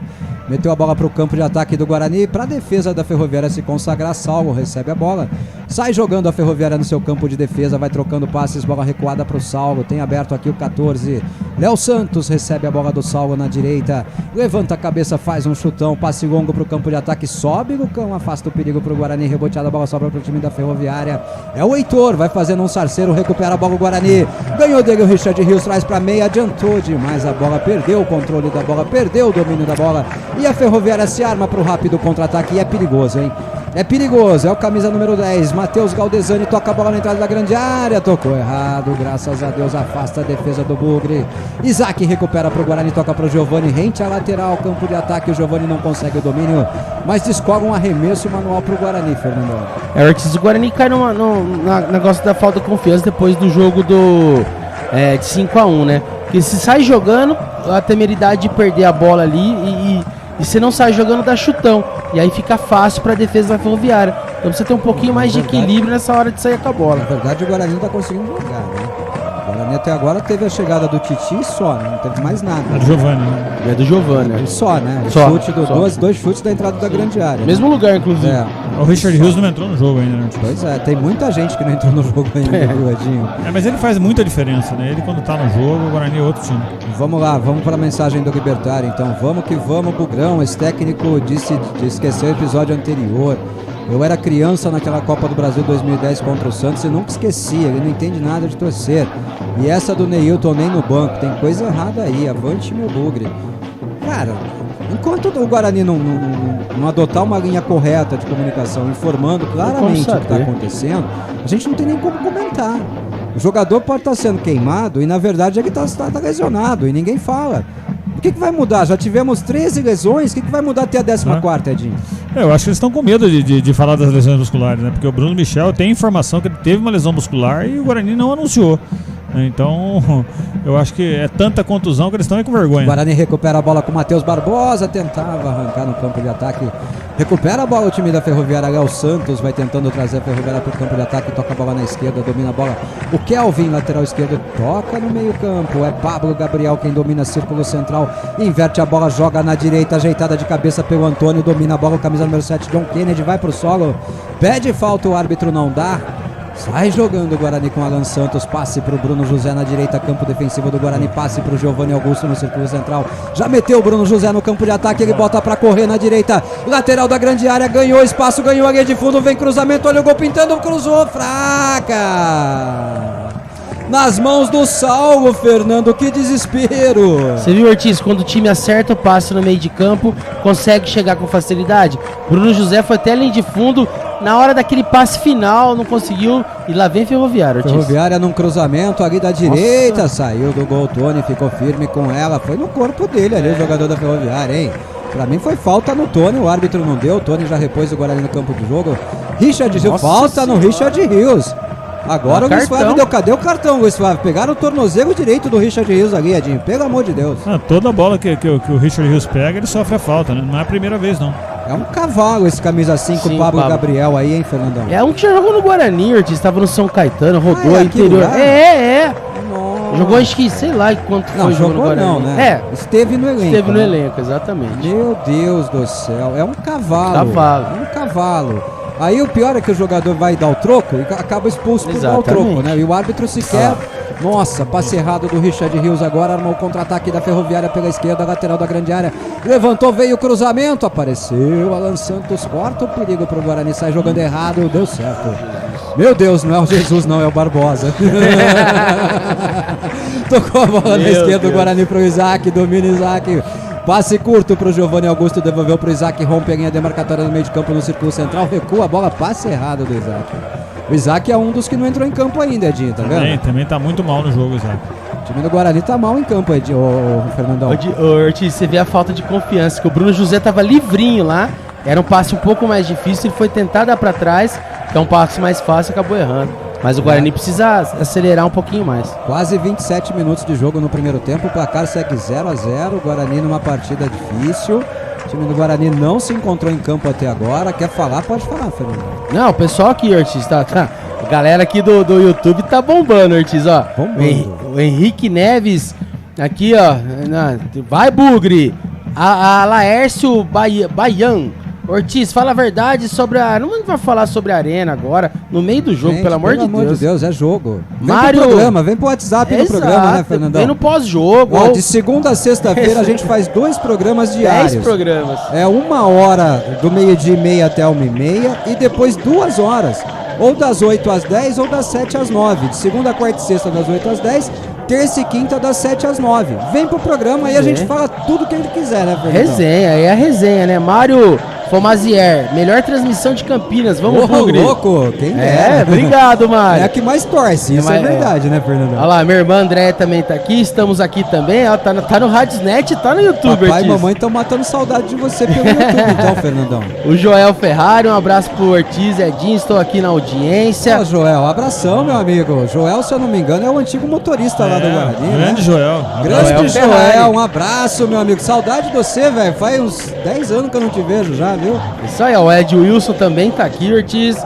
Meteu a bola para o campo de ataque do Guarani. Para a defesa da Ferroviária se consagrar, Saulo recebe a bola. Sai jogando a Ferroviária no seu campo de defesa. Vai trocando passes, bola recuada para o Saulo. Tem aberto aqui o 14. Léo Santos recebe a bola do Saulo na direita. Levanta a cabeça, faz um chutão. Passe longo para o campo de ataque. Sobe no cão, afasta o perigo para o Guarani. Reboteada, a bola sobra para o time da Ferroviária. É o Heitor, vai fazendo um sarceiro. Recupera a bola o Guarani. Ganhou dele o Richard Rios, traz para meia. Adiantou demais a bola. Perdeu o controle da bola. Perdeu o domínio da bola. E a Ferroviária se arma para o rápido contra-ataque e é perigoso, hein? É perigoso, é o camisa número 10, Matheus Galdesani, toca a bola na entrada da grande área, tocou errado, graças a Deus, afasta a defesa do Bugre. Isaac recupera para o Guarani, toca para o Giovani, rente a lateral, campo de ataque, o Giovani não consegue o domínio, mas descola um arremesso manual para o Guarani, Fernando. O Guarani cai no negócio da falta de confiança depois do jogo de 5-1, né? Porque se sai jogando, a temeridade de perder a bola ali e você não sai jogando, dá chutão. E aí fica fácil para a defesa da Ferroviária. Então você tem um pouquinho mais de equilíbrio nessa hora de sair com a bola. Na verdade, o Guarani está conseguindo jogar, né? O Guarani até agora teve a chegada do Titi e só, né? Não teve mais nada. É do Giovani, né? É do Giovani. Só, né? Dois chutes da entrada da grande área. Mesmo lugar, inclusive. O Richard Rios não entrou no jogo ainda, né? Pois é, tem muita gente que não entrou no jogo ainda, viu, Edinho? Mas ele faz muita diferença, né? Ele quando tá no jogo, o Guarani é outro time. Vamos lá, vamos para a mensagem do Libertário, então. Vamos que vamos, Bugrão. Esse técnico disse de esquecer o episódio anterior. Eu era criança naquela Copa do Brasil 2010 contra o Santos e nunca esquecia, ele não entende nada de torcer. E essa do Neilton nem no banco, tem coisa errada aí, avante meu Bugre. Cara, enquanto o Guarani não adotar uma linha correta de comunicação, informando claramente o que está acontecendo, a gente não tem nem como comentar. O jogador pode estar sendo queimado e na verdade ele está lesionado e ninguém fala. O que vai mudar? Já tivemos 13 lesões, o que vai mudar até a 14ª, Edinho? Eu acho que eles estão com medo de falar das lesões musculares, né? Porque o Bruno Michel tem informação que ele teve uma lesão muscular e o Guarani não anunciou. Então, eu acho que é tanta contusão que eles estão aí com vergonha. O Guarani recupera a bola com o Matheus Barbosa, tentava arrancar no campo de ataque. Recupera a bola o time da Ferroviária, Léo Santos vai tentando trazer a Ferroviária para o campo de ataque, toca a bola na esquerda, domina a bola. O Kelvin, lateral esquerdo, toca no meio campo. É Pablo Gabriel quem domina círculo central, inverte a bola, joga na direita, ajeitada de cabeça pelo Antônio, domina a bola, o camisa número 7, John Kennedy, vai para o solo, pede falta, o árbitro não dá. Sai jogando o Guarani com Alan Santos, passe pro Bruno José na direita, campo defensivo do Guarani, passe pro Giovanni Augusto no círculo central, já meteu o Bruno José no campo de ataque, ele bota pra correr na direita, lateral da grande área, ganhou espaço, ganhou a linha de fundo, vem cruzamento, olha o gol pintando, cruzou, fraca! Nas mãos do Saulo, Fernando, que desespero! Você viu, Ortiz, quando o time acerta o passe no meio de campo, consegue chegar com facilidade. Bruno José foi até a linha de fundo, na hora daquele passe final, não conseguiu, e lá vem Ferroviária, Ortiz. Ferroviária num cruzamento ali da direita, saiu do gol, Tony ficou firme com ela, foi no corpo dele ali, o jogador da Ferroviária, hein? Pra mim foi falta no Tony, o árbitro não deu, o Tony já repôs o Guarani no campo do jogo. Richard Rios, falta no Richard Rios. Agora o Luiz Flávio deu, cadê o cartão, Luiz Flávio? Pegaram o tornozelo direito do Richard Rios ali, Edinho, pelo amor de Deus. Toda bola que o Richard Rios pega, ele sofre a falta, né? Não é a primeira vez, não. É um cavalo esse camisa 5, o Pablo Gabriel aí, hein, Fernandão? É um que já jogou no Guarani, Ortiz, estava no São Caetano, rodou interior. Nossa. Jogou, acho que, sei lá quanto foi jogou no Guarani. Não, né? Esteve no elenco, exatamente. Meu Deus do céu, é um cavalo. É um cavalo. Aí o pior é que o jogador vai dar o troco e acaba expulso por dar o troco, né? E o árbitro sequer... Nossa, passe errado do Richard Rios agora, armou o contra-ataque da Ferroviária pela esquerda, lateral da grande área. Levantou, veio o cruzamento, apareceu, Alan Santos corta o perigo pro Guarani, sai jogando errado, deu certo. Meu Deus, não é o Jesus, não, é o Barbosa. Tocou a bola na esquerda do Guarani pro Isaac, domina Isaac. Passe curto pro Giovanni Augusto, devolveu pro Isaac, rompe a linha demarcatória no meio de campo no círculo central, recua a bola, passe errado do Isaac. O Isaac é um dos que não entrou em campo ainda, Edinho, tá vendo? Também tá muito mal no jogo, Isaac. O time do Guarani tá mal em campo, Edinho, ô Fernandão. Ortiz, você vê a falta de confiança, que o Bruno José tava livrinho lá, era um passe um pouco mais difícil, ele foi tentar dar pra trás, que é um passe mais fácil, acabou errando. Mas o Guarani precisa acelerar um pouquinho mais. Quase 27 minutos de jogo no primeiro tempo, o placar segue 0-0, o Guarani numa partida difícil. O time do Guarani não se encontrou em campo até agora. Quer falar? Pode falar, Fernando. Não, o pessoal aqui, Ortiz, tá. A galera aqui do YouTube tá bombando, Ortiz, ó. Bombando. O Henrique Neves, aqui, ó. Vai, Bugre. A Laércio Baian. Ortiz, fala a verdade sobre a... Não vai falar sobre a Arena agora, no meio do jogo, pelo amor de Deus. Pelo amor de Deus, é jogo. Mário... Vem pro programa, vem pro WhatsApp do programa, né, Fernandão? Vem no pós-jogo. Ó, de segunda a sexta-feira a gente faz 2 programas diários. 10 programas. É 1 hora do 12:30 até 1:30 e depois 2 horas. Ou das 8 às 10 ou das 7 às 9. De segunda, quarta e sexta das 8 às 10. Terça e quinta das 7 às 9. Vem pro programa aí a gente fala tudo que a gente quiser, né, Fernandão? Resenha, aí é a resenha, né? Mário Fomazier, melhor transmissão de Campinas, vamos pro louco, quem é? Obrigado, Mário. É a que mais torce, isso é verdade, né, Fernandão? Olha lá, minha irmã Andréia também tá aqui, estamos aqui também, ela tá no Radiosnet, tá no YouTube. Papai e mamãe estão matando saudade de você pelo YouTube, então, Fernandão. O Joel Ferrari, um abraço pro Ortiz e Edinho, estou aqui na audiência. Ó, Joel, um abração, meu amigo. Joel, se eu não me engano, é o antigo motorista lá do Guarani, grande, né? Joel. Grande Joel, um abraço, meu amigo. Saudade de você, velho. Faz uns 10 anos que eu não te vejo já, viu? Isso aí, ó, o Ed Wilson também tá aqui, Ortiz.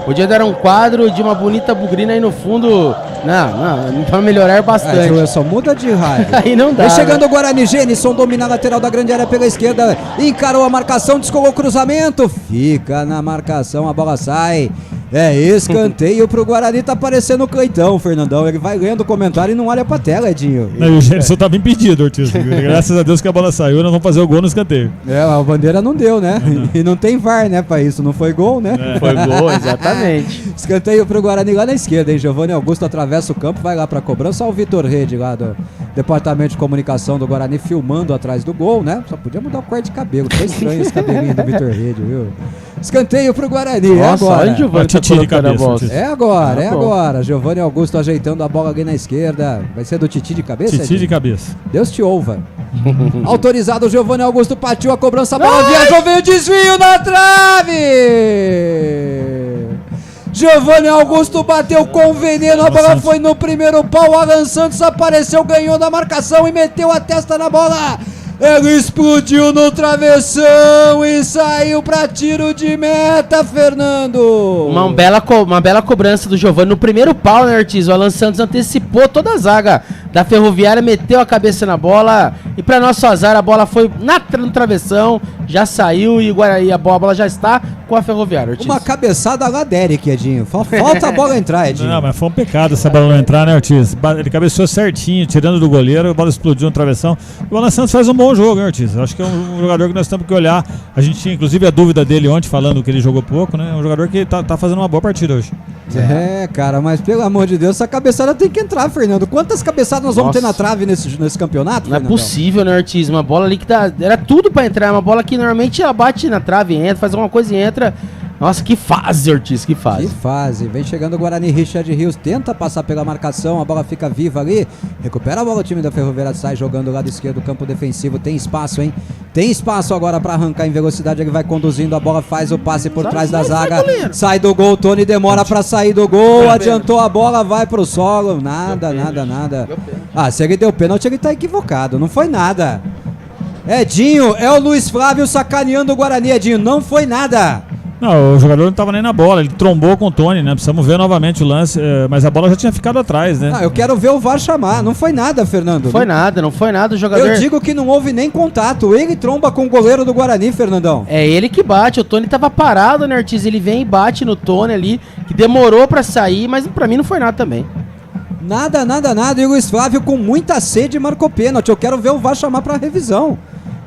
Podia dar um quadro de uma bonita bugrina aí no fundo. Não, pra melhorar bastante. Só muda de rádio. Aí não dá. Vem chegando o Guarani, Gênison domina a lateral da grande área pela esquerda. Encarou a marcação, descolou o cruzamento. Fica na marcação, a bola sai. É escanteio pro Guarani, tá parecendo o Cleitão, Fernandão. Ele vai lendo o comentário e não olha pra tela, Edinho. Não, o Gênison tava impedido, Ortiz. Graças a Deus que a bola saiu, nós vamos fazer o gol no escanteio. A bandeira não deu, né? Não. E não tem VAR, né, pra isso. Não foi gol, né? Foi gol, exatamente. Escanteio pro Guarani lá na esquerda, hein? Giovanni Augusto atravessa o campo, vai lá pra cobrança. Olha o Vitor Rede lá do Departamento de Comunicação do Guarani filmando atrás do gol, né? Só podia mudar o corte de cabelo. Foi estranho esse cabelinho do Vitor Rede, viu? Escanteio pro Guarani. Nossa, é agora. Giovanni tá de cabeça. É agora. Giovanni Augusto ajeitando a bola ali na esquerda. Vai ser do Titi de cabeça? Titi de cabeça. Deus te ouva. Autorizado o Giovanni Augusto, partiu a cobrança, a bola viajou, veio desvio na trave. Giovanni Augusto bateu com veneno, a bola foi no primeiro pau, Alan Santos apareceu, ganhou da marcação e meteu a testa na bola. Ele explodiu no travessão e saiu pra tiro de meta, Fernando. Uma bela cobrança do Giovanni no primeiro pau, né, Ortiz? O Alan Santos antecipou toda a zaga da Ferroviária meteu a cabeça na bola e para nosso azar a bola foi no travessão, já saiu e a bola já está com a Ferroviária. Ortiz. Uma cabeçada lá Derek, Edinho. Falta a bola entrar, Edinho. Não, mas foi um pecado essa bola não entrar, né, Ortiz? Ele cabeceou certinho, tirando do goleiro, a bola explodiu no travessão. O Alan Santos faz um bom jogo, né, Ortiz? Acho que é um jogador que nós temos que olhar. A gente tinha inclusive a dúvida dele ontem, falando que ele jogou pouco, né? É um jogador que tá fazendo uma boa partida hoje. Cara, mas pelo amor de Deus, essa cabeçada tem que entrar, Fernando. Quantas cabeçadas nós vamos ter na trave nesse campeonato, Não Fernandão? É possível, né, Ortiz? Uma bola ali que era tudo pra entrar, uma bola que normalmente ela bate na trave, entra, faz alguma coisa e entra. Nossa, que fase, Ortiz, que fase. Que fase. Vem chegando o Guarani, Richard Rios tenta passar pela marcação, a bola fica viva ali, recupera a bola, o time da Ferroviária sai jogando do lado esquerdo, campo defensivo, tem espaço, hein? Tem espaço agora pra arrancar em velocidade, ele vai conduzindo, a bola faz o passe por trás da zaga, sai do gol, Tony demora pra sair do gol, adiantou a bola, vai pro solo, nada. Se ele deu pênalti, ele tá equivocado, não foi nada. Edinho, é o Luiz Flávio sacaneando o Guarani, Edinho, não foi nada. Não, o jogador não estava nem na bola, ele trombou com o Tony, né? Precisamos ver novamente o lance, mas a bola já tinha ficado atrás, né? Eu quero ver o VAR chamar, não foi nada, Fernando. Não foi nada, o jogador... Eu digo que não houve nem contato, ele tromba com o goleiro do Guarani, Fernandão. É ele que bate, o Tony tava parado, né, Ortiz? Ele vem e bate no Tony ali, que demorou pra sair, mas pra mim não foi nada também. Nada, e o Luiz Flávio com muita sede marcou pênalti, eu quero ver o VAR chamar pra revisão.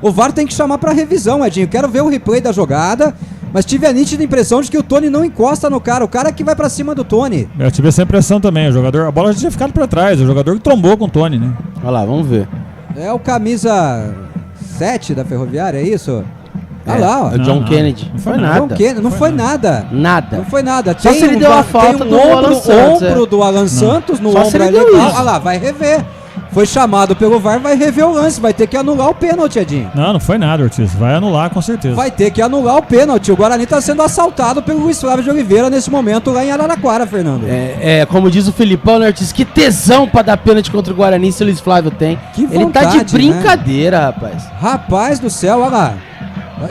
O VAR tem que chamar pra revisão, Edinho, quero ver o replay da jogada... Mas tive a nítida impressão de que o Tony não encosta no cara, o cara que vai pra cima do Tony. Eu tive essa impressão também, a bola já tinha ficado pra trás, o jogador que trombou com o Tony, né? Olha lá, vamos ver. É o camisa 7 da Ferroviária, é isso? Olha lá, ó. É o John Kennedy. Não foi nada. Não foi nada. Não foi nada. Só se ele deu a falta do Alan Santos. Ombro do Alan Santos no ombro é legal. Olha lá, vai rever. Foi chamado pelo VAR, vai rever o lance, vai ter que anular o pênalti, Edinho. Não foi nada, Ortiz, vai anular com certeza. Vai ter que anular o pênalti, o Guarani está sendo assaltado pelo Luiz Flávio de Oliveira nesse momento lá em Araraquara, Fernando. Como diz o Filipão, né, Ortiz, que tesão pra dar pênalti contra o Guarani se o Luiz Flávio tem. Que vontade, ele tá de brincadeira, né? Rapaz. Rapaz do céu, olha lá.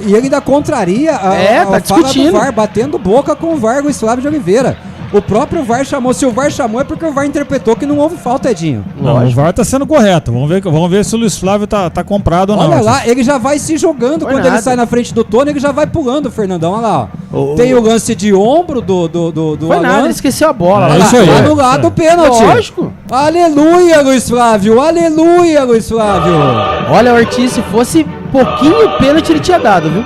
E ele ainda contraria a fala do VAR, batendo boca com o VAR, Luiz Flávio de Oliveira. O próprio VAR chamou. Se o VAR chamou é porque o VAR interpretou que não houve falta, Edinho. Não, o VAR tá sendo correto. Vamos ver se o Luiz Flávio tá comprado ou não. Olha lá, ele já vai se jogando quando ele sai na frente do Tony, ele já vai pulando, Fernandão. Olha lá, ó. Tem o lance de ombro do foi Alan. Nada, ele esqueceu a bola. Lá anulado o pênalti. Lógico. Aleluia, Luiz Flávio. Aleluia, Luiz Flávio. Olha, Ortiz, se fosse pouquinho pênalti ele tinha dado, viu?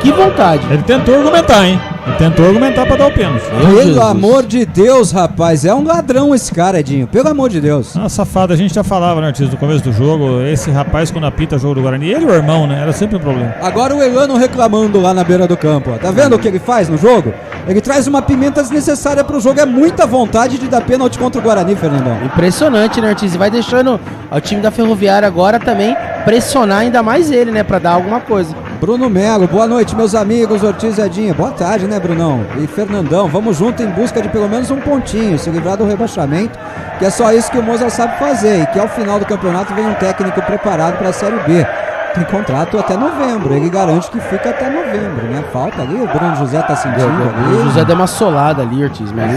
Que vontade. Ele tentou argumentar, hein? Ele tentou argumentar pra dar o pênalti. Pelo amor de Deus, rapaz. É um ladrão esse cara, Edinho. Pelo amor de Deus. Safado. A gente já falava, né, Ortiz, no começo do jogo. Esse rapaz, quando apita o jogo do Guarani, ele e o irmão, né? Era sempre um problema. Agora o Elano reclamando lá na beira do campo. Ó. Tá vendo o que ele faz no jogo? Ele traz uma pimenta desnecessária pro jogo. É muita vontade de dar pênalti contra o Guarani, Fernandão. Impressionante, né, Ortiz? E vai deixando o time da Ferroviária agora também pressionar ainda mais ele, né? Pra dar alguma coisa. Bruno Melo, boa noite, meus amigos, Ortiz e Edinho. Boa tarde, né, Brunão? E Fernandão, vamos junto em busca de pelo menos um pontinho, se livrar do rebaixamento, que é só isso que o Mozart sabe fazer, e que ao final do campeonato vem um técnico preparado para a Série B. Tem contrato até novembro, ele garante que fica até novembro, né? Falta ali, o Bruno José tá sentindo ali. O José deu uma solada ali, Ortiz, mas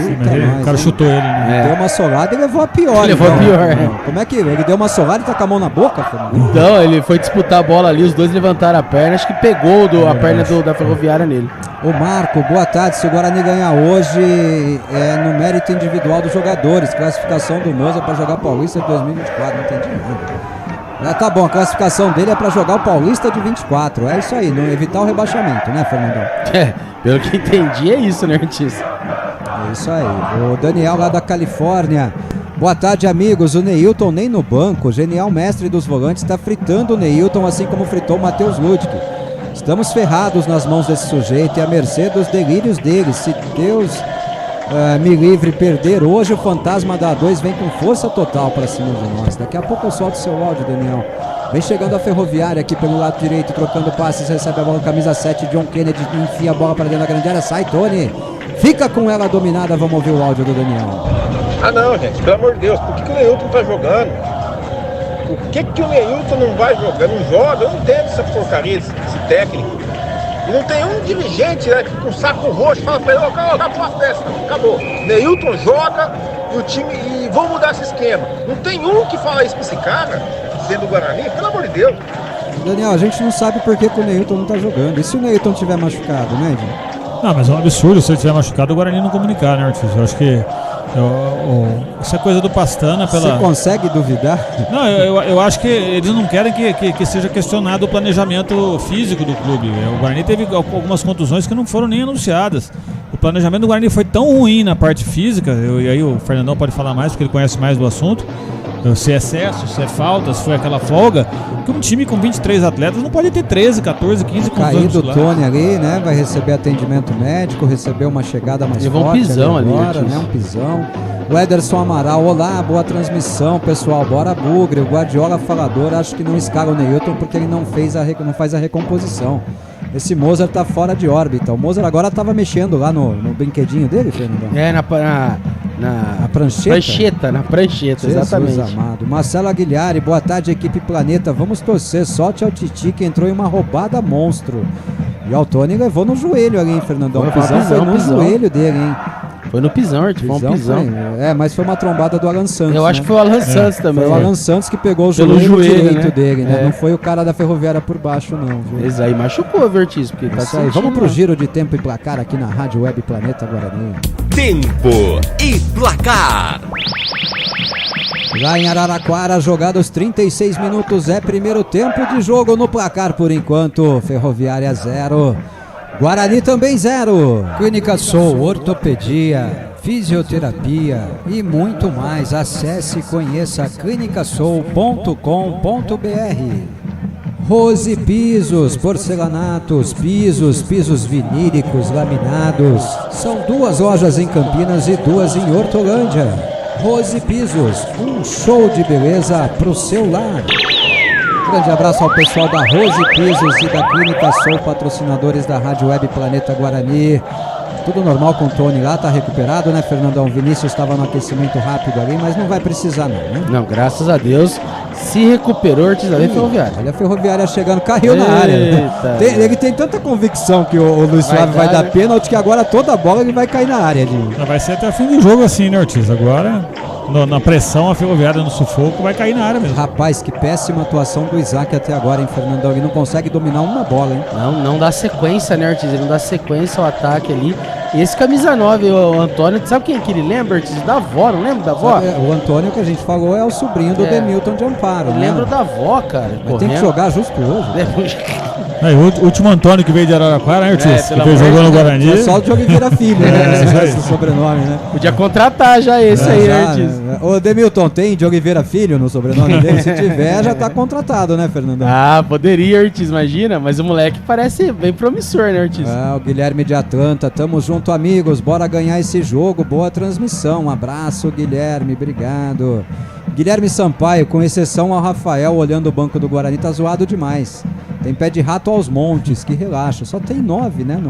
o cara chutou ele, né? Deu uma solada e levou a pior. Levou a pior, Como é que ele deu uma solada e tá com a mão na boca, Fernando? Então, ele foi disputar a bola ali, os dois levantaram a perna, acho que pegou a perna da Ferroviária nele. Ô Marco, boa tarde, se o Guarani ganhar hoje é no mérito individual dos jogadores, classificação do Moza para jogar Paulista de 2024, não entendi nada. Tá bom, a classificação dele é pra jogar o Paulista de 24. É isso aí, não evitar o rebaixamento, né, Fernandão? Pelo que entendi é isso, né, Ortiz? É isso aí. O Daniel lá da Califórnia. Boa tarde, amigos. O Neilton nem no banco. O genial mestre dos volantes está fritando o Neilton, assim como fritou o Matheus Ludwig. Estamos ferrados nas mãos desse sujeito e à mercê dos delírios dele. Se Deus me livre perder hoje, o fantasma da A2 vem com força total para cima de nós. Daqui a pouco eu solto seu áudio, Daniel. Vem chegando a Ferroviária aqui pelo lado direito, trocando passes, recebe a bola, camisa 7, John Kennedy, enfia a bola para dentro da grande área, sai Tony. Fica com ela dominada, vamos ouvir o áudio do Daniel. Não, gente, pelo amor de Deus, por que o Neilton tá jogando? Por que o Neilton não vai jogar? Não joga? Eu não entendo essa porcaria, esse técnico. E não tem um dirigente, né, com saco roxo, fala pra ele, acabou a festa, acabou. Neilton joga e o time, e vamos mudar esse esquema. Não tem um que fala isso pra esse cara, dentro do Guarani, pelo amor de Deus. Daniel, a gente não sabe por que o Neilton não tá jogando. E se o Neilton tiver machucado, né, Edinho? Não, mas é um absurdo se ele tiver machucado o Guarani não comunicar, né, Ortiz? Eu acho que essa coisa do Pastana Você consegue duvidar? Não, eu acho que eles não querem que seja questionado o planejamento físico do clube. O Guarani teve algumas contusões que não foram nem anunciadas. O planejamento do Guarani foi tão ruim na parte física, e aí o Fernandão pode falar mais porque ele conhece mais do assunto, se é excesso, se é falta, se foi aquela folga, que um time com 23 atletas não pode ter 13, 14, 15 contusões. Caído o Tony ali, né? Vai receber atendimento médico, recebeu uma chegada mais forte. Um pisão ali agora, né? Um pisão. O Ederson Amaral, olá, boa transmissão, pessoal, bora Bugre. O Guardiola falador, acho que não escala o Neilton porque ele não faz a recomposição. Esse Mozart tá fora de órbita. O Mozart agora tava mexendo lá no brinquedinho dele, Fernandão. Na prancheta? Na prancheta, Jesus exatamente. Amado. Marcelo Aguilhari, boa tarde, equipe Planeta. Vamos torcer, sorte ao Titi que entrou em uma roubada monstro. E o Tony levou no joelho ali, hein, Fernandão? O pisão foi no joelho dele, hein? Foi no pisão, Arthur, foi um pisão. Mas foi uma trombada do Alan Santos. Eu acho que foi o Alan Santos também. Foi o Alan Santos que pegou o joelho direito dele, né? Não foi o cara da Ferroviária por baixo, não. Viu? Isso aí machucou, Vertiz, porque tá isso aí. Vamos pro giro de tempo e placar aqui na Rádio Web Planeta Guarani. Tempo e placar. Lá em Araraquara, jogados 36 minutos, é primeiro tempo de jogo no placar por enquanto. Ferroviária 0. Guarani também 0. Clínica Soul, ortopedia, fisioterapia e muito mais. Acesse e conheça clinicasoul.com.br. Rose Pisos, porcelanatos, pisos vinílicos, laminados. São 2 lojas em Campinas e 2 em Hortolândia. Rose Pisos, um show de beleza pro seu lar. Grande abraço ao pessoal da Rose Pisos e da Clínica Soul, patrocinadores da Rádio Web Planeta Guarani. Tudo normal com o Tony lá, tá recuperado, né, Fernandão? Vinícius estava no aquecimento rápido ali, mas não vai precisar não, né? Não, graças a Deus, se recuperou o Ferroviária. Olha a Ferroviária chegando, caiu na área. Ele tem tanta convicção que o Luiz Flávio vai dar pênalti que agora toda a bola ele vai cair na área. Vai ser até o fim do jogo assim, né, Ortiz? Agora, na pressão, a Ferroviária no sufoco vai cair na área mesmo. Rapaz, que péssima atuação do Isaac até agora, hein, Fernandão? Ele não consegue dominar uma bola, hein? Não dá sequência, né, Ortiz? Ele não dá sequência ao ataque ali. Esse camisa 9, o Antônio, sabe quem que ele lembra, Ortiz? Da avó, não lembra da avó? O Antônio que a gente falou é o sobrinho do Demilton de Amparo, né? Lembro da avó, cara. Mas tem que jogar justo hoje. O último Antônio que veio de Araraquara, né, Ortiz? Que veio jogando no Guarani. É só o Diogo Vieira Filho, né? Esse sobrenome, né? Podia contratar já esse aí, né, Ortiz? Ô, Demilton, tem Diogo Vieira Filho no sobrenome dele? Se tiver, já tá contratado, né, Fernandão? Ah, poderia, Ortiz, imagina. Mas o moleque parece bem promissor, né, Ortiz? O Guilherme de Atlanta. Tamo junto, amigos. Bora ganhar esse jogo. Boa transmissão. Um abraço, Guilherme. Obrigado. Guilherme Sampaio, com exceção ao Rafael, olhando o banco do Guarani, tá zoado demais. Tem pé de rato aos montes, que relaxa. Só tem 9, né,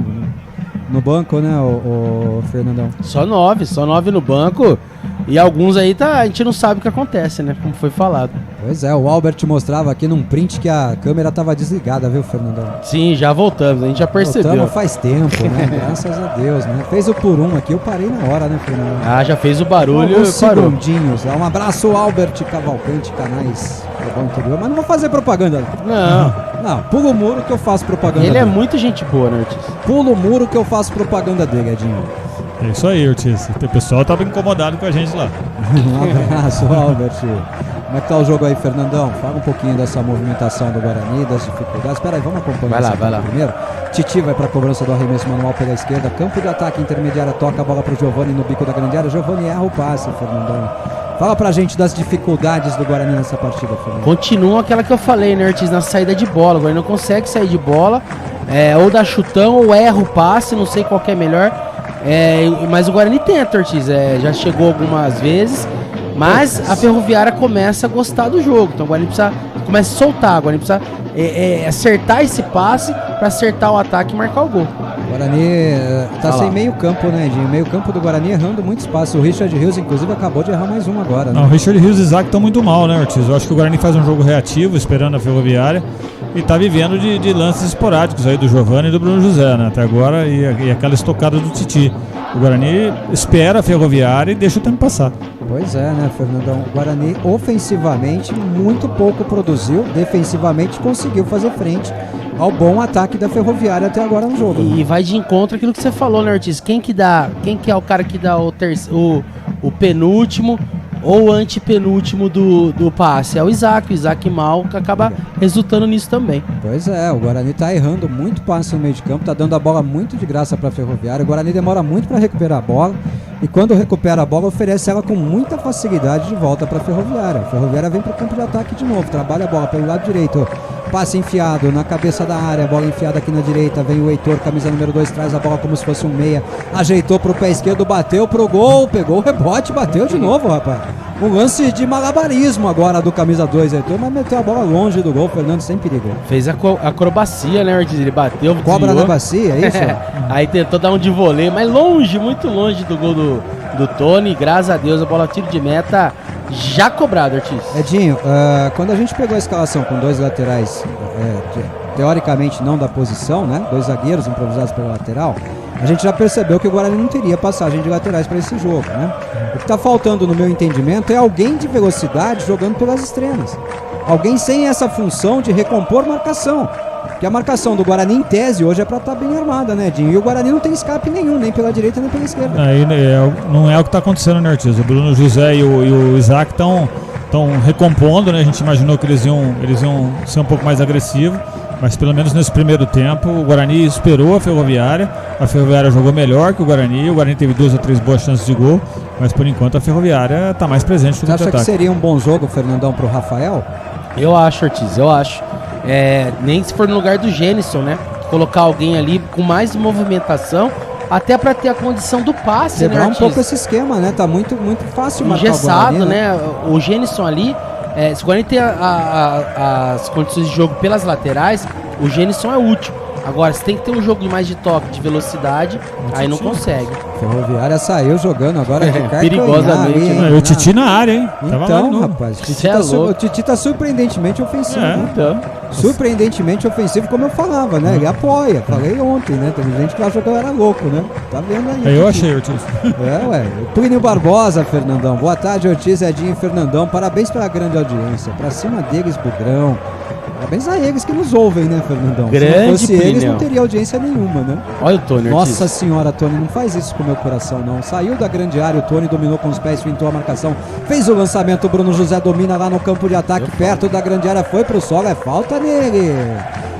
no banco, né, o Fernandão? Só 9 no banco. E alguns aí a gente não sabe o que acontece, né, como foi falado. Pois é, o Albert mostrava aqui num print que a câmera tava desligada, viu, Fernandão? Sim, já voltamos, a gente já percebeu. Voltamos faz tempo, né, graças a Deus, né. Fez o por um aqui, eu parei na hora, né, Fernandão? Ah, já fez o barulho e parou. Segundinhos. Um abraço, Albert Cavalcante, canais do interior, mas não vou fazer propaganda. Não, pula o muro que eu faço propaganda Ele dele. É muito gente boa, né, Ortiz? Pula o muro que eu faço propaganda dele, Edinho. É isso aí, Ortiz. O pessoal tava incomodado com a gente lá. Um abraço, Albert. Como é que tá o jogo aí, Fernandão? Fala um pouquinho dessa movimentação do Guarani, das dificuldades. Espera aí, vamos acompanhar. Vai lá. Primeiro. Titi vai para a cobrança do arremesso manual pela esquerda. Campo de ataque intermediária, toca a bola para o Giovani no bico da grande área. Giovani erra o passe, Fernandão. Fala pra gente das dificuldades do Guarani nessa partida, Fernando. Continua aquela que eu falei, né, Ortiz, na saída de bola. O Guarani não consegue sair de bola, ou dá chutão, ou erra o passe, não sei qual que é melhor. Mas o Guarani tenta, Ortiz, já chegou algumas vezes, mas a Ferroviária começa a gostar do jogo. Então o Guarani começa a soltar, o Guarani precisa acertar esse passe para acertar o ataque e marcar o gol. Guarani tá sem meio campo, né, Edinho? Meio campo do Guarani errando muito espaço. O Richard Rios, inclusive, acabou de errar mais um agora, né? Não, o Richard Rios e o Isaac estão muito mal, né, Ortiz? Eu acho que o Guarani faz um jogo reativo, esperando a Ferroviária, e tá vivendo de lances esporádicos aí do Giovani e do Bruno José, né, até agora, e aquela estocada do Titi. O Guarani espera a Ferroviária e deixa o tempo passar. Pois é, né, Fernandão? O Guarani ofensivamente muito pouco produziu, defensivamente conseguiu fazer frente ao bom ataque da Ferroviária até agora no jogo. E vai de encontro àquilo que você falou, né, Ortiz? Quem que é o cara que dá o penúltimo ou o antepenúltimo do passe? É o Isaac mal, que acaba resultando nisso também. Pois é, o Guarani tá errando muito passe no meio de campo, tá dando a bola muito de graça pra Ferroviária. O Guarani demora muito para recuperar a bola, e quando recupera a bola, oferece ela com muita facilidade de volta pra Ferroviária. A Ferroviária vem pro campo de ataque de novo, trabalha a bola pelo lado direito, passe enfiado na cabeça da área, bola enfiada aqui na direita, vem o Heitor, camisa número 2, traz a bola como se fosse um meia, ajeitou pro pé esquerdo, bateu pro gol, pegou o rebote, bateu de novo, rapaz. Um lance de malabarismo agora do camisa 2, Heitor, mas meteu a bola longe do gol, Fernando, sem perigo. Fez a acrobacia, né, Ortiz? Ele bateu, cobra desviou. da bacia, é isso? Aí tentou dar um de voleio, mas longe, muito longe do gol do Tony. Graças a Deus, a bola tiro de meta já cobrado, Ortiz. Edinho, quando a gente pegou a escalação com dois laterais, teoricamente não da posição, né? Dois zagueiros improvisados pela lateral, a gente já percebeu que o Guarani não teria passagem de laterais para esse jogo, né? O que está faltando, no meu entendimento, é alguém de velocidade jogando pelas extremas. Alguém sem essa função de recompor marcação. Porque a marcação do Guarani, em tese, hoje é para estar bem armada, né, Edinho? E o Guarani não tem escape nenhum, nem pela direita nem pela esquerda. Aí não é o que está acontecendo, né, Ortiz? O Bruno José e o Isaac estão recompondo, né? A gente imaginou que eles iam ser um pouco mais agressivos, mas pelo menos nesse primeiro tempo o Guarani esperou a Ferroviária jogou melhor que o Guarani teve 2 ou 3 boas chances de gol, mas por enquanto a Ferroviária está mais presente no contra-ataque. Você acha que seria um bom jogo, Fernandão, pro Rafael? Eu acho, Ortiz, eu acho. Nem se for no lugar do Gênison, né? Colocar alguém ali com mais movimentação, até para ter a condição do passe, quebrar, né, um pouco esse esquema, né? Tá muito fácil marcar engessado, o Guarani, né? O Gênison ali, se o Guarani tem as condições de jogo pelas laterais, o Gênison é útil. Agora, você tem que ter um jogo mais de toque, de velocidade, aí não consegue. Ferroviária saiu jogando agora de perigosamente. Né? O Titi na área, hein? Então, rapaz, o Titi tá surpreendentemente ofensivo. Então. Surpreendentemente ofensivo, como eu falava, né? Ele apoia. Falei ontem, né? Tem gente que achou que eu era louco, né? Tá vendo aí? Eu achei, Ortiz. O Plínio Barbosa, Fernandão. Boa tarde, Ortiz, Edinho e Fernandão. Parabéns pela grande audiência. Pra cima deles, Bugrão. Parabéns a eles que nos ouvem, né, Fernandão? Grande. Se não fosse eles, não teria audiência nenhuma, né? Olha o Tony. Nossa senhora, Tony, não faz isso com o meu coração, não. Saiu da grande área, o Tony dominou com os pés, fintou a marcação, fez o lançamento, o Bruno José domina lá no campo de ataque, perto da grande área, foi pro solo, é falta nele.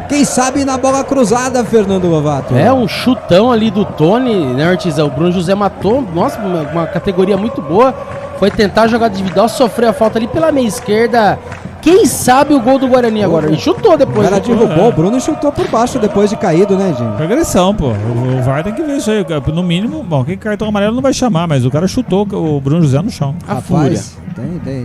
Quem sabe na bola cruzada, Fernando Lovato. É um chutão ali do Tony, né, Ortiz? O Bruno José matou, nossa, uma categoria muito boa. Foi tentar a jogada individual, sofreu a falta ali pela meia esquerda. Quem sabe o gol do Guarani agora? E chutou depois. O cara derrubou, o Bruno chutou por baixo depois de caído, né, gente? Agressão, pô. O VAR tem que ver isso aí. No mínimo, bom, quem cartão amarelo não vai chamar, mas o cara chutou o Bruno José no chão. Rapaz,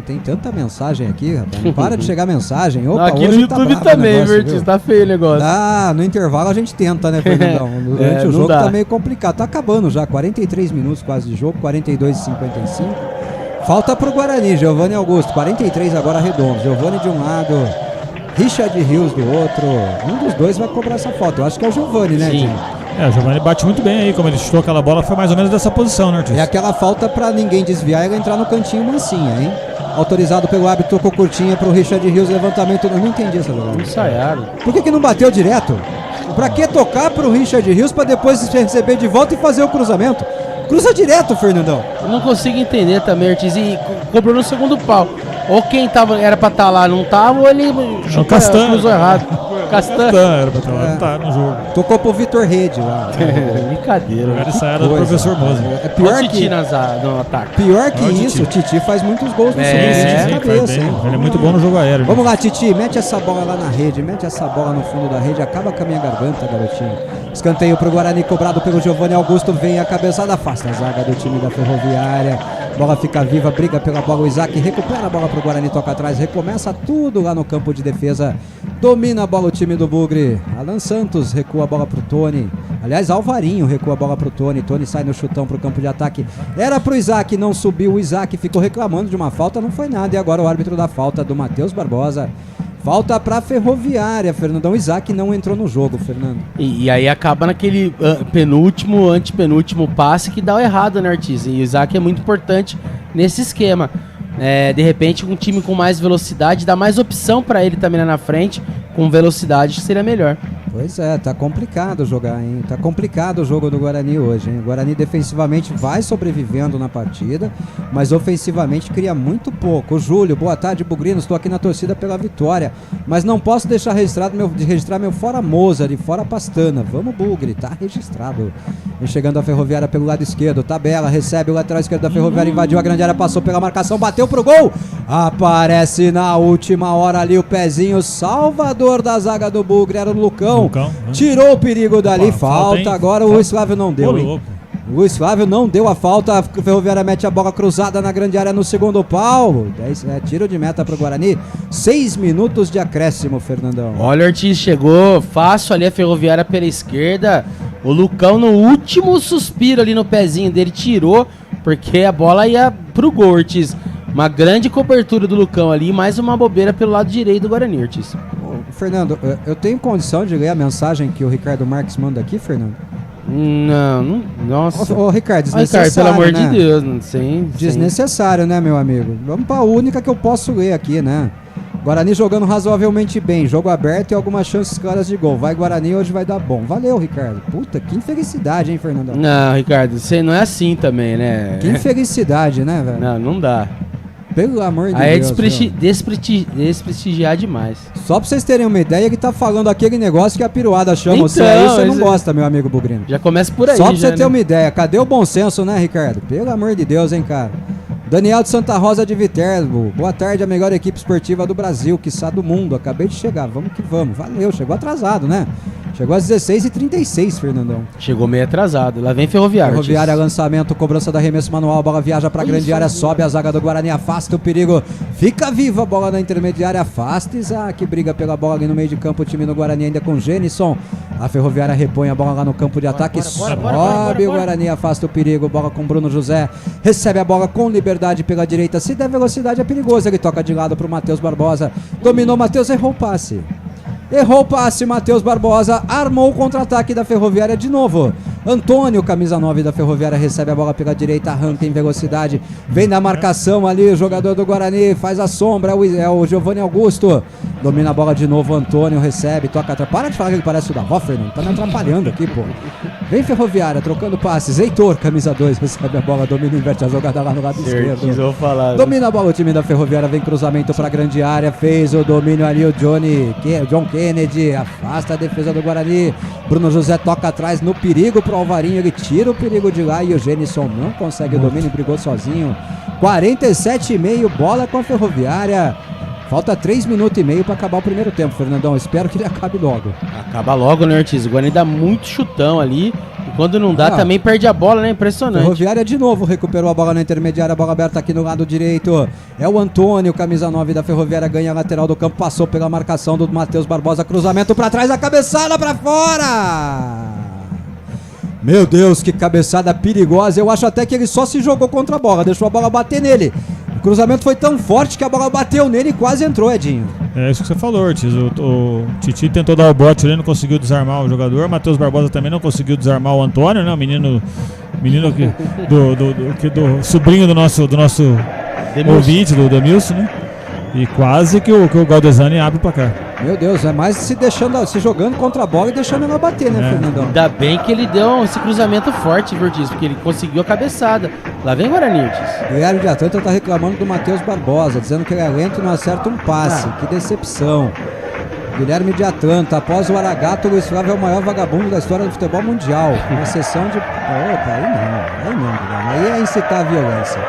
tem tanta mensagem aqui, rapaz. Não para de chegar mensagem. Opa, aqui no YouTube tá também, Vertiz, tá feio o negócio. No intervalo a gente tenta, né, Fernandão? Durante o jogo tá meio complicado. Tá acabando já, 43 minutos quase de jogo, 42:55. Falta pro Guarani, Giovani Augusto, 43 agora redondo. Giovani de um lado, Richard Rios do outro. Um dos dois vai cobrar essa falta. Eu acho que é o Giovani, né, Sim. O Giovani bate muito bem aí, como ele chutou aquela bola, foi mais ou menos dessa posição, né, Ortiz? É aquela falta pra ninguém desviar e ele entrar no cantinho mansinha, hein? Autorizado pelo árbitro, tocou curtinha pro Richard Rios, levantamento. Eu não entendi essa jogada. Ensaiaram. Por que não bateu direto? Pra que tocar pro Richard Rios pra depois receber de volta e fazer o cruzamento? Cruza direto, Fernandão. Eu não consigo entender também, Ortiz. E cobrou no segundo pau. Ou quem era pra estar lá não tava, ou ele cruzou errado. Castan era pra estar lá, não tá no jogo. Tocou pro Vitor Rede lá. Brincadeira. Agora isso era do professor Moza. É pior que no ataque. Pior que isso, o Titi faz muitos gols no segundo de cabeça, hein? Ele é muito bom no jogo aéreo. Vamos lá, Titi, mete essa bola lá na rede, mete essa bola no fundo da rede, acaba com a minha garganta, garotinho. Escanteio pro Guarani, cobrado pelo Giovani Augusto, vem a cabeçada, afasta a zaga do time da Ferroviária. Bola fica viva, briga pela bola, o Isaac recupera a bola pro Guarani, toca atrás, recomeça tudo lá no campo de defesa. Domina a bola o time do Bugre. Alan Santos recua a bola pro Tony. Aliás, Alvarinho recua a bola pro Tony. Tony sai no chutão pro campo de ataque. Era pro Isaac, não subiu. O Isaac ficou reclamando de uma falta, não foi nada. E agora o árbitro da falta do Matheus Barbosa. Falta pra Ferroviária, Fernandão. Isaac não entrou no jogo, Fernando. E aí acaba naquele antepenúltimo passe que dá o errado, né, Ortiz? E o Isaac é muito importante nesse esquema. De repente, um time com mais velocidade dá mais opção pra ele também lá na frente. Com velocidade seria melhor. Pois é, tá complicado jogar, hein? Tá complicado o jogo do Guarani hoje, hein? O Guarani defensivamente vai sobrevivendo na partida, mas ofensivamente cria muito pouco. O Júlio, boa tarde, Bugrino, estou aqui na torcida pela vitória, mas não posso deixar de registrar meu fora Mozart e fora Pastana. Vamos, Bugre, tá registrado. Vem chegando a Ferroviária pelo lado esquerdo, tabela, recebe o lateral esquerdo da Ferroviária, invadiu a grande área, passou pela marcação, bateu pro gol. Aparece na última hora ali o pezinho salvador da zaga do Bugre, era o Lucão. Tirou o perigo dali, falta. Agora o Luiz Flávio não deu, hein? O Luiz Flávio não deu a falta. A Ferroviária mete a bola cruzada na grande área no segundo pau. Tiro de meta pro Guarani. 6 minutos de acréscimo, Fernandão. Olha, Ortiz, chegou fácil ali a Ferroviária pela esquerda. O Lucão no último suspiro ali no pezinho dele tirou, porque a bola ia pro gol, Ortiz. Uma grande cobertura do Lucão ali, mais uma bobeira pelo lado direito do Guarani, Ortiz. Fernando, eu tenho condição de ler a mensagem que o Ricardo Marques manda aqui, Fernando? Não, nossa. Ô, Ricardo, desnecessário, Ricardo, pelo amor né? de Deus, não sei. Desnecessário, né, meu amigo? Vamos pra única que eu posso ler aqui, né? Guarani jogando razoavelmente bem, jogo aberto e algumas chances claras de gol. Vai Guarani, hoje vai dar bom. Valeu, Ricardo. Puta, que infelicidade, hein, Fernandão? Não, Ricardo, você não é assim também, né? Que infelicidade, né, velho? Não dá. Pelo amor de Deus. Aí é desprestigiar demais. Só pra vocês terem uma ideia, ele tá falando aquele negócio que a piruada chama. Então, você aí, você não gosta, meu amigo Bugrino. Já começa por aí. Só pra você ter uma ideia. Cadê o bom senso, né, Ricardo? Pelo amor de Deus, hein, cara. Daniel de Santa Rosa de Viterbo. Boa tarde, a melhor equipe esportiva do Brasil, quiçá do mundo. Acabei de chegar, vamos que vamos. Valeu, chegou atrasado, né? Chegou às 16h36, Fernandão. Chegou meio atrasado. Lá vem Ferroviária. Ferroviária, lançamento, cobrança da arremesso manual. Bola viaja pra grande área, sobe a zaga do Guarani, afasta o perigo. Fica viva a bola na intermediária, afasta Isaac, briga pela bola ali no meio de campo. O time do Guarani ainda com Genison. A Ferroviária repõe a bola lá no campo de ataque. Sobe o Guarani, afasta o perigo. Bola com Bruno José. Recebe a bola com liberdade pela direita. Se der velocidade é perigoso. Ele toca de lado pro Matheus Barbosa. Dominou Matheus, errou o passe. Errou o passe, Matheus Barbosa armou o contra-ataque da Ferroviária de novo. Antônio, camisa 9 da Ferroviária, recebe a bola pela direita, arranca em velocidade, vem na marcação ali, o jogador do Guarani faz a sombra, é o Giovanni Augusto, domina a bola de novo, Antônio recebe, toca atrás. Para de falar que ele parece o da Vó, Fernando, tá me atrapalhando aqui, pô. Vem Ferroviária, trocando passes, Heitor, camisa 2, recebe a bola, domina e inverte a jogada lá no lado esquerdo. Domina a bola o time da Ferroviária, vem cruzamento pra grande área, fez o domínio ali o John Kennedy, afasta a defesa do Guarani. Bruno José toca atrás no perigo pro Alvarinho, ele tira o perigo de lá e o Genison não consegue o domínio, brigou sozinho. 47,5, bola com a Ferroviária. Falta 3 minutos e meio para acabar o primeiro tempo, Fernandão. Espero que ele acabe logo. Acaba logo, né, Ortiz? O Guarani dá muito chutão ali. E quando não dá, também perde a bola, né? Impressionante. Ferroviária de novo recuperou a bola na intermediária. A bola aberta aqui no lado direito. É o Antônio, camisa 9 da Ferroviária. Ganha a lateral do campo. Passou pela marcação do Matheus Barbosa. Cruzamento para trás. A cabeçada para fora. Meu Deus, que cabeçada perigosa. Eu acho até que ele só se jogou contra a bola. Deixou a bola bater nele. O cruzamento foi tão forte que a bola bateu nele e quase entrou, Edinho. É isso que você falou, Ortiz. O Titi tentou dar o bote ali, não conseguiu desarmar o jogador. Matheus Barbosa também não conseguiu desarmar o Antônio, né? O menino do sobrinho do nosso ouvinte, do Demilson, né? E quase que o Galdesani abre o placar. Meu Deus, é mais se jogando contra a bola e deixando ela bater, né, Fernandão? Ainda bem que ele deu esse cruzamento forte, Ortiz, porque ele conseguiu a cabeçada. Lá vem Guarani, Ortiz. Guilherme de Atlanta tá reclamando do Matheus Barbosa, dizendo que ele é lento e não acerta um passe. Que decepção. Guilherme de Atlanta, após o Aragato, o Luiz Flávio é o maior vagabundo da história do futebol mundial. Uma sessão de... Opa, aí não, Guilherme. Aí é incitar a violência.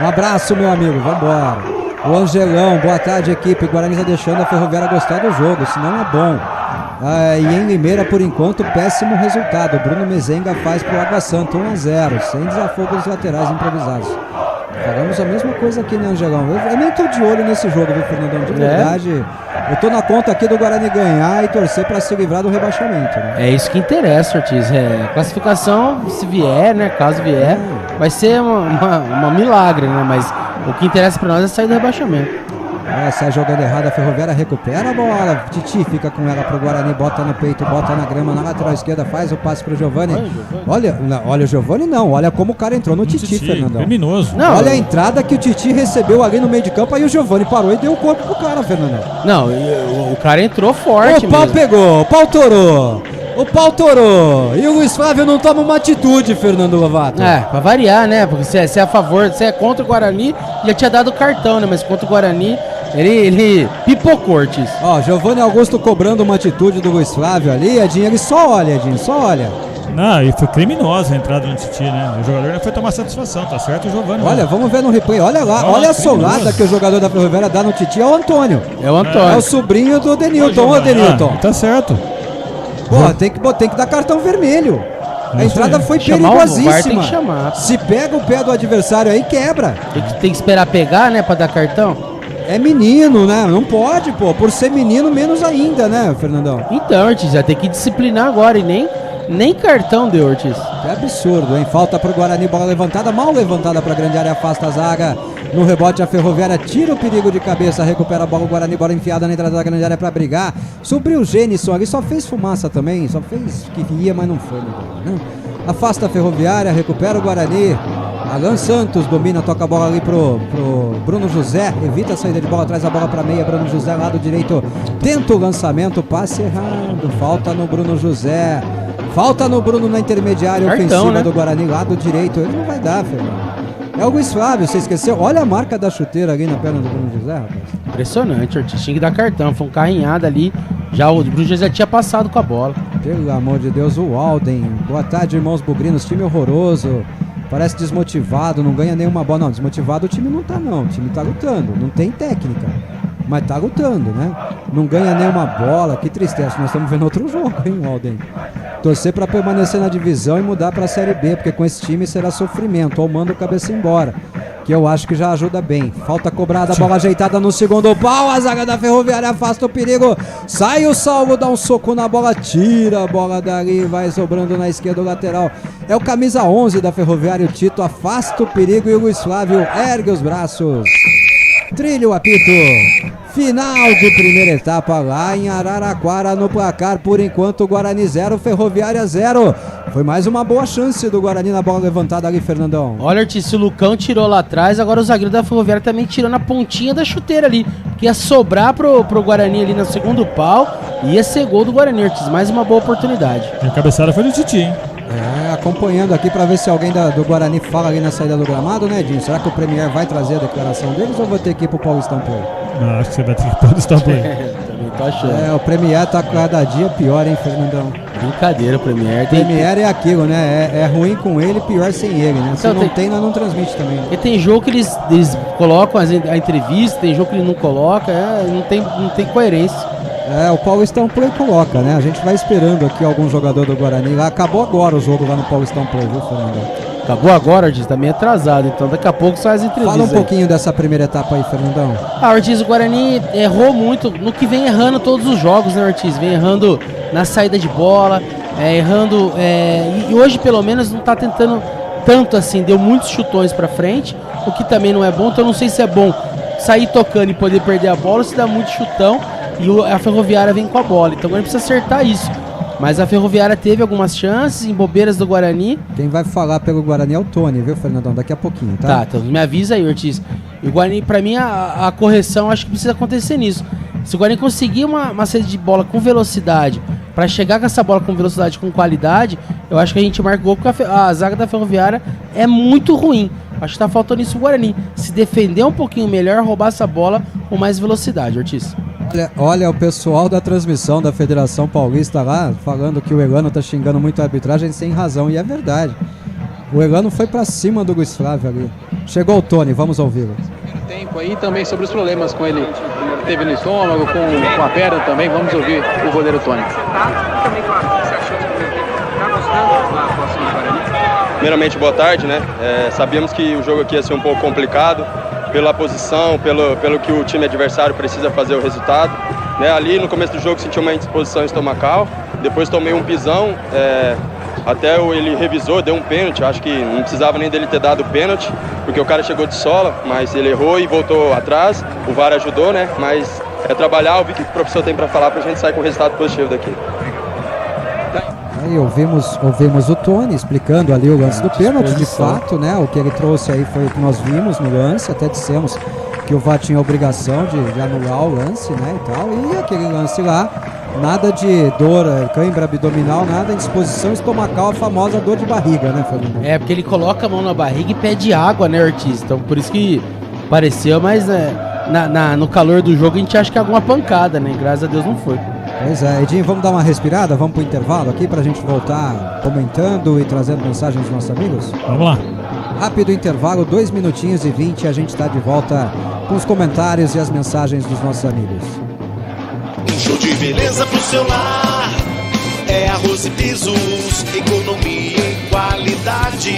Um abraço, meu amigo, vambora. O Angelão, boa tarde, equipe. Guarani está deixando a Ferroviária gostar do jogo, senão é bom. E em Limeira, por enquanto, péssimo resultado. Bruno Mezenga faz pro Água Santa 1-0, sem desafogo dos laterais improvisados. Falamos a mesma coisa aqui, né, Angelão? Eu nem tô de olho nesse jogo, viu, Fernandão? De verdade, eu tô na conta aqui do Guarani ganhar e torcer pra se livrar do rebaixamento, né? É isso que interessa, Ortiz. Classificação, se vier, né, caso vier, vai ser uma milagre, né? Mas o que interessa pra nós é sair do rebaixamento. Sai jogando errado, a Ferroviária recupera a bola. Titi fica com ela pro Guarani, bota no peito, bota na grama, na lateral esquerda, faz o passe pro Giovani. Olha o Giovani não, olha como o cara entrou no Titi, Fernandão. Criminoso. Não, olha a entrada que o Titi recebeu ali no meio de campo, aí o Giovani parou e deu o corpo pro cara, Fernandão. Não, o cara entrou forte. O pau mesmo pegou, o pau torou. O pau torou. E o Luiz Flávio não toma uma atitude, Fernando Lovato. Pra variar, né? Porque se é a favor, se é contra o Guarani, já tinha dado cartão, né? Mas contra o Guarani, ele pipocou, Ortiz. Giovani Augusto cobrando uma atitude do Luiz Flávio ali, Edinho, ele só olha, Edinho, só olha. Não, e foi criminosa a entrada no Titi, né? O jogador foi tomar satisfação, tá certo o Giovani. Olha, vamos ver no replay, olha lá, olha a solada que o jogador da Ferroviária dá no Titi, é o Antônio. É o Antônio. É o sobrinho do Denilton, ô Denilton. Tá certo. Pô, tem que dar cartão vermelho. A entrada foi perigosíssima. Se pega o pé do adversário aí, quebra. Tem que esperar pegar, né, pra dar cartão? É menino, né? Não pode, pô. Por ser menino, menos ainda, né, Fernandão? Então, Ortiz, já tem que disciplinar agora e nem cartão deu, Ortiz. É absurdo, hein? Falta pro Guarani, bola levantada, mal levantada pra grande área, afasta a zaga. No rebote, a Ferroviária tira o perigo de cabeça, recupera a bola, o Guarani, bola enfiada na entrada da grande área pra brigar. Subiu o Gênison ali, só fez fumaça também, só fez que ia, mas não foi. Né? Afasta a Ferroviária, recupera o Guarani. Alan Santos domina, toca a bola ali pro Bruno José, evita a saída de bola, traz a bola pra meia, Bruno José, lado direito, tenta o lançamento, passe errado, falta no Bruno José, falta no Bruno na intermediária ofensiva, né, do Guarani, lado direito, ele não vai dar, Fernando. É o Luiz Flávio, você esqueceu? Olha a marca da chuteira ali na perna do Bruno José, rapaz. Impressionante, Ortiz, tinha que dar cartão, foi um carrinhada ali, já o Bruno José tinha passado com a bola. Pelo amor de Deus, o Alden, boa tarde, irmãos bugrinos, time horroroso. Parece desmotivado, não ganha nenhuma bola. Não, desmotivado o time não tá não, o time tá lutando, não tem técnica, mas tá lutando, né? Não ganha nenhuma bola, que tristeza, nós estamos vendo outro jogo, hein, Alden? Torcer pra permanecer na divisão e mudar pra Série B, porque com esse time será sofrimento, ou manda o cabeça embora, que eu acho que já ajuda bem. Falta cobrada, bola ajeitada no segundo pau, a zaga da Ferroviária afasta o perigo, sai o Salvo, dá um soco na bola, tira a bola dali, vai sobrando na esquerda o lateral. É o camisa 11 da Ferroviária, o Tito, afasta o perigo e o Luiz Flávio ergue os braços. Trilha o apito. Final de primeira etapa lá em Araraquara no placar. Por enquanto, Guarani 0, Ferroviária 0. Foi mais uma boa chance do Guarani na bola levantada ali, Fernandão. Olha, Ortiz, se o Lucão tirou lá atrás, agora o zagueiro da Ferroviária também tirou na pontinha da chuteira ali. Que ia sobrar pro Guarani ali no segundo pau. Ia ser gol do Guarani, Ortiz. Mais uma boa oportunidade. E a cabeçada foi do Titi, hein? Acompanhando aqui pra ver se alguém do Guarani fala ali na saída do gramado, né, Edinho? Será que o Premier vai trazer a declaração deles ou vou ter que ir pro Paulistão Play? Não, acho que você vai ter que ir pro Paulistão Play. Também tô achando. O Premier tá cada dia pior, hein, Fernandão? Brincadeira, o Premier. O Premier é aquilo, né? É ruim com ele, pior sem ele, né? Se então, não tem, nós não transmite também. Né? E tem jogo que eles colocam a entrevista, tem jogo que ele não coloca, não tem coerência. O Paulistão Play coloca, né? A gente vai esperando aqui algum jogador do Guarani. Acabou agora o jogo lá no Paulistão Play, viu, Fernando? Acabou agora, Ortiz, tá meio atrasado, então daqui a pouco só as entrevistas. Fala um pouquinho dessa primeira etapa aí, Fernandão. Ortiz, o Guarani errou muito, no que vem errando todos os jogos, né, Ortiz? Vem errando na saída de bola, errando, e hoje pelo menos não tá tentando tanto assim, deu muitos chutões pra frente, o que também não é bom, então eu não sei se é bom sair tocando e poder perder a bola ou se dá muito chutão e a Ferroviária vem com a bola, então agora precisa acertar isso. Mas a Ferroviária teve algumas chances em bobeiras do Guarani. Quem vai falar pelo Guarani é o Tony, viu, Fernandão? Daqui a pouquinho, tá? Tá, então me avisa aí, Ortiz. E o Guarani, pra mim, a correção acho que precisa acontecer nisso. Se o Guarani conseguir uma saída de bola com velocidade, pra chegar com essa bola com velocidade, com qualidade, eu acho que a gente marca gol, porque a zaga da Ferroviária é muito ruim. Acho que tá faltando isso o Guarani. Se defender um pouquinho melhor, roubar essa bola com mais velocidade, Ortiz. Olha, o pessoal da transmissão da Federação Paulista lá, falando que o Elano tá xingando muito a arbitragem sem razão, e é verdade. O Elano foi pra cima do Luiz Flávio ali. Chegou o Tony, vamos ouvi-lo. Tempo aí também sobre os problemas com ele, que teve no estômago, com a perna também, vamos ouvir o goleiro Tony. Também, claro, você achou que tá gostando da atuação do Guarani? Primeiramente, boa tarde, né? Sabíamos que o jogo aqui ia ser um pouco complicado, pela posição, pelo que o time adversário precisa fazer o resultado. Né? Ali no começo do jogo senti uma indisposição estomacal, depois tomei um pisão, até ele revisou, deu um pênalti, acho que não precisava nem dele ter dado pênalti, porque o cara chegou de sola, mas ele errou e voltou atrás, o VAR ajudou, né? Mas é trabalhar, ouvir o que o professor tem para falar pra gente sair com um resultado positivo daqui. Aí ouvimos o Tony explicando ali o lance do pênalti, de fato, né? O que ele trouxe aí foi o que nós vimos no lance, até dissemos que o VAR tinha a obrigação de anular o lance, né, e tal, e aquele lance lá, nada de dor, cãibra abdominal, nada, indisposição estomacal, a famosa dor de barriga, né, Fernando? Porque ele coloca a mão na barriga e pede água, né, Ortiz? Então por isso que pareceu, mas no calor do jogo a gente acha que é alguma pancada, né? Graças a Deus não foi. Pois é, Edinho, vamos dar uma respirada, vamos pro intervalo aqui pra gente voltar comentando e trazendo mensagens dos nossos amigos? Vamos lá. Rápido intervalo, 2 minutinhos e 20, a gente está de volta com os comentários e as mensagens dos nossos amigos. Um show de beleza pro seu lar, é Arroz e Pisos, economia e qualidade,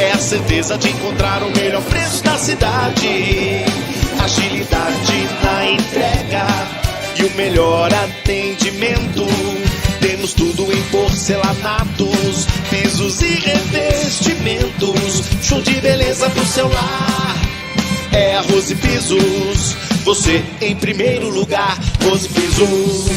é a certeza de encontrar o melhor preço da cidade, agilidade na entrega e o melhor atendimento. Temos tudo em porcelanatos, pisos e revestimentos. Show de beleza pro seu lar, é Arroz e Pisos. Você em primeiro lugar, Arroz e Pisos.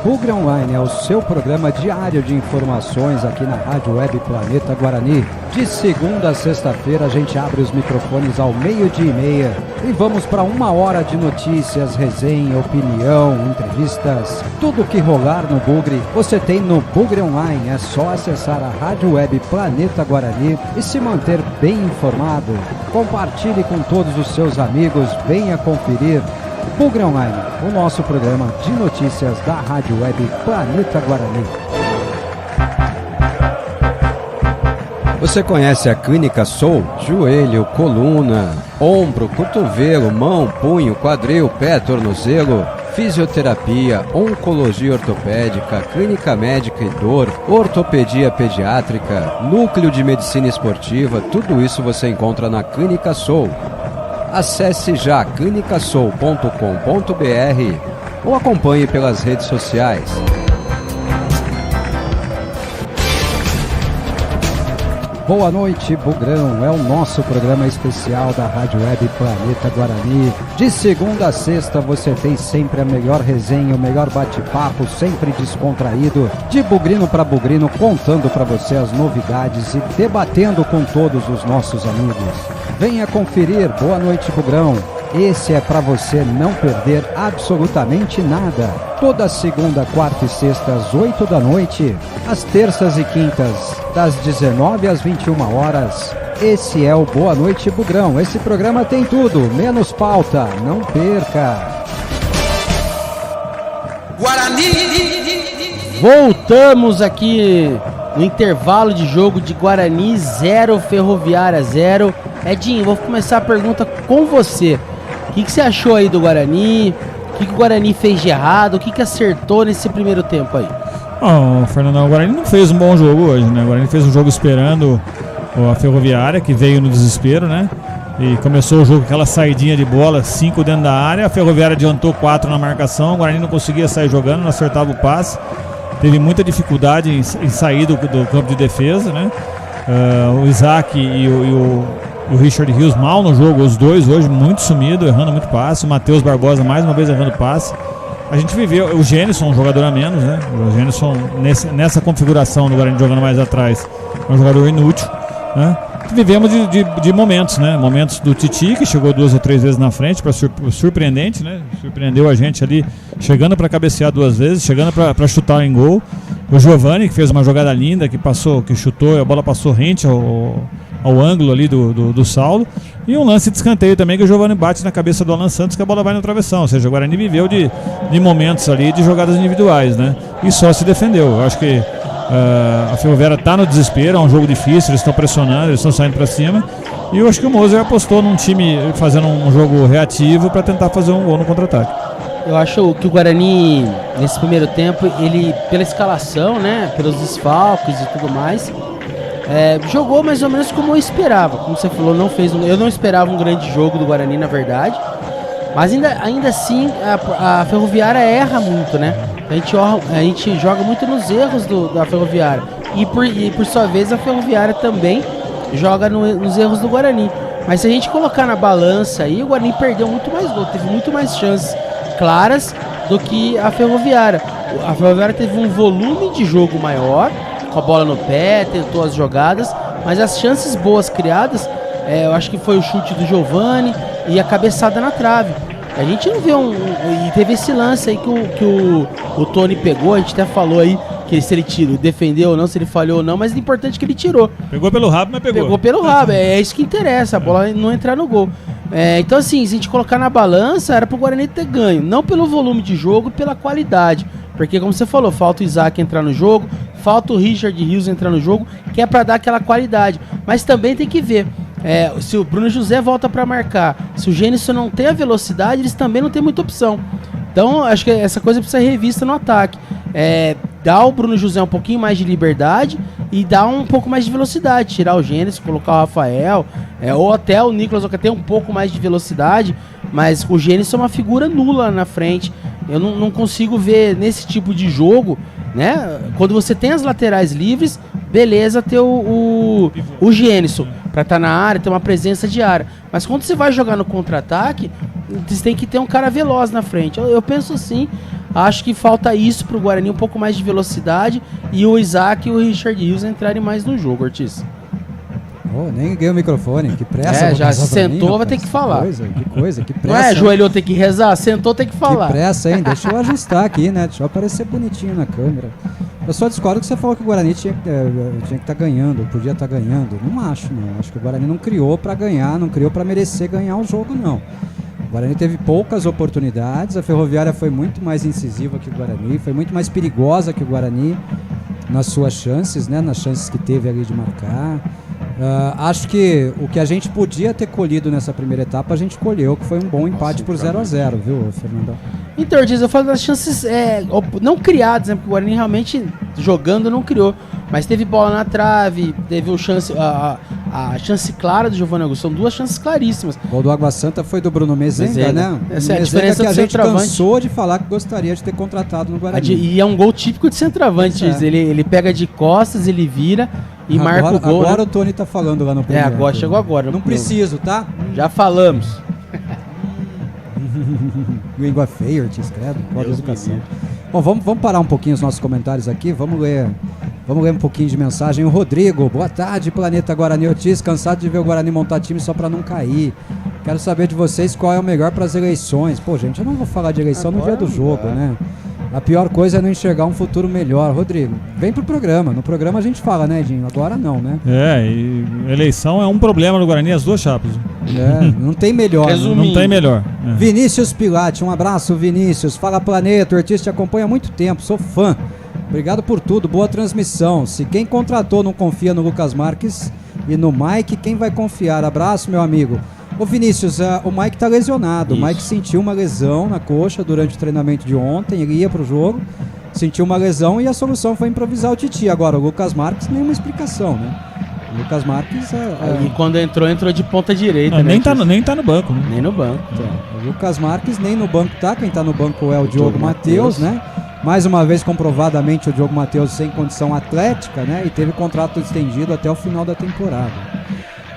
Bugre Online é o seu programa diário de informações aqui na Rádio Web Planeta Guarani. De segunda a sexta-feira a gente abre os microfones ao 12:30 e vamos para 1 hora de notícias, resenha, opinião, entrevistas. Tudo que rolar no Bugre você tem no Bugre Online. É só acessar a Rádio Web Planeta Guarani e se manter bem informado. Compartilhe com todos os seus amigos, venha conferir. Bugre Online, o nosso programa de notícias da Rádio Web Planeta Guarani. Você conhece a Clínica Soul? Joelho, coluna, ombro, cotovelo, mão, punho, quadril, pé, tornozelo, fisioterapia, oncologia ortopédica, clínica médica e dor, ortopedia pediátrica, núcleo de medicina esportiva, tudo isso você encontra na Clínica Soul. Acesse já clinicasoul.com.br ou acompanhe pelas redes sociais. Boa noite, Bugrão. É o nosso programa especial da Rádio Web Planeta Guarani. De segunda a sexta você tem sempre a melhor resenha, o melhor bate-papo, sempre descontraído, de bugrino para bugrino, contando para você as novidades e debatendo com todos os nossos amigos. Venha conferir. Boa noite, Bugrão. Esse é para você não perder absolutamente nada. Toda segunda, quarta e sexta às 8 da noite. Às terças e quintas, das 19 às 21 horas. Esse é o Boa Noite, Bugrão. Esse programa tem tudo, menos pauta. Não perca. Guarani! Voltamos aqui no intervalo de jogo de Guarani 0, Ferroviária 0. Edinho, vou começar a pergunta com você. O que você achou aí do Guarani? O que o Guarani fez de errado? O que acertou nesse primeiro tempo aí? Fernando, o Guarani não fez um bom jogo hoje, né? O Guarani fez um jogo esperando a Ferroviária, que veio no desespero, né? E começou o jogo com aquela saidinha de bola, 5 dentro da área. A Ferroviária adiantou 4 na marcação. O Guarani não conseguia sair jogando, não acertava o passe. Teve muita dificuldade em sair do campo de defesa, né? O Isaac e o Richard Rios mal no jogo, os dois hoje muito sumido, errando muito passe. O Matheus Barbosa mais uma vez errando passe. A gente viveu, o Gênison, um jogador a menos, né? O Gênison nessa configuração do Guarani jogando mais atrás, é um jogador inútil, né? Vivemos de momentos, né? Momentos do Titi, que chegou 2 ou 3 vezes na frente, surpreendente, né? Surpreendeu a gente ali, chegando para cabecear 2 vezes, chegando para chutar em gol. O Giovani, que fez uma jogada linda, que chutou, a bola passou rente ao ângulo ali do Saulo. E um lance de escanteio também, que o Giovani bate na cabeça do Alan Santos, que a bola vai no travessão. Ou seja, o Guarani viveu de momentos ali, de jogadas individuais, né? E só se defendeu. Eu acho que a Ferroviária está no desespero, é um jogo difícil, eles estão pressionando, eles estão saindo para cima. E eu acho que o Moser apostou num time fazendo um jogo reativo para tentar fazer um gol no contra-ataque. Eu acho que o Guarani, nesse primeiro tempo, ele, pela escalação, né, pelos desfalques e tudo mais, jogou mais ou menos como eu esperava. Como você falou, eu não esperava um grande jogo do Guarani, na verdade. Mas ainda assim, a Ferroviária erra muito, né? A gente joga muito nos erros da Ferroviária. E por sua vez, a Ferroviária também joga nos erros do Guarani. Mas se a gente colocar na balança aí, o Guarani perdeu muito mais gol, teve muito mais chances claras do que a Ferroviária. A Ferroviária teve um volume de jogo maior, com a bola no pé, tentou as jogadas, mas as chances boas criadas, eu acho que foi o chute do Giovani e a cabeçada na trave. A gente não vê e teve esse lance aí que o Tony pegou, a gente até falou aí que se ele defendeu ou não, se ele falhou ou não, mas o importante é que ele tirou. Pegou pelo rabo, mas pegou. Pegou pelo rabo, é isso que interessa, a bola não entrar no gol. Então assim, se a gente colocar na balança, era pro Guarani ter ganho, não pelo volume de jogo, pela qualidade. Porque como você falou, falta o Isaac entrar no jogo, falta o Richard Rios entrar no jogo, que é pra dar aquela qualidade. Mas também tem que ver, se o Bruno José volta pra marcar, se o Gênison não tem a velocidade, eles também não tem muita opção. Então acho que essa coisa precisa ser revista no ataque. Dar ao Bruno José um pouquinho mais de liberdade e dar um pouco mais de velocidade, tirar o Gênesis, colocar o Rafael, ou até o Nicolas, que tem um pouco mais de velocidade, mas o Gênesis é uma figura nula na frente. Eu não consigo ver nesse tipo de jogo, né? Quando você tem as laterais livres, beleza ter o Gênesis para estar na área, ter uma presença de área. Mas quando você vai jogar no contra-ataque, você tem que ter um cara veloz na frente. Eu penso assim. Acho que falta isso pro Guarani, um pouco mais de velocidade e o Isaac e o Richard Rios entrarem mais no jogo, Ortiz. Nem liguei o microfone, que pressa. Já se sentou, vai ter que falar. Que coisa, que pressa. Não ajoelhou, tem que rezar, sentou, tem que falar. Que pressa, hein? Deixa eu ajustar aqui, né? Deixa eu aparecer bonitinho na câmera. Eu só discordo que você falou que o Guarani tinha que estar ganhando, podia estar ganhando. Não acho, não. Acho que o Guarani não criou pra ganhar, não criou pra merecer ganhar o jogo, não. O Guarani teve poucas oportunidades, a Ferroviária foi muito mais incisiva que o Guarani, foi muito mais perigosa que o Guarani nas suas chances, né, nas chances que teve ali de marcar. Acho que o que a gente podia ter colhido nessa primeira etapa, a gente colheu, que foi um bom empate por 0-0, viu, Fernandão? Então, eu falo das chances não criadas, né, porque o Guarani realmente jogando não criou, mas teve bola na trave, teve a chance clara do Giovanni Augusto, são duas chances claríssimas. O gol do Água Santa foi do Bruno Mezenga, né? Essa é a diferença que a gente cansou de falar que gostaria de ter contratado no Guarani. E é um gol típico de centroavante, ele pega de costas, ele vira e marca o gol. Agora, né? O Tony tá falando lá no primeiro. Agora, chegou agora. Não preciso, tá? Já falamos. Língua feia, Ortiz, credo. Pode educação. Bom, vamos parar um pouquinho os nossos comentários aqui, vamos ler um pouquinho de mensagem. O Rodrigo, boa tarde, Planeta Guarani. Ortiz, cansado de ver o Guarani montar time só pra não cair. Quero saber de vocês qual é o melhor para as eleições. Pô, gente, eu não vou falar de eleição agora no dia do jogo, né? A pior coisa é não enxergar um futuro melhor. Rodrigo, vem pro programa. No programa a gente fala, né, Edinho? Agora não, né? E eleição é um problema no Guarani, as duas chapas. Não tem melhor. Não tem melhor. Vinícius Pilate, um abraço, Vinícius. Fala, Planeta, o Ortiz te acompanha há muito tempo, sou fã. Obrigado por tudo, boa transmissão. Se quem contratou não confia no Lucas Marques e no Mike, quem vai confiar? Abraço, meu amigo. Ô Vinícius, o Mike tá lesionado. Isso. O Mike sentiu uma lesão na coxa durante o treinamento de ontem, ele ia pro jogo, sentiu uma lesão e a solução foi improvisar o Titi. Agora, o Lucas Marques, nenhuma explicação, né? O Lucas Marques E quando entrou de ponta direita, não, né? Nem tá no banco, né? Nem no banco. O Lucas Marques nem no banco tá, quem tá no banco é o Diogo Matheus, né? Mais uma vez, comprovadamente, o Diogo Matheus sem condição atlética, né? E teve contrato estendido até o final da temporada.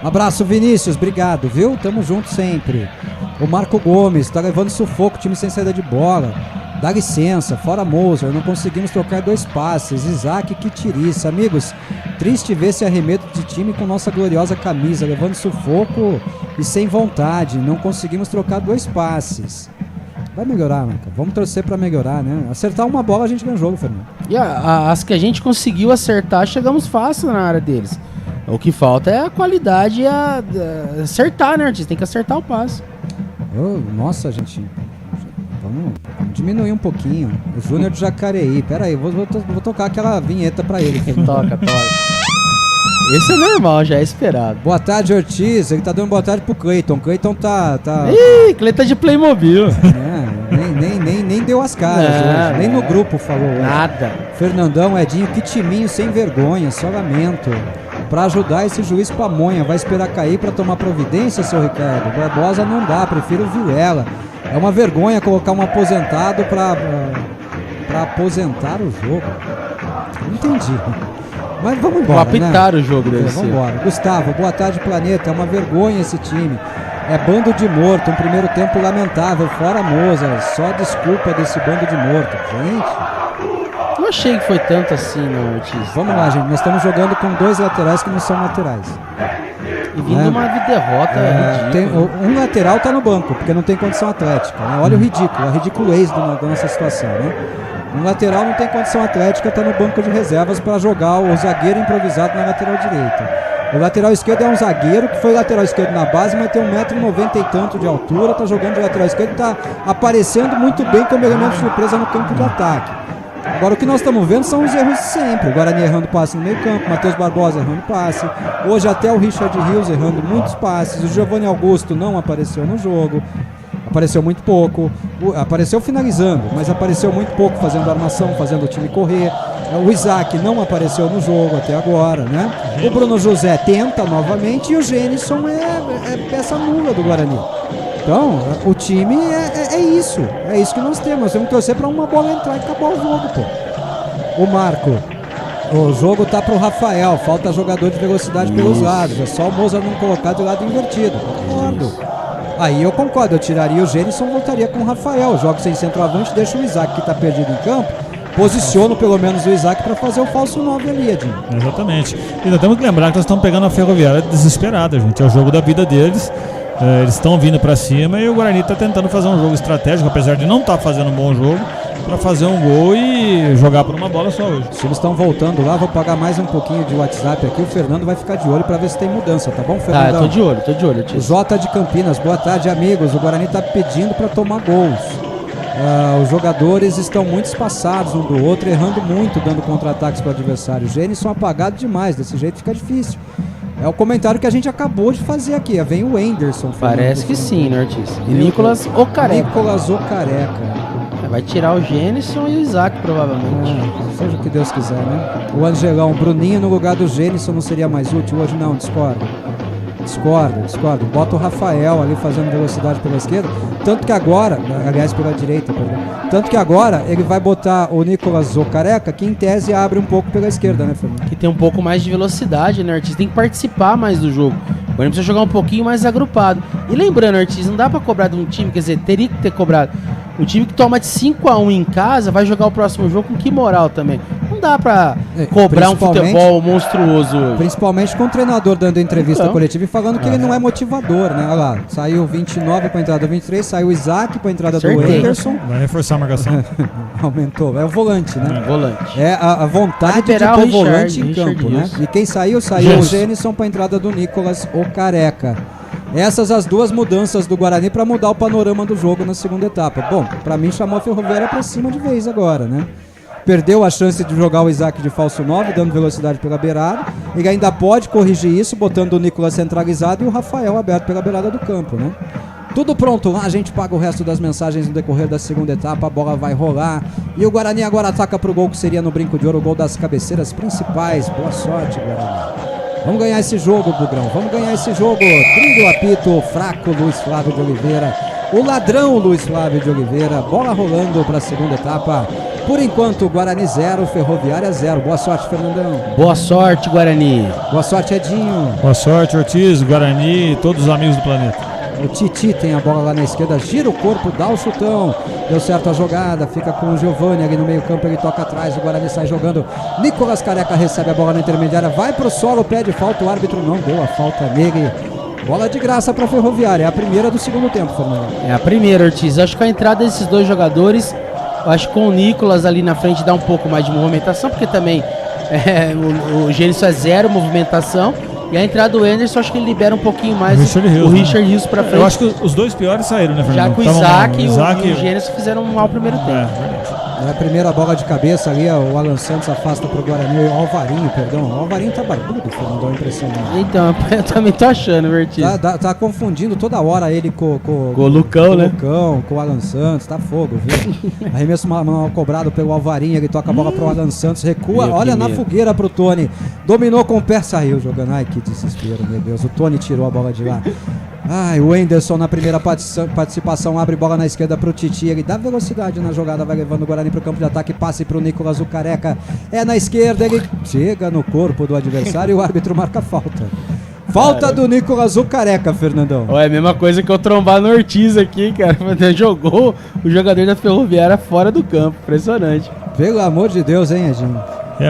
Abraço, Vinícius, obrigado, viu? Tamo junto sempre. O Marco Gomes, tá levando sufoco, time sem saída de bola. Dá licença, fora Moser, não conseguimos trocar 2 passes. Isaac, que tiriça. Amigos, triste ver esse arremedo de time com nossa gloriosa camisa, levando sufoco e sem vontade. Não conseguimos trocar 2 passes. Vai melhorar, Marca. Vamos torcer pra melhorar, né? Acertar uma bola a gente ganha o jogo, Fernando. E as que a gente conseguiu acertar, chegamos fácil na área deles. O que falta é a qualidade e acertar, né, Artista? Tem que acertar o passe. Nossa, gente. Vamos diminuir um pouquinho. O Júnior de Jacareí. Pera aí, vou tocar aquela vinheta pra ele. Toca. Esse é normal, já é esperado. Boa tarde, Ortiz. Ele tá dando boa tarde pro Cleiton. Cleiton tá... Ih, Cleiton de Playmobil. deu as caras hoje, nem no grupo falou hoje. Nada. Fernandão, Edinho, que timinho sem vergonha, só lamento. Pra ajudar esse juiz pamonha, vai esperar cair pra tomar providência, seu Ricardo? Barbosa não dá, prefiro o Vilela. É uma vergonha colocar um aposentado pra aposentar o jogo. Não entendi. Mas vamos embora, apitar, né? O jogo deve ser. Vamos embora. Gustavo, boa tarde, Planeta. É uma vergonha esse time. É bando de morto, um primeiro tempo lamentável, fora Moza. Só desculpa desse bando de morto. Gente, não achei que foi tanto assim, não, Ortiz. Vamos lá, gente. Nós estamos jogando com 2 laterais que não são laterais. E vindo uma derrota um lateral tá no banco, porque não tem condição atlética. Né? Olha o ridículo, a ridiculez da nossa situação, né? Um lateral não tem condição atlética, tá no banco de reservas para jogar o zagueiro improvisado na lateral direita. O lateral esquerdo é um zagueiro que foi lateral esquerdo na base, mas tem 1,90 m e tanto de altura, tá jogando de lateral esquerdo e tá aparecendo muito bem como elemento de surpresa no campo de ataque. Agora o que nós estamos vendo são os erros de sempre. O Guarani errando passe no meio campo, Matheus Barbosa errando passe. Hoje até o Richard Rios errando muitos passes. O Giovanni Augusto não apareceu no jogo. Apareceu muito pouco. Apareceu finalizando, mas apareceu muito pouco fazendo armação, fazendo o time correr. O Isaac não apareceu no jogo até agora, né? O Bruno José tenta novamente e o Gênison é peça nula do Guarani. Então, o time é isso. É isso que nós temos. Nós temos que torcer para uma bola entrar e acabar o jogo, pô. O Marco. O jogo tá pro Rafael. Falta jogador de velocidade pelos lados. É só o Moza não colocar de lado invertido. Concordo. Aí eu concordo. Eu tiraria o Gênison e voltaria com o Rafael. Jogo sem centroavante, deixa o Isaac, que tá perdido em campo. Posiciono pelo menos o Isaac para fazer o falso 9 ali, Edinho. Exatamente. E nós temos que lembrar que nós estamos pegando a Ferroviária desesperada, gente. É o jogo da vida deles. Eles estão vindo para cima e o Guarani está tentando fazer um jogo estratégico, apesar de não estar fazendo um bom jogo, para fazer um gol e jogar por uma bola só hoje. Se eles estão voltando lá, vou pagar mais um pouquinho de WhatsApp aqui. O Fernando vai ficar de olho para ver se tem mudança, tá bom, Fernando? Tá, tô de olho. O Jota de Campinas, boa tarde, amigos. O Guarani está pedindo para tomar gols. Os jogadores estão muito espaçados um do outro, errando muito, dando contra-ataques para o adversário. Os gênios são apagados demais, desse jeito fica difícil. É o comentário que a gente acabou de fazer aqui. Vem o Anderson. Parece que sim, né, Ortiz? E Nicolas Ocareca. Vai tirar o Gênison e o Isaac, provavelmente. Seja o que Deus quiser, né? O Angelão, Bruninho no lugar do Gênison não seria mais útil? Hoje não, discordo. Bota o Rafael ali fazendo velocidade pela esquerda. Tanto que agora, aliás, pela direita, tanto que agora ele vai botar o Nicolas Ocareca, que em tese abre um pouco pela esquerda, né, Fernando? Que tem um pouco mais de velocidade, né, Ortiz? Tem que participar mais do jogo. Agora precisa jogar um pouquinho mais agrupado. E lembrando, Ortiz, não dá pra cobrar de um time, quer dizer, teria que ter cobrado. O time que toma de 5-1 em casa vai jogar o próximo jogo com que moral também? Não dá pra cobrar um futebol monstruoso hoje. Principalmente com o treinador dando entrevista coletiva e falando que ele não é motivador, né? Olha lá, saiu 29 pra entrada do 23, saiu o Isaac pra entrada do Anderson. Vai reforçar a marcação. Aumentou, é o volante, né? Volante. É a vontade de ter o volante em campo, né? E quem saiu o Gênison pra entrada do Nicolas Ocareca. Essas as duas mudanças do Guarani para mudar o panorama do jogo na segunda etapa. Bom, para mim chamou a Ferroviária para cima de vez agora, né? Perdeu a chance de jogar o Isaac de falso 9, dando velocidade pela beirada. Ele ainda pode corrigir isso, botando o Nicolas centralizado e o Rafael aberto pela beirada do campo, né? Tudo pronto lá, a gente paga o resto das mensagens no decorrer da segunda etapa, a bola vai rolar. E o Guarani agora ataca pro gol que seria no brinco de ouro, o gol das cabeceiras principais. Boa sorte, Guarani. Vamos ganhar esse jogo, Bugrão. Vamos ganhar esse jogo. Trilho o apito, fraco Luiz Flávio de Oliveira. O ladrão Luiz Flávio de Oliveira. Bola rolando para a segunda etapa. Por enquanto, Guarani 0, Ferroviária 0. Boa sorte, Fernandão. Boa sorte, Guarani. Boa sorte, Edinho. Boa sorte, Ortiz, Guarani e todos os amigos do planeta. O Titi tem a bola lá na esquerda, gira o corpo, dá o chutão. Deu certo a jogada, fica com o Giovanni ali no meio campo, ele toca atrás, o Guarani sai jogando. Nicolas Careca recebe a bola na intermediária, vai pro solo, pede falta, o árbitro não deu a falta nele. Bola de graça pra Ferroviária, é a primeira do segundo tempo, Fernando. É a primeira, Ortiz. Acho que a entrada desses dois jogadores, acho que com o Nicolas ali na frente dá um pouco mais de movimentação, porque também o Gênison é 0 movimentação. E a entrada do Anderson, acho que ele libera um pouquinho mais o Richard Rios pra frente. Eu acho que os dois piores saíram, né, Fernando? Já que o Isaac e o Gênison fizeram um mau primeiro tempo. Na primeira bola de cabeça ali, o Alan Santos afasta pro Guarani, o Alvarinho, perdão. O Alvarinho tá barbudo, Fernando, dá uma impressão. Então, eu também tô achando, Vertiz. Tá confundindo toda hora ele com o Lucão, né? Com o Alan Santos, tá fogo, viu? Arremesso mal cobrado pelo Alvarinho, ele toca a bola pro Alan Santos, recua, olha na fogueira pro Tony. Dominou com o pé, saiu jogando. Ai, que desespero, meu Deus. O Tony tirou a bola de lá. Ai, o Enderson na primeira participação abre bola na esquerda pro Titi, ele dá velocidade na jogada, vai levando o Guarani pro campo de ataque, passe pro Nicolas, o careca é na esquerda, ele chega no corpo do adversário e o árbitro marca falta. Falta do Nicolas, o careca, Fernandão. É a mesma coisa que eu trombar no Ortiz aqui, cara. Jogou o jogador da Ferroviária fora do campo, impressionante. Pelo amor de Deus, hein, Edinho?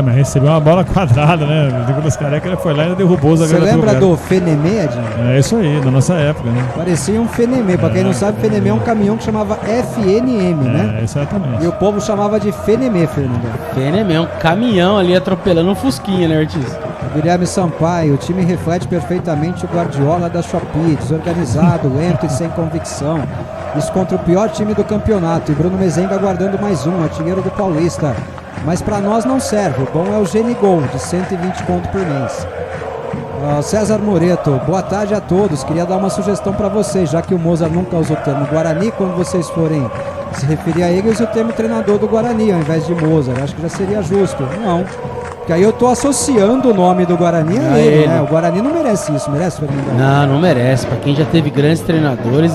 Mas recebeu uma bola quadrada, né? O Nicolas Careca ele foi lá e ainda derrubou os zagueiros. Você lembra do Fenemê, Edinho? É isso aí, da nossa época, né? Parecia um Fenemê. Pra quem não sabe, Fenemê é um caminhão que chamava FNM, né? Exatamente. E o povo chamava de Fenemê, Fernando. Fenemê, um caminhão ali atropelando um Fusquinha, né, Ortiz? Guilherme Sampaio, o time reflete perfeitamente o Guardiola da Shopee, desorganizado, lento e sem convicção. Isso contra o pior time do campeonato. E Bruno Mezenga aguardando mais um, artilheiro do Paulista. Mas para nós não serve, o bom é o Genigol, de 120 conto por mês. César Moreto, boa tarde a todos, queria dar uma sugestão para vocês, já que o Mozart nunca usa o termo Guarani, quando vocês forem se referir a ele, use o termo treinador do Guarani, ao invés de Mozart, acho que já seria justo. Não, porque aí eu tô associando o nome do Guarani a ele, né? O Guarani não merece isso, merece, Fernando? Não merece, para quem já teve grandes treinadores,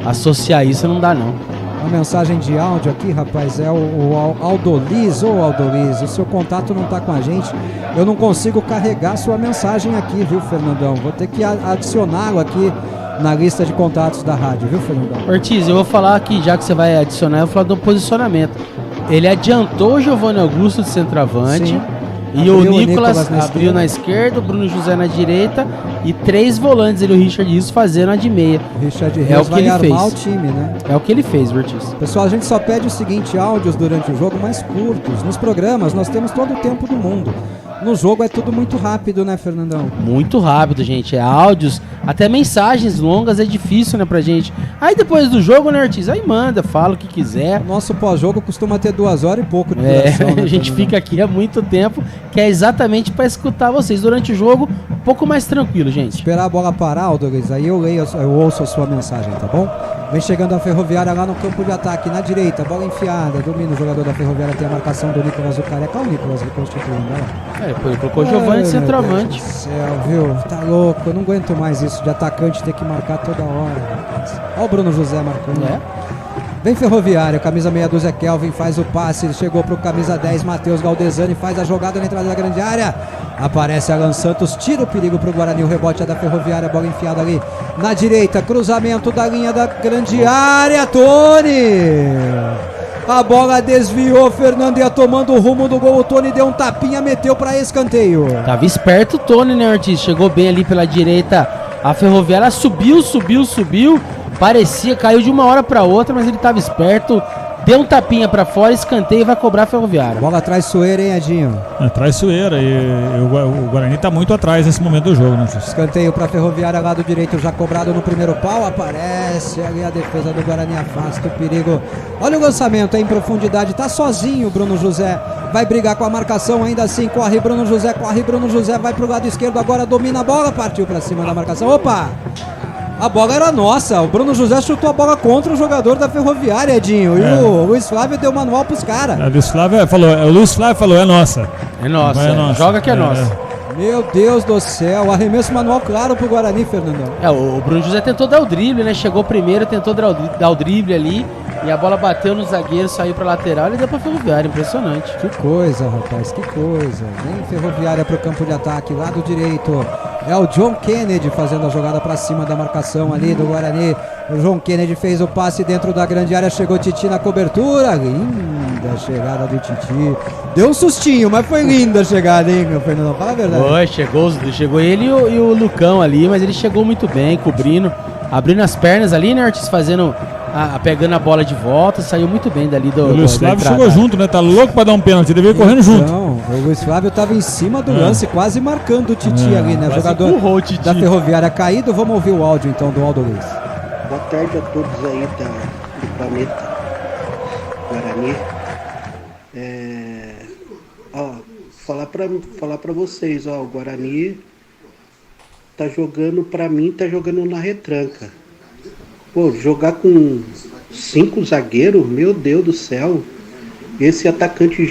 associar isso não dá não. Uma mensagem de áudio aqui, rapaz, é o Aldoliz. Ô Aldoliz, o seu contato não tá com a gente. Eu não consigo carregar sua mensagem aqui, viu, Fernandão? Vou ter que adicioná-lo aqui na lista de contatos da rádio, viu, Fernandão? Ortiz, eu vou falar aqui, já que você vai adicionar, eu vou falar do posicionamento. Ele adiantou o Giovanni Augusto de centroavante. Sim. E o Nicolas abriu na esquerda, o Bruno José na direita e 3 volantes, ele, o Richard Rios, fazendo a de meia. Richard Rios vai armar o time, né? É o que ele fez, Ortiz. Pessoal, a gente só pede o seguinte, áudios durante o jogo mais curtos. Nos programas nós temos todo o tempo do mundo. No jogo é tudo muito rápido, né, Fernandão? Muito rápido, gente. É áudios, até mensagens longas é difícil, né, pra gente. Aí depois do jogo, né, Ortiz? Aí manda, fala o que quiser. O nosso pós-jogo costuma ter 2 horas e pouco de duração, né, a gente fica aqui há muito tempo, que é exatamente pra escutar vocês. Durante o jogo, um pouco mais tranquilo, gente. Esperar a bola parar, Aldores, aí eu ouço a sua mensagem, tá bom? Vem chegando a Ferroviária lá no campo de ataque, na direita, bola enfiada, domina o jogador da Ferroviária, tem a marcação do Nicolas, o careca. Olha o Nicolas reconstituindo, olha. Ele colocou o Giovanni de centroavante. Meu Deus do céu, viu? Tá louco, eu não aguento mais isso de atacante ter que marcar toda hora. Olha o Bruno José marcando. Vem Ferroviária, camisa meia dúzia Kelvin, faz o passe, chegou pro camisa 10, Matheus Galdesani, faz a jogada na entrada da grande área. Aparece Alan Santos, tira o perigo pro Guarani, o rebote é da Ferroviária, bola enfiada ali na direita, cruzamento da linha da grande área, Tony! A bola desviou, Fernando ia tomando o rumo do gol, o Tony deu um tapinha, meteu pra escanteio. Tava esperto o Tony, né, Ortiz? Chegou bem ali pela direita, a Ferroviária subiu, parecia, caiu de uma hora pra outra, mas ele tava esperto, deu um tapinha pra fora, escanteio e vai cobrar a Ferroviária. Bola traiçoeira, hein, Edinho? Traiçoeira, e o Guarani tá muito atrás nesse momento do jogo, né? Escanteio pra Ferroviária, lado direito já cobrado no primeiro pau, aparece ali a defesa do Guarani, afasta o perigo. Olha o lançamento em profundidade, tá sozinho o Bruno José, vai brigar com a marcação, ainda assim, corre Bruno José, vai pro lado esquerdo, agora domina a bola, partiu pra cima da marcação, opa! A bola era nossa, o Bruno José chutou a bola contra o jogador da Ferroviária, Edinho, e o Luiz Flávio deu manual pros caras. O Luiz Flávio falou, é nossa. É nossa, joga que é nossa. Meu Deus do céu, arremesso manual claro pro Guarani, Fernandão. O Bruno José tentou dar o drible, né, chegou primeiro, tentou dar o drible ali, e a bola bateu no zagueiro, saiu pra lateral e deu pra Ferroviária, impressionante. Que coisa, rapaz, que coisa. Vem Ferroviária pro campo de ataque, lado direito. É o John Kennedy fazendo a jogada pra cima da marcação ali do Guarani. O John Kennedy fez o passe dentro da grande área, chegou Titi na cobertura. Linda chegada do Titi. Deu um sustinho, mas foi linda a chegada, hein, meu Fernando? Fala a verdade. Chegou ele e o Lucão ali, mas ele chegou muito bem, cobrindo, abrindo as pernas ali, né, Ortiz, pegando a bola de volta, saiu muito bem dali do. O Luiz Flávio chegou junto, né? Tá louco pra dar um pênalti, ele veio correndo junto. Não, o Luiz Flávio tava em cima do lance, quase marcando o Titi ali, né? O jogador da Ferroviária caído. Vamos ouvir o áudio então do Aldo Luiz. Boa tarde a todos aí do planeta Guarani. Falar pra vocês, o Guarani tá jogando, pra mim, tá jogando na retranca. Pô, jogar com 5 zagueiros, meu Deus do céu. Esse atacante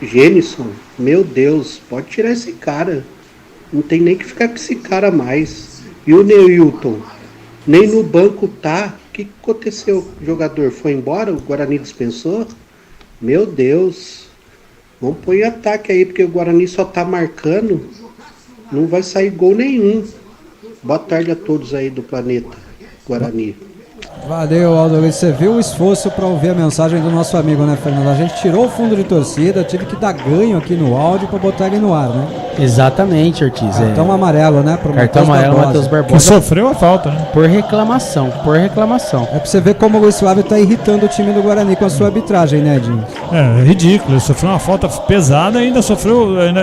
Genison, meu Deus, pode tirar esse cara. Não tem nem que ficar com esse cara mais. E o Neilton, nem no banco tá. O que aconteceu? O jogador foi embora? O Guarani dispensou? Meu Deus. Vamos pôr em ataque aí, porque o Guarani só tá marcando. Não vai sair gol nenhum. Boa tarde a todos aí do planeta Guarani. Valeu, Aldo Luiz. Você viu o esforço para ouvir a mensagem do nosso amigo, né, Fernando? A gente tirou o fundo de torcida, tive que dar ganho aqui no áudio para botar ele no ar, né? Exatamente, Ortiz. Cartão amarelo, né? Pro Cartão amarelo, Matheus Barbosa. Que sofreu a falta, né? Por reclamação. É pra você ver como o Luiz Flávio tá irritando o time do Guarani com a sua arbitragem, né, Edinho? É ridículo. Ele sofreu uma falta pesada e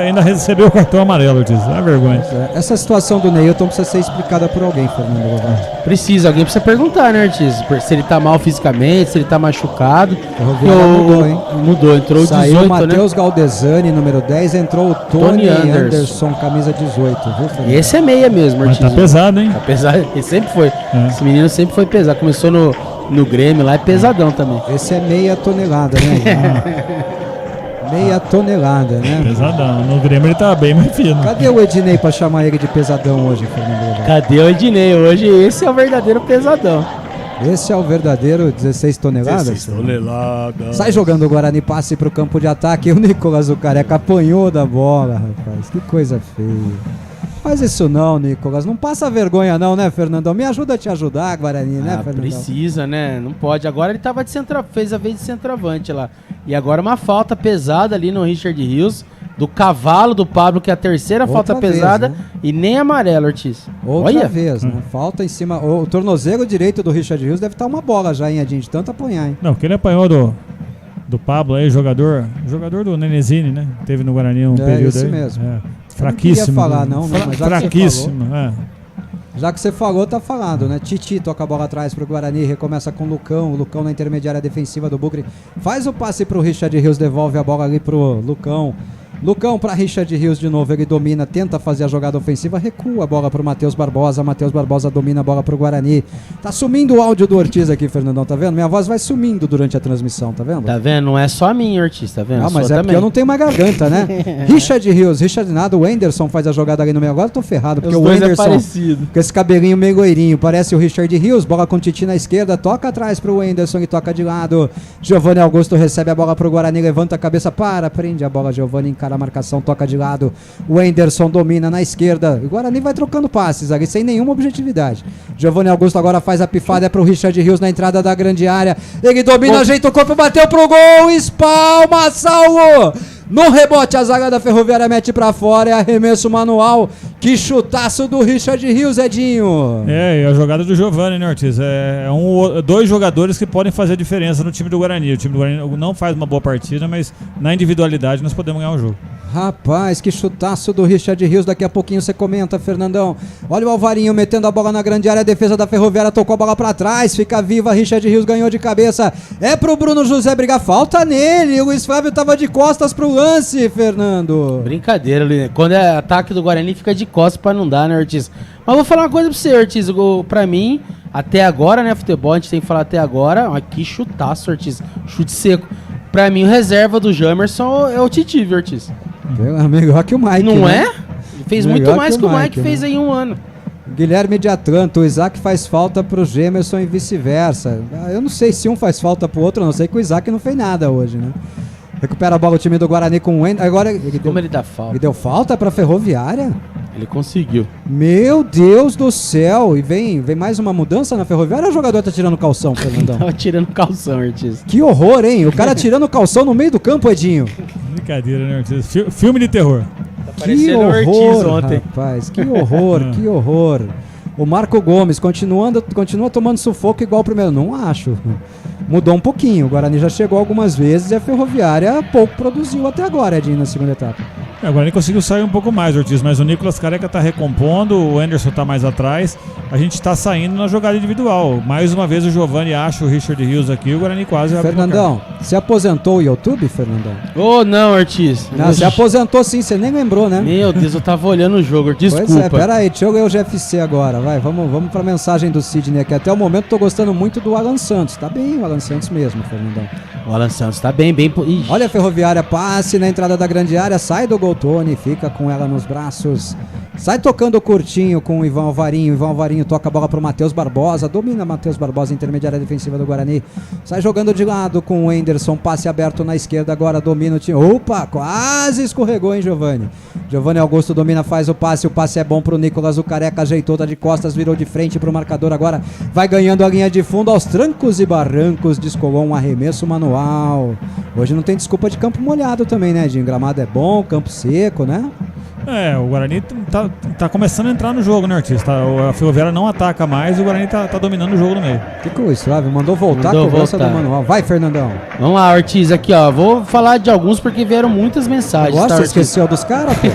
ainda recebeu o cartão amarelo, Ortiz. É vergonha. Essa situação do Neilton precisa ser explicada por alguém, Fernando Lovato. Alguém precisa perguntar, né, Ortiz? Se ele tá mal fisicamente, se ele tá machucado. Mudou, hein? Mudou, entrou o 18, saiu o Matheus Galdesani, número 10, entrou o Tony Anderson, camisa 18, viu, Fernando? Esse é meia mesmo, Ortiz. Mas tá pesado, hein? Tá pesado, ele sempre foi. Esse menino sempre foi pesado. Começou no Grêmio lá, é pesadão também. Esse é meia tonelada, né? Meia tonelada, né? Pesadão. No Grêmio ele tá bem mais fino. Cadê o Ednei pra chamar ele de pesadão hoje, Fernando? Cadê o Ednei? Hoje esse é o verdadeiro pesadão. Esse é o verdadeiro 16 toneladas? 16 toneladas. Sai jogando o Guarani, passe pro campo de ataque. O Nicolas, o careca, apanhou da bola, rapaz. Que coisa feia. Faz isso não, Nicolas. Não passa vergonha não, né, Fernandão? Me ajuda a te ajudar, Guarani, né, Fernandão? Precisa, né? Não pode. Agora ele tava fez a vez de centroavante lá. E agora uma falta pesada ali no Richard Rios. Do cavalo do Pablo, que é a terceira falta pesada, né? E nem amarelo, Ortiz. Outra vez, né? Falta em cima. O tornozelo direito do Richard Rios deve estar uma bola já, hein, Edinho, de tanto apanhar, hein? Não, porque ele apanhou do Pablo aí, jogador do Nenezini, né? Teve no Guarani um período esse aí. Mesmo. Fraquíssimo. Não queria falar, não, mas já fraquíssimo, Já que você falou, tá falado, né? Titi toca a bola atrás pro Guarani, recomeça com o Lucão na intermediária defensiva do Bugre. Faz o passe pro Richard Rios, devolve a bola ali pro Lucão para Richard Rios de novo, ele domina, tenta fazer a jogada ofensiva, recua a bola pro Matheus Barbosa domina a bola pro Guarani. Tá sumindo o áudio do Ortiz aqui, Fernandão, tá vendo? Minha voz vai sumindo durante a transmissão, tá vendo? Tá vendo? Não é só a minha, Ortiz, tá vendo? Mas é também. Porque eu não tenho mais garganta, né? Richard Rios, o Anderson faz a jogada ali no meio, agora eu tô ferrado, porque o Anderson, com esse cabelinho meio loirinho, parece o Richard Rios, bola com o Titi na esquerda, toca atrás pro Anderson e toca de lado. Giovanni Augusto recebe a bola pro Guarani, levanta a cabeça, prende a bola, Giovanni encara a marcação, toca de lado, o Anderson domina na esquerda, o Guarani vai trocando passes ali, sem nenhuma objetividade. Giovanni Augusto agora faz a pifada pro Richard Rios na entrada da grande área, ele domina, ajeita o corpo, bateu pro gol, espalma, salvo! No rebote, a zaga da Ferroviária mete pra fora, é arremesso manual. Que chutaço do Richard Rios, Edinho. E a jogada do Giovanni, né, Ortiz? Dois jogadores que podem fazer a diferença no time do Guarani. O time do Guarani não faz uma boa partida, mas na individualidade nós podemos ganhar o jogo. Rapaz, que chutaço do Richard Rios. Daqui a pouquinho você comenta, Fernandão. Olha o Alvarinho metendo a bola na grande área. A defesa da Ferroviária tocou a bola pra trás. Fica viva, Richard Rios ganhou de cabeça. É pro Bruno José brigar. Falta nele. O Luiz Flávio tava de costas pro lance, Fernando. Brincadeira, Luiz. Quando é ataque do Guarani, fica de costas pra não dar, né, Ortiz? Mas vou falar uma coisa pra você, Ortiz. Pra mim, até agora, né, futebol, a gente tem que falar até agora. Que chutaço, Ortiz. Chute seco. Pra mim, o reserva do Jamerson é o Titi, Ortiz. Melhor que o Mike. Não, né? é? Fez melhor muito mais que o Mike fez aí em um ano. Guilherme de Atlanto, o Isaac faz falta pro Gemerson e vice-versa. Eu não sei se um faz falta pro outro, não sei que o Isaac não fez nada hoje, né? Recupera a bola o time do Guarani com o Wendel. Agora ele dá falta? Ele deu falta pra Ferroviária? Ele conseguiu. Meu Deus do céu! E vem mais uma mudança na Ferroviária ou o jogador tá tirando calção, Fernandão? Tava tirando calção, Ortiz. Que horror, hein? O cara tirando calção no meio do campo, Edinho. Brincadeira, né, Ortiz? Filme de terror. Tá parecendo o Ortiz ontem. Rapaz, que horror, que horror. O Marco Gomes continua tomando sufoco igual o primeiro. Não acho. Mudou um pouquinho. O Guarani já chegou algumas vezes e a Ferroviária pouco produziu até agora, Edinho, na segunda etapa. O Guarani conseguiu sair um pouco mais, Ortiz, mas o Nicolas Careca tá recompondo, o Anderson tá mais atrás, a gente tá saindo na jogada individual. Mais uma vez o Giovanni acha o Richard Rios aqui, o Guarani quase... Fernandão, Você aposentou o YouTube, Fernandão? Não, Ortiz. Não, você aposentou sim, você nem lembrou, né? Meu Deus, eu tava olhando o jogo, desculpa. Pois é, peraí, deixa eu ver o GFC agora, vai, vamos pra mensagem do Sidney aqui. Até o momento tô gostando muito do Alan Santos, tá bem o Alan Santos mesmo, Fernandão. O Alan Santos tá bem... Ixi. Olha a Ferroviária, passe na entrada da grande área, sai do gol Tony, fica com ela nos braços. Sai tocando curtinho com o Ivan Alvarinho toca a bola pro Matheus Barbosa, domina Matheus Barbosa, intermediária defensiva do Guarani. Sai jogando de lado com o Enderson, passe aberto na esquerda, agora domina o time. Opa, quase escorregou, hein, Giovani? Giovani Augusto domina, faz o passe é bom pro Nicolas, o careca ajeitou, tá de costas, virou de frente pro marcador, agora vai ganhando a linha de fundo aos trancos e barrancos, descolou um arremesso manual. Hoje não tem desculpa de campo molhado também, né, Dinho? Gramado é bom, campo seco, né? O Guarani tá começando a entrar no jogo, né, Ortiz? A Ferroviária não ataca mais e o Guarani tá dominando o jogo no meio. Que coisa, suave. Mandou voltar a cobrança do manual. Vai, Fernandão. Vamos lá, Ortiz, aqui, ó. Vou falar de alguns porque vieram muitas mensagens. Nossa, tá, esqueceu dos caras, pô?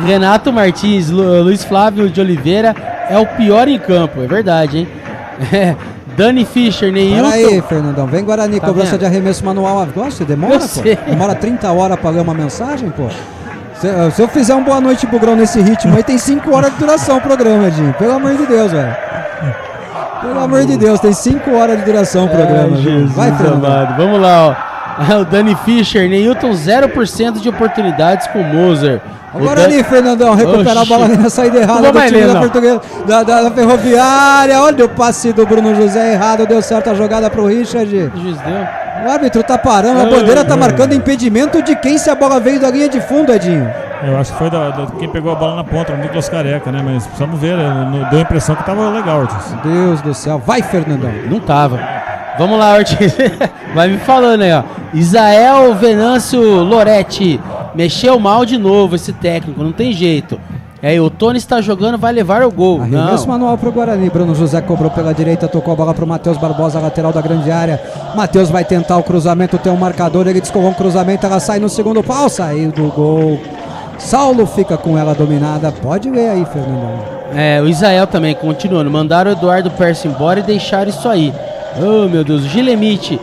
Renato Martins, Luiz Flávio de Oliveira é o pior em campo. É verdade, hein? Dani Fischer, Neilton. Peraí, Fernandão. Vem Guarani, tá cobrança vendo? De arremesso manual. Gosta? Demora, pô? Demora 30 horas pra ler uma mensagem, pô? Se eu fizer um boa noite Bugrão nesse ritmo aí, tem 5 horas de duração o programa, Edinho. Pelo amor de Deus, velho. Pelo amor de Deus, tem 5 horas de duração o programa. Jesus, vai, Fernando. Vamos lá, ó. O Dani Fischer, Neilton 0% de oportunidades com o Moser. Agora ali, Fernandão, recuperar a bola ali na saída errada do time da Portuguesa, da Ferroviária. Olha o passe do Bruno José errado, deu certo a jogada pro Richard. O árbitro tá parando, a bandeira tá marcando impedimento de quem se a bola veio da linha de fundo, Edinho? Eu acho que foi quem pegou a bola na ponta, o Nicolas Careca, né? Mas precisamos ver, deu a impressão que tava legal, Ortiz. Deus do céu, vai, Fernandão. Não tava. Vamos lá, Ortiz. Vai me falando aí, ó. Isael Venâncio Loretti. Mexeu mal de novo esse técnico, não tem jeito. Aí o Tony está jogando, vai levar o gol. Arremesso manual pro Guarani. Bruno José cobrou pela direita, tocou a bola pro Matheus Barbosa, lateral da grande área. Matheus vai tentar o cruzamento, tem um marcador, ele descolou um cruzamento, ela sai no segundo pau, saiu do gol. Saulo fica com ela dominada. Pode ler aí, Fernandão. O Isael também, continuando. Mandaram o Eduardo Percy embora e deixaram isso aí. Oh, meu Deus. O Gilemite.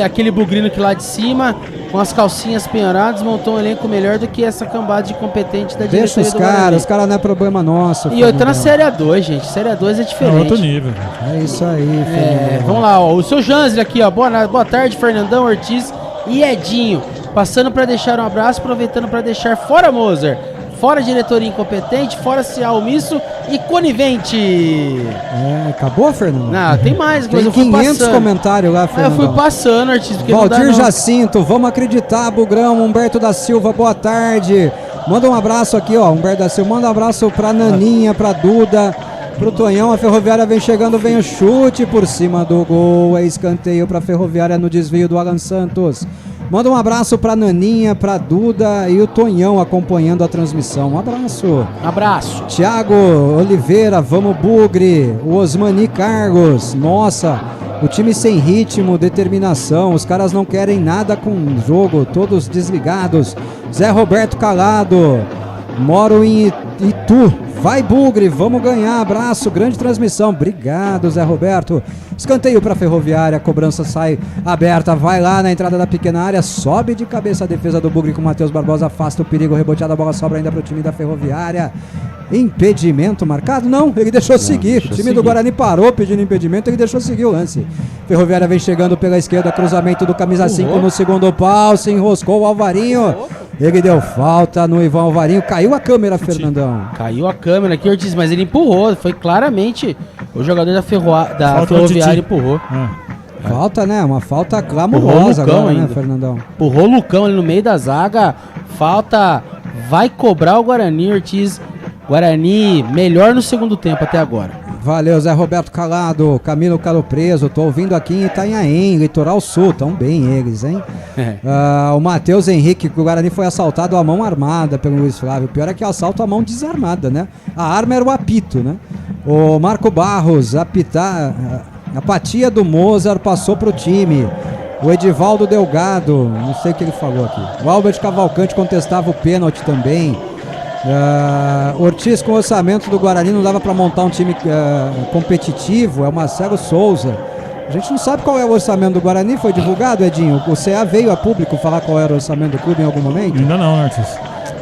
Aquele bugrino que lá de cima, com as calcinhas penhoradas, montou um elenco melhor do que essa cambada de competente da diretoria. Deixa os caras não é problema nosso. E outra na Série A2, gente. Série A2 é diferente. É outro nível. É isso aí, Fernandão. Vamos lá, ó. O seu Jansley aqui, ó. Boa tarde, Fernandão, Ortiz e Edinho. Passando para deixar um abraço, aproveitando para deixar fora Moser, fora diretoria incompetente, fora Cial omisso e conivente. Acabou, Fernando? Não, tem mais. Tem 500 comentários lá, Fernando. Eu fui passando, Ortiz. Valdir Jacinto, vamos acreditar, Bugrão. Humberto da Silva, boa tarde. Manda um abraço aqui, ó. Humberto da Silva, manda um abraço pra Naninha, pra Duda, pro Tonhão. A Ferroviária vem chegando, vem o chute por cima do gol. É escanteio pra Ferroviária no desvio do Alan Santos. Manda um abraço pra Naninha, pra Duda e o Tonhão acompanhando a transmissão. Um abraço. Abraço. Tiago Oliveira, vamos Bugre. O Osmani Carlos. Nossa, o time sem ritmo, determinação. Os caras não querem nada com o jogo, todos desligados. Zé Roberto Calado. Moro em Itu. Vai, Bugre, vamos ganhar. Abraço, grande transmissão. Obrigado, Zé Roberto. Escanteio para a Ferroviária, a cobrança sai aberta, vai lá na entrada da pequena área, sobe de cabeça a defesa do Bugre com o Matheus Barbosa, afasta o perigo, reboteada, a bola sobra ainda para o time da Ferroviária. Impedimento marcado? Não, ele deixou seguir. O time do Guarani parou pedindo impedimento, ele deixou seguir o lance. Ferroviária vem chegando pela esquerda, cruzamento do camisa 5 no segundo pau, se enroscou o Alvarinho. Ele deu falta no Ivan Alvarinho, caiu a câmera, Fernandão. Caiu a câmera aqui, Ortiz, mas ele empurrou, foi claramente o jogador da Ferroviária empurrou. Falta, né? Uma falta clamorosa agora, né, Fernandão? Empurrou o Lucão ali no meio da zaga, falta, vai cobrar o Guarani, Ortiz. Guarani melhor no segundo tempo até agora. Valeu, Zé Roberto Calado, Camilo Calo Preso, tô ouvindo aqui em Itanhaém, Litoral Sul, tão bem eles, hein? O Matheus Henrique, que o Guarani foi assaltado à mão armada pelo Luiz Flávio, o pior é que é assalto à mão desarmada, né? A arma era o apito, né? O Marco Barros, a apatia do Mozart passou pro time. O Edivaldo Delgado, não sei o que ele falou aqui. O Albert Cavalcante contestava o pênalti também. Ortiz, com o orçamento do Guarani não dava para montar um time competitivo. É o Marcelo Souza. A gente não sabe qual é o orçamento do Guarani, foi divulgado, Edinho? O CA veio a público falar qual era o orçamento do clube em algum momento? Ainda não, Artis.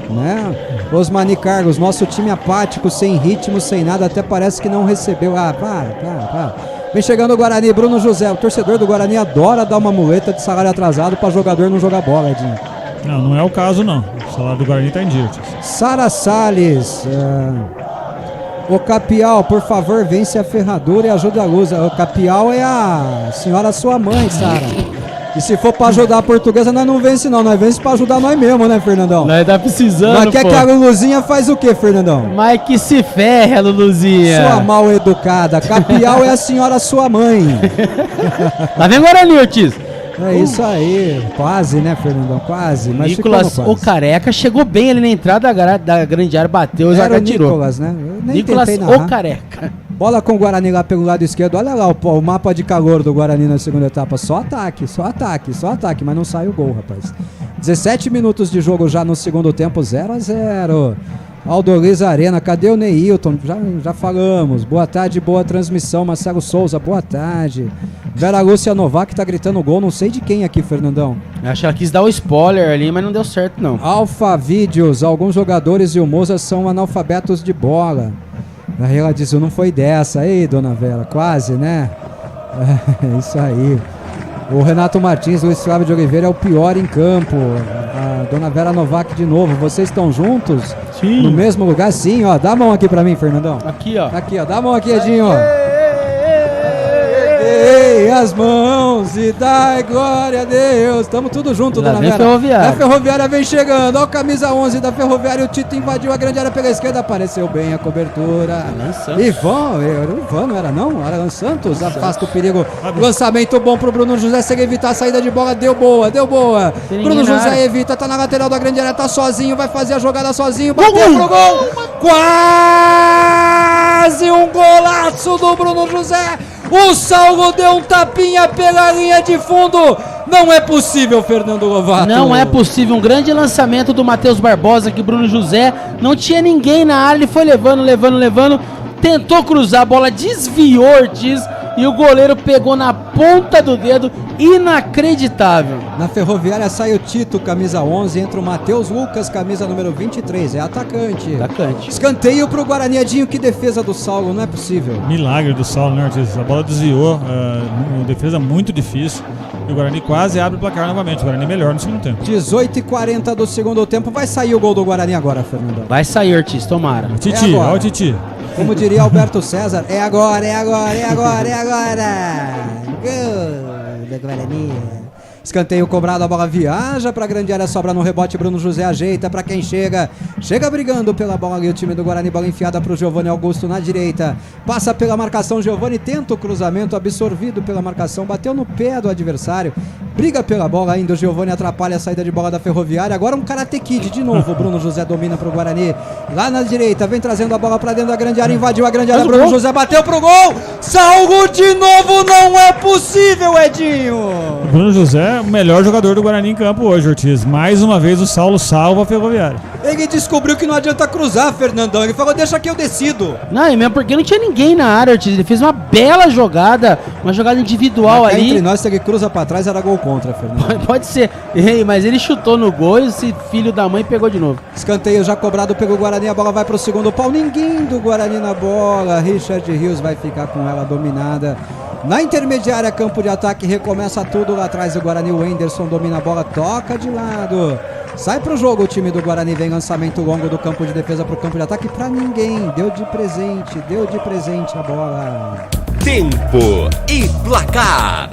Né? Osmani Carlos, nosso time apático, sem ritmo, sem nada, até parece que não recebeu. Para. Vem chegando o Guarani, Bruno José. O torcedor do Guarani adora dar uma muleta de salário atrasado para jogador não jogar bola, Edinho. Não é o caso, não. O salário do Guarani tá em dia. Sara Salles. O Capial, por favor, vence a ferradura e ajuda a luz. O Capial é a senhora sua mãe, Sara. E se for pra ajudar a portuguesa, nós não vence não. Nós vence pra ajudar nós mesmo, né, Fernandão? Nós tá precisando, Mas quer que a Luluzinha faz o quê, Fernandão? Mas que se ferre, a Luluzinha. Sua mal educada. Capial é a senhora sua mãe. Lá vem Guarani, Ortiz. É isso aí, quase, né, Fernandão? Quase. Mas Nicolas, o Careca, chegou bem ali na entrada da grande área, bateu e já tirou. Nicolas, né? Eu nem Nicolas, o Careca. Bola com o Guarani lá pelo lado esquerdo. Olha lá o mapa de calor do Guarani na segunda etapa. Só ataque, mas não sai o gol, rapaz. 17 minutos de jogo já no segundo tempo, 0-0. Aldoliz Arena, cadê o Neilton? Já falamos. Boa tarde, boa transmissão. Marcelo Souza, boa tarde. Vera Lúcia Novak tá gritando gol, não sei de quem aqui, Fernandão. Acho que ela quis dar o spoiler ali, mas não deu certo, não. Alfa Vídeos, alguns jogadores e o Moza são analfabetos de bola. Aí ela disse, não foi dessa. Aí, dona Vera, quase, né? É isso aí. O Renato Martins, Luiz Flávio de Oliveira é o pior em campo. A dona Vera Novak de novo. Vocês estão juntos? Sim. No mesmo lugar? Sim, ó. Dá a mão aqui pra mim, Fernandão. Aqui, ó. Aqui, ó. Dá a mão aqui, Edinho, ó. Erguei as mãos e dai glória a Deus. Estamos tudo junto, dona Vera. Ferroviária. A Ferroviária vem chegando. Ó, camisa 11 da Ferroviária. O Tito invadiu a grande área pela esquerda. Apareceu bem a cobertura. Ivan, não era não? Alan Santos afasta o perigo. Lançamento bom pro Bruno José. Se ele evitar a saída de bola, deu boa. Bruno José evita, tá na lateral da grande área, tá sozinho, vai fazer a jogada sozinho. Bateu pro gol. Quase um golaço do Bruno José. O Saulo deu um tapinha pela linha de fundo. Não é possível, Fernando Lovato. Não é possível. Um grande lançamento do Matheus Barbosa, que Bruno José não tinha ninguém na área. Ele foi levando. Tentou cruzar, a bola desviou, Ortiz, e o goleiro pegou na ponta do dedo. Inacreditável. Na Ferroviária sai o Tito, camisa 11, entra o Matheus Lucas, camisa número 23, é atacante. Escanteio pro Guarani, Edinho, que defesa do Saulo, não é possível. Milagre do Saulo, né, Ortiz? A bola desviou, uma defesa muito difícil, e o Guarani quase abre o placar novamente. O Guarani melhor no segundo tempo. 18h40 do segundo tempo, vai sair o gol do Guarani agora, Fernando. Vai sair, Ortiz, tomara. Titi, olha o Titi. Como diria Alberto César, é agora. Gol da Guarani. Escanteio cobrado, a bola viaja pra grande área, sobra no rebote, Bruno José ajeita pra quem chega brigando pela bola ali o time do Guarani, bola enfiada pro Giovanni Augusto na direita, passa pela marcação, Giovanni tenta o cruzamento, absorvido pela marcação, bateu no pé do adversário, briga pela bola ainda, o Giovanni atrapalha a saída de bola da Ferroviária, agora um Karate Kid de novo, o Bruno José domina pro Guarani, lá na direita, vem trazendo a bola pra dentro da grande área, invadiu a grande área, Bruno José bateu pro gol, Saulo de novo, não é possível, Edinho! Bruno José, o melhor jogador do Guarani em campo hoje, Ortiz. Mais uma vez o Saulo salva a Ferroviária. Ele descobriu que não adianta cruzar, Fernandão. Ele falou, deixa que eu decido. Não, e mesmo porque não tinha ninguém na área, Ortiz. Ele fez uma bela jogada, uma jogada individual ali. Entre nós, se ele cruza pra trás, era gol contra, Fernando. Pode ser. Mas ele chutou no gol e esse filho da mãe pegou de novo. Escanteio já cobrado pelo Guarani, a bola vai pro segundo pau. Ninguém do Guarani na bola. Richard Rios vai ficar com ela dominada. Na intermediária, campo de ataque, recomeça tudo lá atrás. O Guarani, o Wenderson domina a bola, toca de lado. Sai pro jogo o time do Guarani, vem lançamento longo do campo de defesa pro campo de ataque pra ninguém. Deu de presente a bola. Tempo e placar.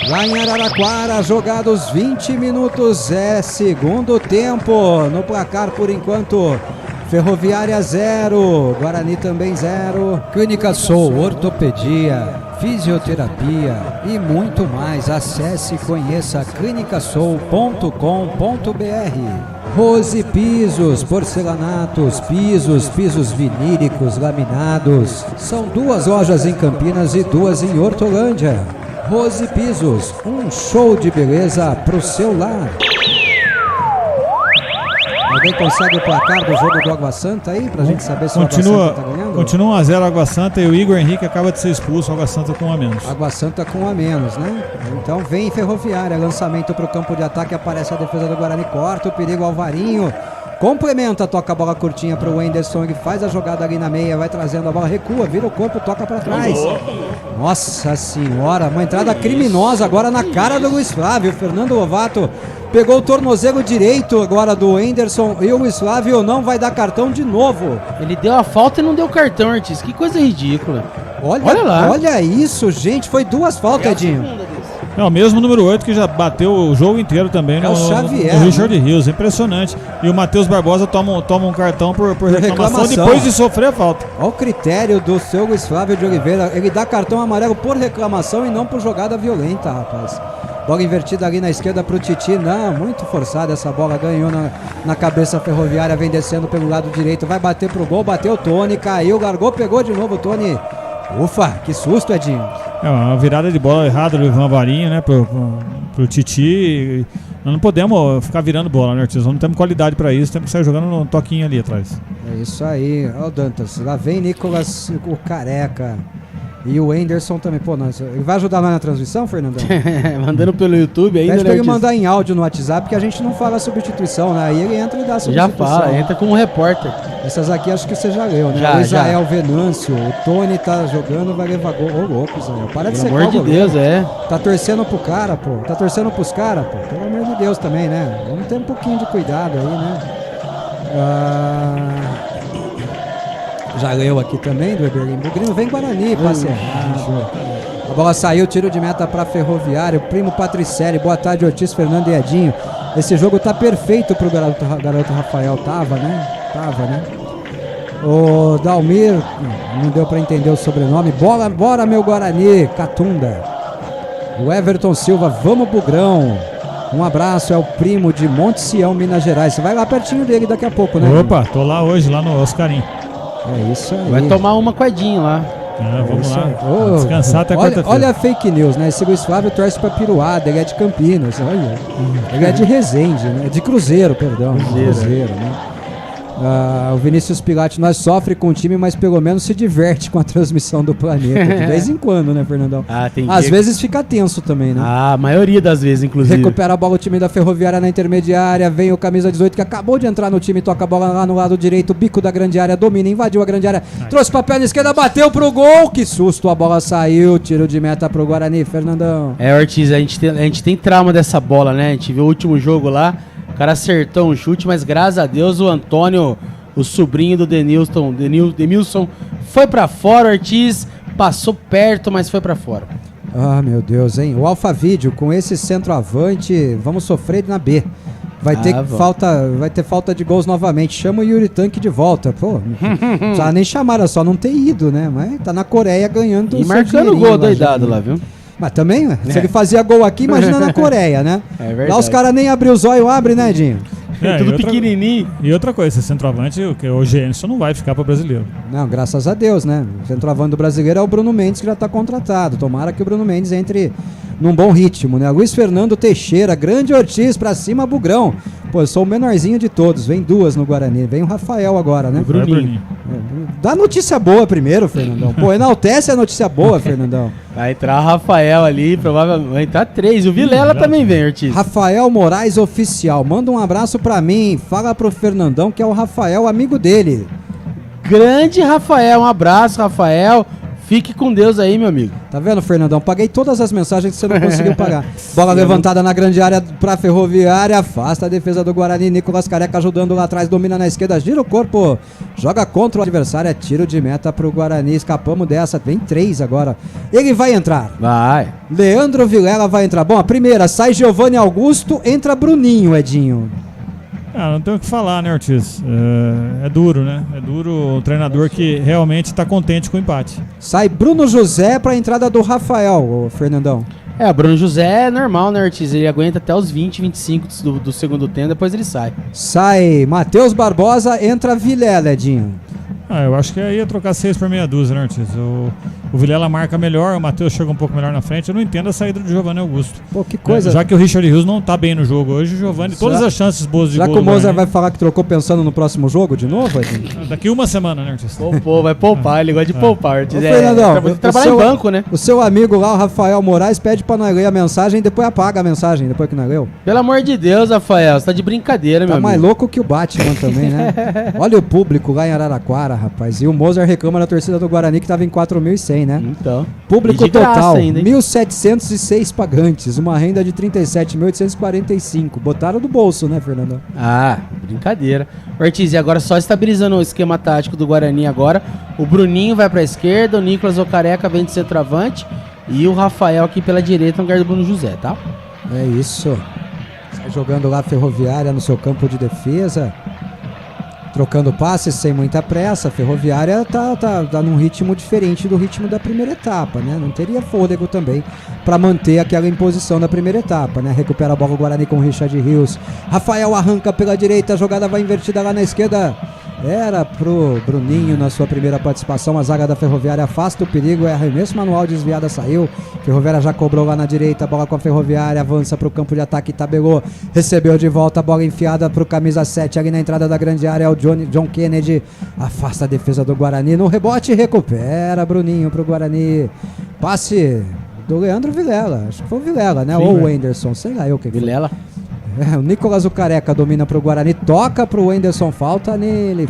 Lá em Araraquara, jogados 20 minutos, segundo tempo. No placar, por enquanto, Ferroviária 0, Guarani também 0. Clínica Soul, ortopedia, fisioterapia e muito mais. Acesse e conheça clinicasoul.com.br. Rose Pisos, porcelanatos, pisos vinílicos, laminados. São 2 lojas em Campinas e 2 em Hortolândia. Rose Pisos, um show de beleza pro seu lar. Alguém consegue o placar do jogo do Água Santa aí, pra gente saber se o Água Santa tá ganhando? Continua 1-0 Água Santa e o Igor Henrique acaba de ser expulso, o Água Santa com 1 a menos. Água Santa com 1 a menos, né? Então vem Ferroviária, lançamento pro campo de ataque, aparece a defesa do Guarani, corta o perigo, Alvarinho. Complementa, toca a bola curtinha pro Wenderson, ele faz a jogada ali na meia, vai trazendo a bola, recua, vira o corpo, toca pra trás. Nossa senhora, uma entrada criminosa agora na cara do Luiz Flávio. Fernando Lovato pegou o tornozelo direito agora do Wenderson e o Luiz Flávio não vai dar cartão de novo. Ele deu a falta e não deu cartão, Ortiz, que coisa ridícula. Olha lá. Olha isso, gente, foi 2 faltas, Edinho. É o mesmo número 8 que já bateu o jogo inteiro também no Richard Rios, impressionante. E o Matheus Barbosa toma um cartão por reclamação depois de sofrer a falta. Olha o critério do seu Luiz Flávio de Oliveira, ele dá cartão amarelo por reclamação e não por jogada violenta, rapaz. Bola invertida ali na esquerda pro Titi, não, muito forçada essa bola, ganhou na cabeça Ferroviária, vem descendo pelo lado direito, vai bater pro gol, bateu o Tony, caiu, largou, pegou de novo o Tony. Ufa, que susto, Edinho. É uma virada de bola errada do Ivan Varinho, né, pro Titi. Nós não podemos ficar virando bola, né, Ortiz? Não temos qualidade pra isso, temos que sair jogando no toquinho ali atrás. É isso aí, ó o Dantas, lá vem Nicolas, o careca. E o Wenderson também, pô, ele vai ajudar lá na transmissão, Fernandão? Mandando pelo YouTube ainda, pede pra ele mandar em áudio no WhatsApp, que a gente não fala substituição, né? Aí ele entra e dá substituição. Já fala, entra como repórter. Essas aqui acho que você já leu, né? O Israel Venâncio, o Tony tá jogando, vai levar gol. Ô, louco, Israel. Para de ser calmo. Pelo amor de Deus, é. Tá torcendo pro cara, pô. Tá torcendo pros caras, pô. Pelo amor de Deus também, né? Vamos ter um pouquinho de cuidado aí, né? Já leu aqui também do Eberlin Bugrino. Vem Guarani, passe errado. A bola saiu, tiro de meta para Ferroviário. Primo Patricelli, boa tarde, Ortiz, Fernando e Edinho. Esse jogo tá perfeito pro garoto Rafael. Tava, né? O Dalmir, não deu para entender o sobrenome. Bora meu Guarani, Catunda. O Everton Silva, vamos Bugrão. Um abraço, é o primo de Monte Sião, Minas Gerais. Você vai lá pertinho dele daqui a pouco, né? Opa, tô lá hoje, lá no Oscarim. É isso aí. Vai tomar uma coadinha lá. Vamos lá. Descansar até quarta-feira. Olha a fake news, né? Esse Luiz Flávio torce pra Piruada, ele é de Campinas. Olha. Ele é de Resende, né? De Cruzeiro, perdão. Cruzeiro, né? O Vinícius Pilate, nós sofre com o time, mas pelo menos se diverte com a transmissão do Planeta. De vez em quando, né, Fernandão? Às vezes fica tenso também, né? A maioria das vezes, inclusive. Recupera a bola o time da Ferroviária na intermediária, vem o camisa 18 que acabou de entrar no time, toca a bola lá no lado direito, bico da grande área, domina, invadiu a grande área, trouxe pra perna esquerda, bateu pro gol, que susto, a bola saiu, tiro de meta pro Guarani, Fernandão. Ortiz, a gente tem trauma dessa bola, né? A gente viu o último jogo lá, o cara acertou um chute, mas graças a Deus o Antônio, o sobrinho do Denilson, foi pra fora. Ortiz passou perto, mas foi pra fora. Ah, meu Deus, hein? O Alphavídeo, com esse centroavante, vamos sofrer na B. Vai ter falta de gols novamente. Chama o Yuri Tanque de volta. Pô, já nem chamaram, só não ter ido, né? Mas tá na Coreia ganhando. E marcando gol doidado lá, viu? Mas também, se ele fazia gol aqui, imagina na Coreia, né? É verdade. Lá os caras nem abriu os olhos, abre, né, Edinho? Tudo pequenininho. E outra coisa, esse centroavante, o Gênison não vai ficar para o brasileiro. Não, graças a Deus, né? O centroavante do brasileiro é o Bruno Mendes, que já está contratado. Tomara que o Bruno Mendes entre num bom ritmo, né? Luiz Fernando Teixeira, grande Ortiz, pra cima, Bugrão. Pô, eu sou o menorzinho de todos. Vem 2 no Guarani. Vem o Rafael agora, né? O Bruninho. Dá notícia boa primeiro, Fernandão. Pô, enaltece a notícia boa, Fernandão. Vai entrar o Rafael ali, provavelmente vai entrar 3. O Vilela também vem, Ortiz. Rafael Moraes Oficial. Manda um abraço pra mim. Fala pro Fernandão que é o Rafael, amigo dele. Grande Rafael. Um abraço, Rafael. Fique com Deus aí, meu amigo. Tá vendo, Fernandão? Paguei todas as mensagens que você não conseguiu pagar. Bola levantada na grande área pra Ferroviária. Afasta a defesa do Guarani. Nicolas Careca ajudando lá atrás. Domina na esquerda. Gira o corpo. Joga contra o adversário. É tiro de meta pro Guarani. Escapamos dessa. Vem 3 agora. Ele vai entrar. Vai. Leandro Vilela vai entrar. Bom, a primeira. Sai Giovanni Augusto. Entra Bruninho, Edinho. Não tem o que falar, né, Ortiz? É duro, né? É duro o treinador que realmente está contente com o empate. Sai Bruno José para a entrada do Rafael, Fernandão. O Bruno José é normal, né, Ortiz? Ele aguenta até os 20, 25 do segundo tempo, depois ele sai. Sai Matheus Barbosa, entra Vilela, Edinho. Eu acho que aí ia trocar 6 por meia dúzia, né, Ortiz? O Vilela marca melhor, o Matheus chega um pouco melhor na frente. Eu não entendo a saída do Giovanni Augusto. Pô, que coisa. Já que o Richard Rios não tá bem no jogo hoje, o Giovanni, todas as chances boas de gol. Será que o Mozart vai falar que trocou pensando no próximo jogo de novo? Daqui uma semana, né, Artista? Poupou, vai poupar, ele gosta de poupar, Artista. Fernandão, trabalhar em banco, né? O seu amigo lá, o Rafael Moraes, pede pra nós ler a mensagem e depois apaga a mensagem, depois que nós leu. Pelo amor de Deus, Rafael, você tá de brincadeira, meu amigo. Tá mais louco que o Batman também, né? Olha o público lá em Araraquara, rapaz. E o Mozart reclama da torcida do Guarani que tava em 4.100, né? Então. Público total, 1.706 pagantes, uma renda de 37.845. Botaram do bolso, né, Fernando? Ah, brincadeira. Ortiz, e agora só estabilizando o esquema tático do Guarani agora, o Bruninho vai pra esquerda, o Nicolas Ocareca vem de centroavante e o Rafael aqui pela direita no lugar do Bruno José, tá? É isso. Sai jogando lá a Ferroviária no seu campo de defesa. Trocando passes sem muita pressa. A Ferroviária tá num ritmo diferente do ritmo da primeira etapa, né? Não teria fôlego também para manter aquela imposição da primeira etapa, né? Recupera a bola o Guarani com o Richard Rios. Rafael arranca pela direita, a jogada vai invertida lá na esquerda. Era pro Bruninho na sua primeira participação. A zaga da Ferroviária afasta o perigo. É arremesso manual, desviada, saiu. Ferroviária já cobrou lá na direita. Bola com a Ferroviária, avança pro campo de ataque. Tabelou, recebeu de volta. Bola enfiada pro camisa 7 ali na entrada da grande área. É o John Kennedy. Afasta a defesa do Guarani. No rebote, recupera Bruninho pro Guarani. Passe do Leandro Vilela. Acho que foi o Vilela, né? Sim, ou o Anderson, sei lá eu quem foi. Vilela. O Nicolas Ocareca domina pro Guarani, toca pro Anderson, falta nele,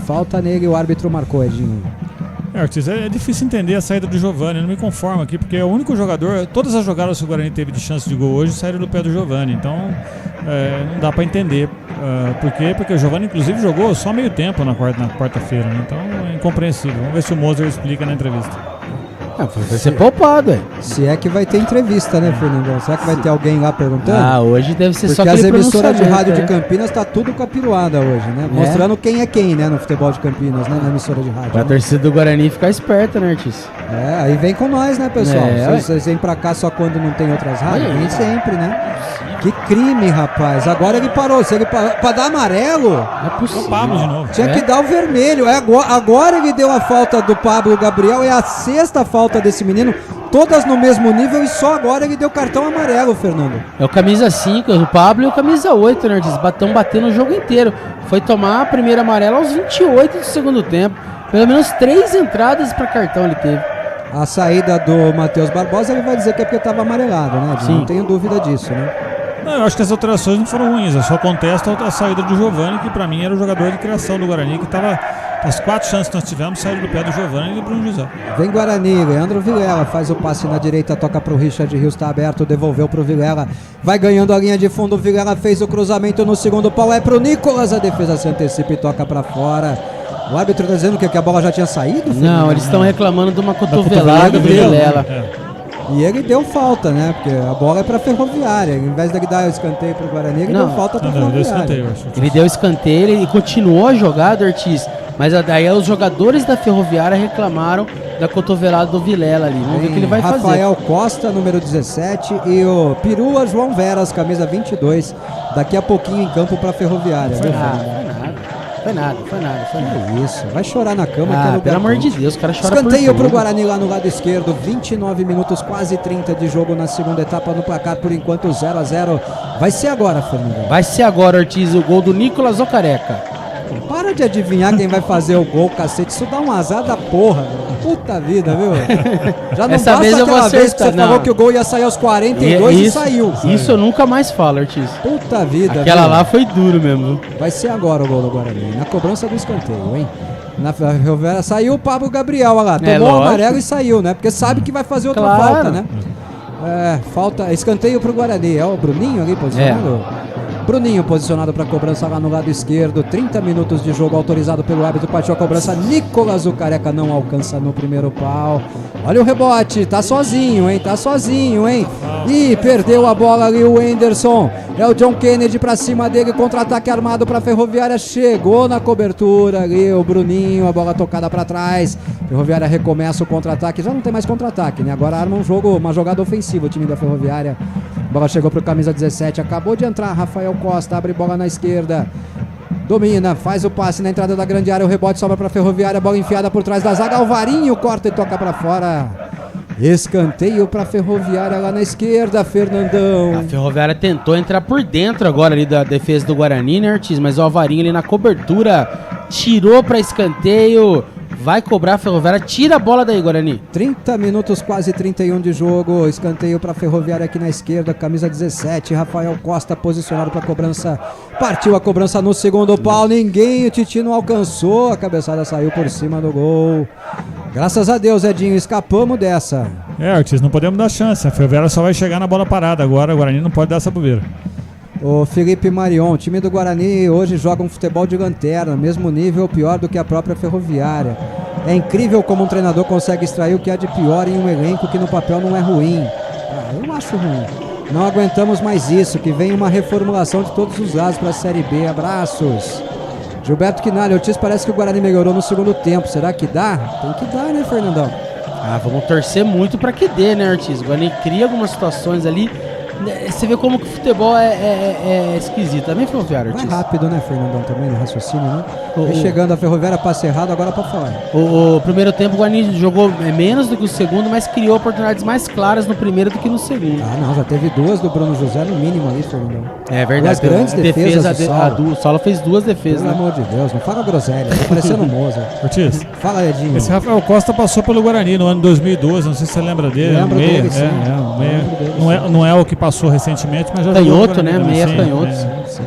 o árbitro marcou, Edinho. Ortiz, é difícil entender a saída do Giovanni, eu não me conformo aqui, porque é o único jogador, todas as jogadas que o Guarani teve de chance de gol hoje saíram do pé do Giovanni, então não dá pra entender. Por quê? Porque o Giovanni inclusive jogou só meio tempo na quarta-feira, né? Então é incompreensível. Vamos ver se o Mozart explica na entrevista. Vai ser poupado, é. Se é que vai ter entrevista, né, Fernandão? Será que vai ter alguém lá perguntando? Ah, hoje deve ser porque só aquele as emissoras de rádio de Campinas tá tudo capiruada hoje, né? Mostrando quem é quem, né, no futebol de Campinas, né, na emissora de rádio. Pra torcida do Guarani ficar esperta, né, Artis? Aí vem com nós, né, pessoal? Vocês vêm pra cá só quando não tem outras rádios? Vem sempre, né? Que crime, rapaz. Agora ele parou. Se ele parou pra dar amarelo, Pablo de novo. Tinha que dar o vermelho. Agora ele deu a falta do Pablo Gabriel. É a sexta falta desse menino. Todas no mesmo nível e só agora ele deu cartão amarelo, Fernando. É o camisa 5, o Pablo e o camisa 8, né? Eles estão batendo o jogo inteiro. Foi tomar a primeira amarela aos 28 do segundo tempo. Pelo menos 3 entradas para cartão ele teve. A saída do Matheus Barbosa, ele vai dizer que é porque estava amarelado, né? Sim. Não tenho dúvida disso, né? Não, eu acho que as alterações não foram ruins, eu só contesto a saída do Giovanni, que pra mim era o jogador de criação do Guarani, que tava, as 4 chances que nós tivemos saíram do pé do Giovanni e do Bruno José. Vem Guarani, Leandro Vilela faz o passe na direita, toca pro Richard Rios, tá aberto, devolveu pro Vilela, vai ganhando a linha de fundo, o Vilela fez o cruzamento no segundo pau, é pro Nicolas, a defesa se antecipa e toca pra fora. O árbitro tá dizendo que a bola já tinha saído? Não, eles estão reclamando de uma cotovelada do Vilela. E ele deu falta, né? Porque a bola é pra Ferroviária. Ao invés de ele dar o escanteio pro Guarani, ele deu falta pra Ferroviária. Ele deu escanteio e continuou a jogada, Ortiz. Mas daí os jogadores da Ferroviária reclamaram da cotovelada do Vilela ali. Vamos ver o que ele vai fazer. Rafael Costa, número 17, e o Perua João Veras, camisa 22. Daqui a pouquinho em campo pra Ferroviária. Foi nada. Que isso, vai chorar na cama. Ah, pelo amor de Deus, o cara chora. Escanteio pro Guarani lá no lado esquerdo, 29 minutos, quase 30 de jogo na segunda etapa no placar, por enquanto 0-0. Vai ser agora, Fernando. Vai ser agora, Ortiz, o gol do Nicolas Ocareca. Para de adivinhar quem vai fazer o gol, cacete. Isso dá um azar da porra, velho. Puta vida, viu? Já não Essa vez aquela vez que você falou que o gol ia sair aos 42 e saiu. Isso eu nunca mais falo, Ortiz. Puta vida, aquela lá foi duro mesmo. Vai ser agora o gol do Guarani, na cobrança do escanteio, hein? Na Ferroviária saiu o Pablo Gabriel, olha lá. Tomou o amarelo e saiu, né? Porque sabe que vai fazer outra falta, né? Falta, escanteio pro Guarani. É o Bruninho ali posicionado? Bruninho posicionado para cobrança lá no lado esquerdo. 30 minutos de jogo autorizado pelo árbitro. Partiu a cobrança. Nicolas Ocareca não alcança no primeiro pau. Olha o rebote. Tá sozinho, hein? Ih, perdeu a bola ali o Anderson. É o John Kennedy para cima dele. Contra-ataque armado para Ferroviária. Chegou na cobertura ali o Bruninho. A bola tocada para trás. Ferroviária recomeça o contra-ataque. Já não tem mais contra-ataque, né? Agora arma uma jogada ofensiva o time da Ferroviária. A bola chegou pro camisa 17. Acabou de entrar Rafael Costa, abre bola na esquerda, domina, faz o passe na entrada da grande área, o rebote sobra para Ferroviária, bola enfiada por trás da zaga, Alvarinho corta e toca para fora. Escanteio para a Ferroviária lá na esquerda, Fernandão. A Ferroviária tentou entrar por dentro agora ali da defesa do Guarani, né, Ortiz? Mas o Alvarinho ali na cobertura tirou para escanteio. Vai cobrar a Ferroviária, tira a bola daí, Guarani. 30 minutos, quase 31 de jogo. Escanteio para a Ferroviária aqui na esquerda, camisa 17. Rafael Costa posicionado para a cobrança. Partiu a cobrança no segundo pau. Ninguém, o Titi não alcançou. A cabeçada saiu por cima do gol. Graças a Deus, Edinho, escapamos dessa. Ortiz, não podemos dar chance. A Ferroviária só vai chegar na bola parada. Agora o Guarani não pode dar essa bobeira. O Felipe Marion, o time do Guarani hoje joga um futebol de lanterna, mesmo nível ou pior do que a própria Ferroviária. É incrível como um treinador consegue extrair o que há de pior em um elenco que no papel não é ruim. Eu acho ruim. Não aguentamos mais isso, que vem uma reformulação de todos os lados para a Série B. Abraços. Gilberto Quinalha, Ortiz, parece que o Guarani melhorou no segundo tempo. Será que dá? Tem que dar, né, Fernandão? Vamos torcer muito para que dê, né, Ortiz? O Guarani cria algumas situações ali. Você vê como que o futebol é esquisito. Também Ferroviária, Ortiz. Vai rápido, né, Fernandão, também no raciocínio, né? Chegando a Ferroviária, passe errado, agora para fora. O primeiro tempo o Guarani jogou menos do que o segundo, mas criou oportunidades mais claras no primeiro do que no segundo. Não, já teve duas do Bruno José no mínimo ali, Fernandão. É verdade. As grandes defesas do Saulo. O Saulo fez duas defesas. Pelo amor de Deus, não fala groselha, tá parecendo um Mozart. Ortiz, fala, Edinho. Esse Rafael Costa passou pelo Guarani no ano 2012, não sei se você lembra dele. Lembro dele, sim. Não é o que passou recentemente, mas já canhoto, né? Meia canhoto. Sim.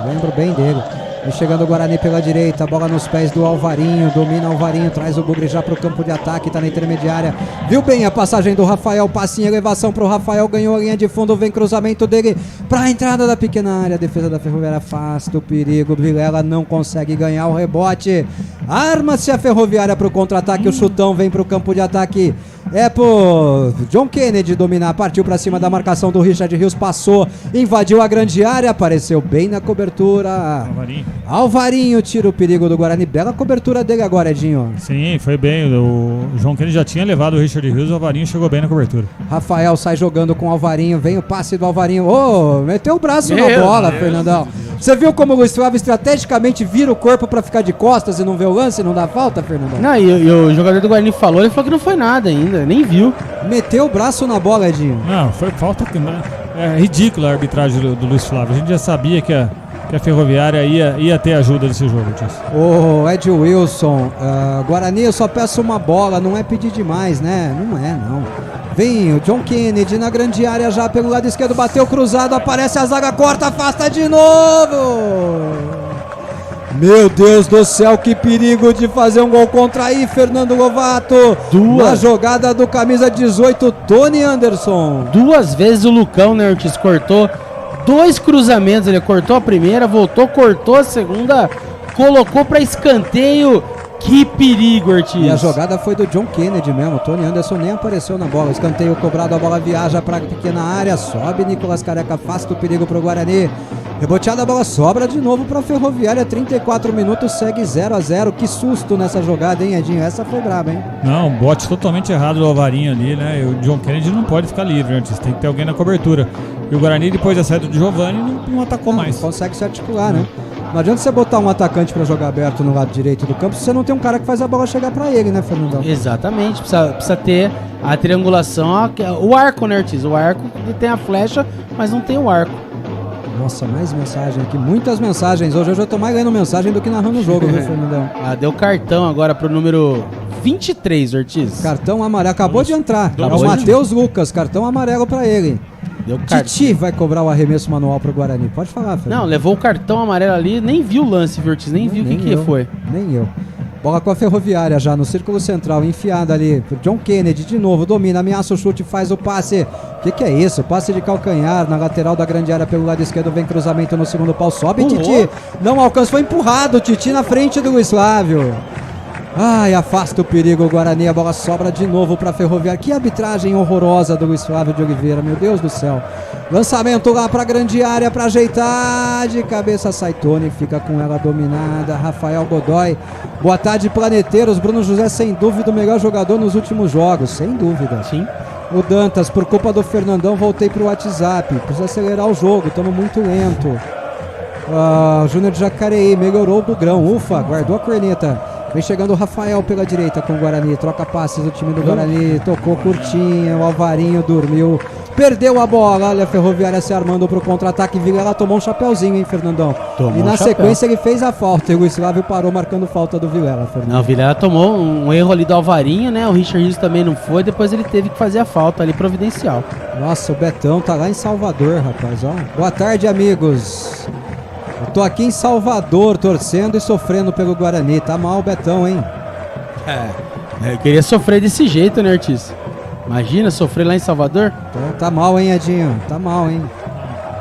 Lembro bem dele. E chegando o Guarani pela direita, bola nos pés do Alvarinho, domina Alvarinho, traz o Bugre já pro campo de ataque, tá na intermediária. Viu bem a passagem do Rafael, passe em elevação pro Rafael, ganhou a linha de fundo, vem cruzamento dele pra entrada da pequena área. A defesa da Ferroviária afasta o perigo, Vilela não consegue ganhar o rebote. Arma-se a Ferroviária pro contra-ataque, o chutão vem pro campo de ataque. É pro John Kennedy dominar, partiu pra cima da marcação do Richard Rios, passou, invadiu a grande área, apareceu bem na cobertura. Alvarinho tira o perigo do Guarani, bela cobertura dele agora, Edinho. Sim, foi bem, o John Kennedy já tinha levado o Richard Rios, o Alvarinho chegou bem na cobertura. Rafael sai jogando com o Alvarinho, vem o passe do Alvarinho, meteu o braço na bola, Fernandão. Você viu como o Luiz Flávio estrategicamente vira o corpo pra ficar de costas e não vê o lance, não dá falta, Fernandão? Não, e o jogador do Guarani falou que não foi nada ainda, nem viu. Meteu o braço na bola, Edinho. Não, foi falta que é ridícula a arbitragem do Luiz Flávio. A gente já sabia que a Ferroviária ia ter ajuda desse jogo. Ô, Ed Wilson, Guarani, eu só peço uma bola, não é pedir demais, né? Não. Vem o John Kennedy na grande área já pelo lado esquerdo, bateu cruzado, aparece a zaga, corta, afasta de novo. Meu Deus do céu, que perigo de fazer um gol contra aí, Fernando Lovato. Na jogada do camisa 18, Tony Anderson. Duas vezes o Lucão, né, Ortiz, cortou 2 cruzamentos, ele cortou a primeira, voltou, cortou a segunda, colocou para escanteio. Que perigo, Ortiz. E a jogada foi do John Kennedy mesmo, o Tony Anderson nem apareceu na bola. Escanteio cobrado, a bola viaja para a pequena área, sobe Nicolas Careca, afasta o perigo para o Guarani. Reboteada, a bola sobra de novo para a Ferroviária, 34 minutos, segue 0-0. Que susto nessa jogada, hein, Edinho? Essa foi braba, hein? Não, bote totalmente errado do Alvarinho ali, né? E o John Kennedy não pode ficar livre antes, tem que ter alguém na cobertura. E o Guarani, depois da saída de Giovani, não atacou mais. Não consegue se articular, né? Não adianta você botar um atacante para jogar aberto no lado direito do campo se você não tem um cara que faz a bola chegar para ele, né, Fernandão? Exatamente, precisa ter a triangulação, o arco, né, Ortiz? O arco tem a flecha, mas não tem o arco. Nossa, mais mensagem aqui, muitas mensagens. Hoje eu já tô mais lendo mensagem do que narrando o jogo, viu, Fernandão? Deu cartão agora pro número 23, Ortiz. Cartão amarelo, acabou de entrar. É o Matheus Lucas, cartão amarelo para ele. Titi vai cobrar o arremesso manual pro Guarani. Pode falar, Fernando. Não, levou o cartão amarelo ali, nem viu o lance, Ortiz, nem viu o que foi. Nem eu. Bola com a Ferroviária já no círculo central, enfiada ali. John Kennedy de novo, domina, ameaça o chute, faz o passe. O que é isso? Passe de calcanhar na lateral da grande área pelo lado esquerdo, vem cruzamento no segundo pau, sobe Titi. Não alcança, foi empurrado Titi na frente do Luiz Flávio. Ai, afasta o perigo o Guarani, a bola sobra de novo para a Ferroviária. Que arbitragem horrorosa do Luiz Flávio de Oliveira, meu Deus do céu. Lançamento lá para a grande área para ajeitar, de cabeça sai Tony, fica com ela dominada, Rafael Godoy. Boa tarde, planeteiros. Bruno José, sem dúvida, o melhor jogador nos últimos jogos, sem dúvida. Sim. O Dantas, por culpa do Fernandão, voltei pro WhatsApp, precisa acelerar o jogo, estamos muito lento. Júnior de Jacareí, melhorou o Bugrão, ufa, guardou a corneta. Vem chegando o Rafael pela direita com o Guarani. Troca passes do time do Guarani. Tocou curtinha. O Alvarinho dormiu. Perdeu a bola. Olha a Ferroviária se armando pro contra-ataque. Vilela tomou um chapéuzinho, hein, Fernandão? Tomou e na sequência ele fez a falta. E o Luiz Flávio parou marcando falta do Vilela, Fernandão. Não, o Vilela tomou um erro ali do Alvarinho, né? O Richard Rios também não foi. Depois ele teve que fazer a falta ali providencial. Nossa, o Betão tá lá em Salvador, rapaz. Ó. Boa tarde, amigos. Eu tô aqui em Salvador, torcendo e sofrendo pelo Guarani. Tá mal o Betão, hein? Eu queria sofrer desse jeito, né, Ortiz? Imagina sofrer lá em Salvador. Então, tá mal, hein, Edinho? Tá mal, hein?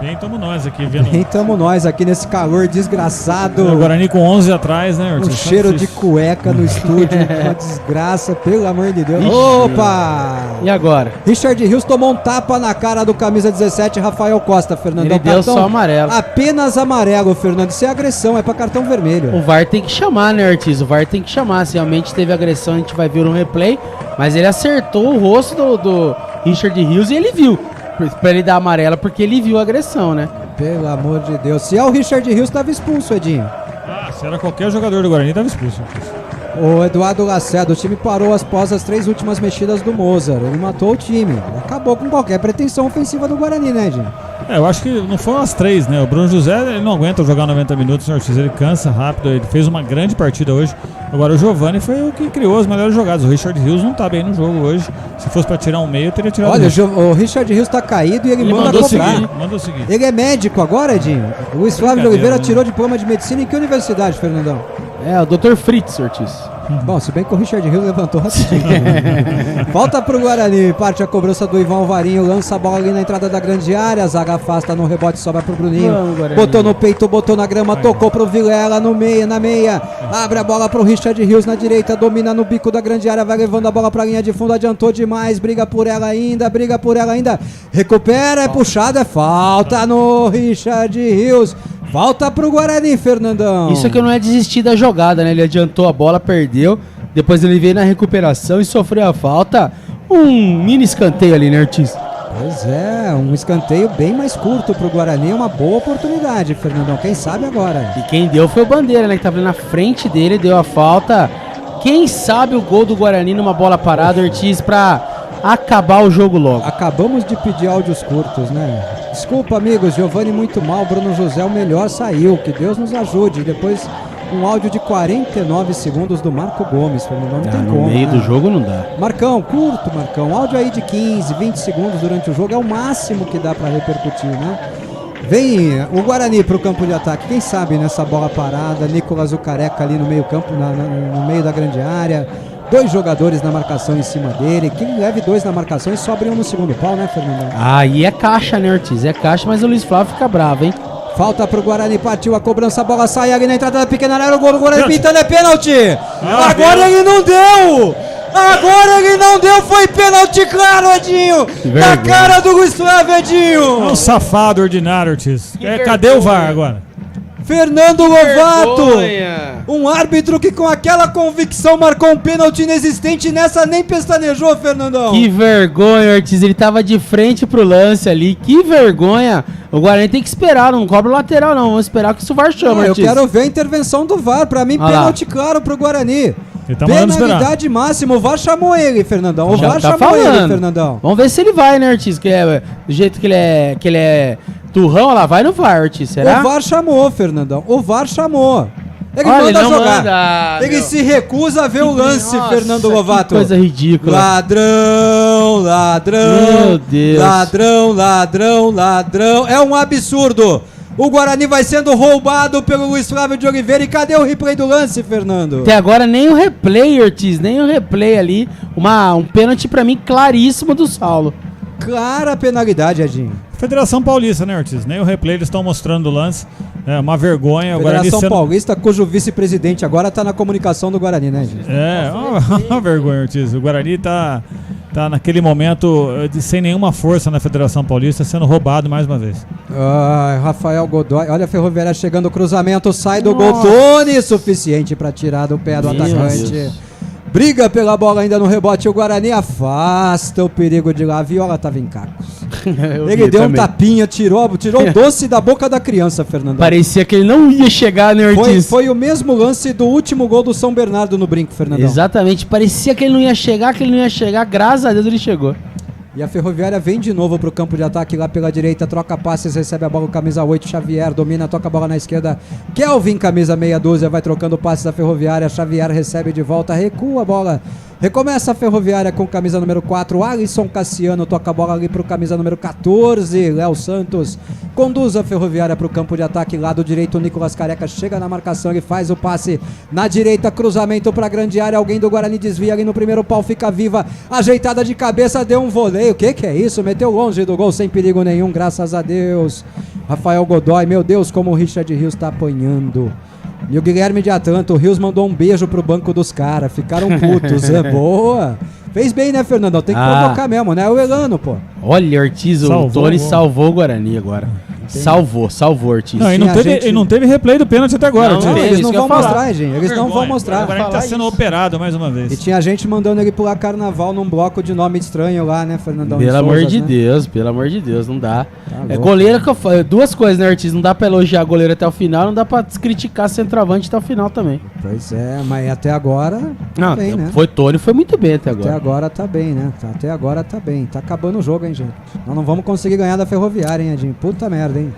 Bem, tamo nós aqui vendo. Bem, tamo nós aqui nesse calor desgraçado. O Guarani com 11 atrás, né, Ortiz? Um cheiro de cueca no estúdio. Uma desgraça, pelo amor de Deus. Ixi, opa! E agora? Richard Rios tomou um tapa na cara do camisa 17, Rafael Costa, Fernandão. Ele deu só amarelo. Apenas amarelo, Fernando. Isso é agressão, é pra cartão vermelho. O VAR tem que chamar, né, Ortiz? O VAR tem que chamar. Se realmente teve agressão, a gente vai ver no replay. Mas ele acertou o rosto do Richard Rios e ele viu. Pra ele dar amarela, porque ele viu a agressão, né? Pelo amor de Deus. Se é o Richard Rios, tava expulso, Edinho. Se era qualquer jogador do Guarani, tava expulso. O Eduardo Lacerda, o time parou após as 3 últimas mexidas do Mozart. Ele matou o time. Acabou com qualquer pretensão ofensiva do Guarani, né, Edinho? Eu acho que não foram as 3, né? O Bruno José, ele não aguenta jogar 90 minutos, né, Ortiz? Ele cansa rápido, ele fez uma grande partida hoje. Agora o Giovani foi o que criou as melhores jogadas. O Richard Rios não tá bem no jogo hoje. Se fosse pra tirar um meio, eu teria tirado. Olha, o Richard Rios tá caído e ele manda cobrar. Mandou seguir. Ele é médico agora, Edinho? O Luiz Flávio de Oliveira tirou diploma de medicina em que universidade, Fernandão? É, o Dr. Fritz, Ortiz. Bom, se bem que o Richard Rios levantou rapidinho. Volta pro Guarani, parte a cobrança do Ivan Alvarinho, lança a bola ali na entrada da grande área, a zaga afasta no rebote, sobra pro Bruninho. Botou no peito, botou na grama, tocou pro Vilela no meia, na meia. Abre a bola pro Richard Rios na direita, domina no bico da grande área, vai levando a bola pra linha de fundo, adiantou demais, briga por ela ainda, recupera, é puxada, é falta no Richard Rios. Falta pro Guarani, Fernandão. Isso aqui não é desistir da jogada, né? Ele adiantou a bola, perdeu. Depois ele veio na recuperação e sofreu a falta. Um mini escanteio ali, né, Ortiz? Pois é, um escanteio bem mais curto pro Guarani. Uma boa oportunidade, Fernandão. Quem sabe agora? E quem deu foi o Bandeira, né? Que tava ali na frente dele, deu a falta. Quem sabe o gol do Guarani numa bola parada, Ortiz, pra acabar o jogo logo. Acabamos de pedir áudios curtos, né? Desculpa, amigos, Giovani muito mal, Bruno José o melhor saiu, que Deus nos ajude. Depois um áudio de 49 segundos do Marco Gomes, Fernandão, não tem no como. No meio do jogo não dá. Marcão, curto, Marcão, áudio aí de 15, 20 segundos durante o jogo, é o máximo que dá pra repercutir, né? Vem o Guarani pro campo de ataque, quem sabe nessa bola parada, Nicolas o Careca ali no meio campo, no meio da grande área. 2 jogadores na marcação em cima dele. Quem leve 2 na marcação e sobra um no segundo pau, né, Fernandão? Aí é caixa, né, Ortiz? É caixa, mas o Luiz Flávio fica bravo, hein? Falta pro Guarani, partiu a cobrança, a bola sai ali na entrada da pequena área, o gol do Guarani pintando, é pênalti! Agora ele não deu! Agora ele não deu, foi pênalti claro, Edinho! Na cara do Luiz Flávio, Edinho! É um safado ordinário, Ortiz. Cadê o VAR agora? Fernando Lovato, um árbitro que com aquela convicção marcou um pênalti inexistente, nessa nem pestanejou, Fernandão. Que vergonha, Ortiz, ele tava de frente pro lance ali, que vergonha. O Guarani tem que esperar, não cobra o lateral não, vamos esperar que o VAR chama, Ortiz. Eu quero ver a intervenção do VAR, pra mim pênalti claro pro Guarani. Penalidade máxima, o VAR chamou ele, Fernandão, o VAR chamou ele, Fernandão. Vamos ver se ele vai, né, Ortiz, que é do jeito que ele é turrão, lá vai no VAR, Ortiz, será? O VAR chamou, Fernandão, o VAR chamou. Ele manda jogar. Ele se recusa a ver o lance, Fernando Lovato. Que coisa ridícula. Ladrão. Meu Deus. Ladrão. É um absurdo. O Guarani vai sendo roubado pelo Luiz Flávio de Oliveira. E cadê o replay do lance, Fernando? Até agora nem o replay, Ortiz, nem o replay ali. Um pênalti pra mim claríssimo do Saulo. Clara penalidade, Edinho. Federação Paulista, né, Ortiz? Nem o replay eles estão mostrando o lance. É uma vergonha. Federação Paulista, cujo vice-presidente agora tá na comunicação do Guarani, né, gente? É, uma vergonha, Ortiz. O Guarani tá naquele momento sem nenhuma força na Federação Paulista, sendo roubado mais uma vez. Rafael Godoy, olha a Ferroviária chegando, o cruzamento, sai do gol, Tony, suficiente para tirar do pé do atacante. Deus. Briga pela bola ainda no rebote, o Guarani afasta o perigo de lá, a Viola tava em cacos. Ele deu um tapinha, tirou o doce da boca da criança, Fernando. Parecia que ele não ia chegar, né, Ortiz? Foi o mesmo lance do último gol do São Bernardo no Brinco, Fernando. Exatamente, parecia que ele não ia chegar, graças a Deus ele chegou. E a Ferroviária vem de novo pro campo de ataque lá pela direita, troca passes, recebe a bola, camisa 8, Xavier, domina, toca a bola na esquerda, Kelvin, camisa meia dúzia, vai trocando passes da Ferroviária, Xavier recebe de volta, recua a bola, recomeça a Ferroviária com camisa número 4, Alisson Cassiano, toca a bola ali pro camisa número 14, Léo Santos, conduz a Ferroviária pro campo de ataque, lado direito, Nicolas Careca chega na marcação, ele faz o passe na direita, cruzamento pra grande área, alguém do Guarani desvia ali no primeiro pau, fica viva, ajeitada de cabeça, deu um voleio. O que é isso? Meteu longe do gol, sem perigo nenhum, graças a Deus. Rafael Godoy, meu Deus, como o Richard Rios tá apanhando. E o Guilherme de Atanto, o Rios mandou um beijo pro banco dos caras, ficaram putos, é boa. Fez bem, né, Fernandão? Tem que provocar mesmo, né? O Elano, pô. Olha, Ortiz, o Tony salvou o Guarani agora. Salvou, Ortiz. Não, e não teve replay do pênalti até agora. Não, eles não vão mostrar, gente. Eles não vão mostrar. Agora ele tá sendo operado mais uma vez. E tinha gente mandando ele pular carnaval num bloco de nome estranho lá, né, Fernandão? Pelo amor de Deus, não dá. É goleiro que eu falo. Duas coisas, né, Ortiz? Não dá pra elogiar goleiro até o final, não dá pra criticar centroavante até o final também. Pois é, mas até agora tá bem, né? Tony foi muito bem até agora. Até agora tá bem, né? Até agora tá bem. Tá acabando o jogo, hein, gente? Nós não vamos conseguir ganhar da Ferroviária, hein, Edinho? Puta merda, hein?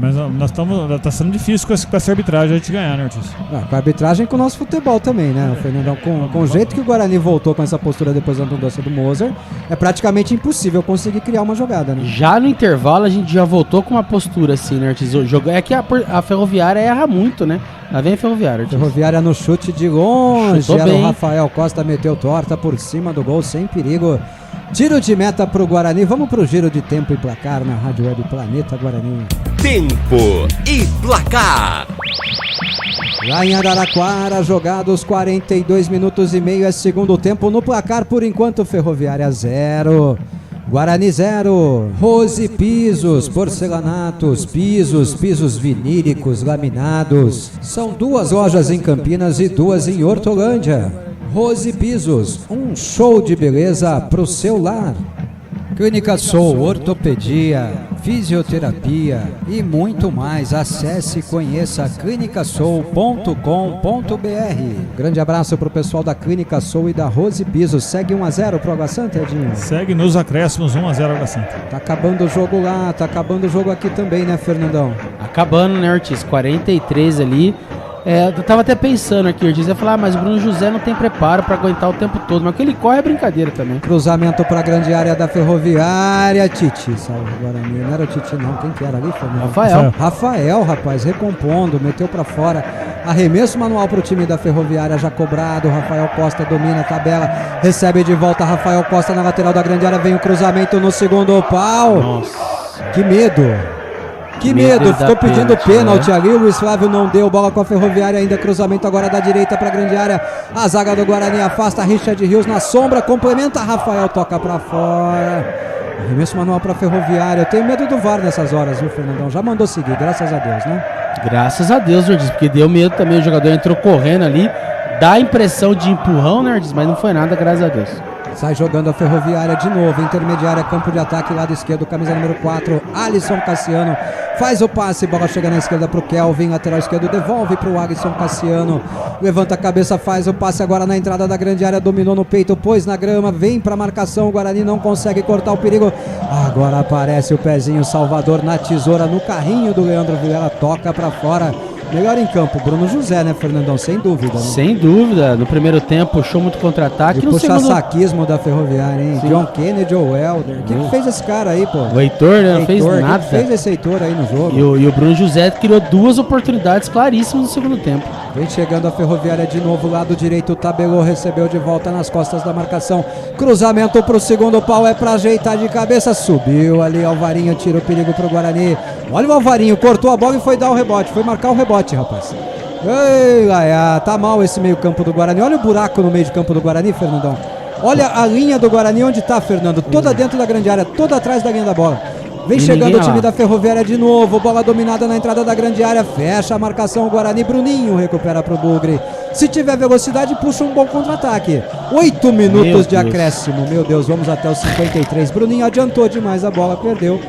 Mas nós estamos. Tá sendo difícil com essa arbitragem a gente ganhar, né, Ortiz? Com a arbitragem e com o nosso futebol também, né, Fernandão? Com o jeito que o Guarani voltou com essa postura depois da mudança do Moser, é praticamente impossível conseguir criar uma jogada, né? Já no intervalo a gente já voltou com uma postura assim, né, Ortiz? É que a Ferroviária erra muito, né? Lá vem a Ferroviária, Ortiz. Ferroviária no chute de longe. Chutou bem. O Rafael Costa meteu torta por cima do gol, sem perigo. Tiro de meta pro Guarani. Vamos pro giro de tempo e placar na Rádio Web Planeta Guarani. Tempo e placar. Lá em Araraquara, jogados 42 minutos e meio, é segundo tempo. No placar, por enquanto, Ferroviária 0. Guarani 0, Rose Pisos, porcelanatos, pisos vinílicos, laminados. São 2 lojas em Campinas e 2 em Hortolândia. Rose Pisos, um show de beleza pro seu lar. Clínica Soul, ortopedia, fisioterapia e muito mais. Acesse e conheça clinicasoul.com.br. Grande abraço pro pessoal da Clínica Soul e da Rose Pisos. Segue 1-0 pro Água Santa, Edinho? Segue nos acréscimos 1-0 Água Santa. Tá acabando o jogo lá, tá acabando o jogo aqui também, né, Fernandão? Acabando, né, Ortiz? 43 ali. Eu tava até pensando aqui, Ortiz, ia falar, mas o Bruno José não tem preparo pra aguentar o tempo todo, mas o que ele corre é brincadeira também. Cruzamento pra grande área da Ferroviária, Titi, salve Guarani, não era o Titi não, quem que era ali? Rafael, rapaz, recompondo, meteu pra fora, arremesso manual pro time da Ferroviária, já cobrado, Rafael Costa domina a tabela, recebe de volta Rafael Costa na lateral da grande área, vem o cruzamento no segundo pau. Nossa. Que medo. Que medo, ficou pedindo pênalti ali, o Luiz Flávio não deu, bola com a Ferroviária ainda, cruzamento agora da direita para a grande área, a zaga do Guarani afasta, Richard Rios na sombra, complementa, Rafael toca para fora, arremesso manual para a Ferroviária. Eu tenho medo do VAR nessas horas, viu, Fernandão? Já mandou seguir, graças a Deus, né? Graças a Deus, Ortiz, porque deu medo também, o jogador entrou correndo ali, dá a impressão de empurrão, né, Ortiz, mas não foi nada, graças a Deus. Sai jogando a Ferroviária de novo, intermediária, campo de ataque, lado esquerdo, camisa número 4, Alisson Cassiano, faz o passe, bola chega na esquerda pro Kelvin, lateral esquerdo, devolve pro Alisson Cassiano, levanta a cabeça, faz o passe agora na entrada da grande área, dominou no peito, pôs na grama, vem pra marcação, o Guarani não consegue cortar o perigo, agora aparece o pezinho Salvador na tesoura, no carrinho do Leandro Vilela, toca pra fora. Melhor em campo, Bruno José, né, Fernandão? Sem dúvida. Né? Sem dúvida. No primeiro tempo, puxou muito contra-ataque. E puxa-saquismo da Ferroviária, hein? Sim. John Kennedy ou Welder. O que fez esse cara aí, pô? O Heitor, né? Não fez nada. O que fez esse Heitor aí no jogo? E o Bruno José criou 2 oportunidades claríssimas no segundo tempo. Vem chegando a Ferroviária de novo, lado direito, tabelou, recebeu de volta nas costas da marcação. Cruzamento pro segundo pau, é pra ajeitar de cabeça. Subiu ali, Alvarinho, tira o perigo pro Guarani. Olha o Alvarinho, cortou a bola e foi dar o rebote. Foi marcar o rebote, rapaz. Ei, Laia, tá mal esse meio campo do Guarani. Olha o buraco no meio de campo do Guarani, Fernandão. Olha a linha do Guarani, onde tá, Fernando? Toda dentro da grande área, toda atrás da linha da bola. Vem chegando o time da Ferroviária de novo. Bola dominada na entrada da grande área. Fecha a marcação o Guarani. Bruninho recupera pro Bugre. Se tiver velocidade, puxa um bom contra-ataque. 8 minutos de acréscimo. Meu Deus, vamos até os 53. Bruninho adiantou demais a bola, perdeu.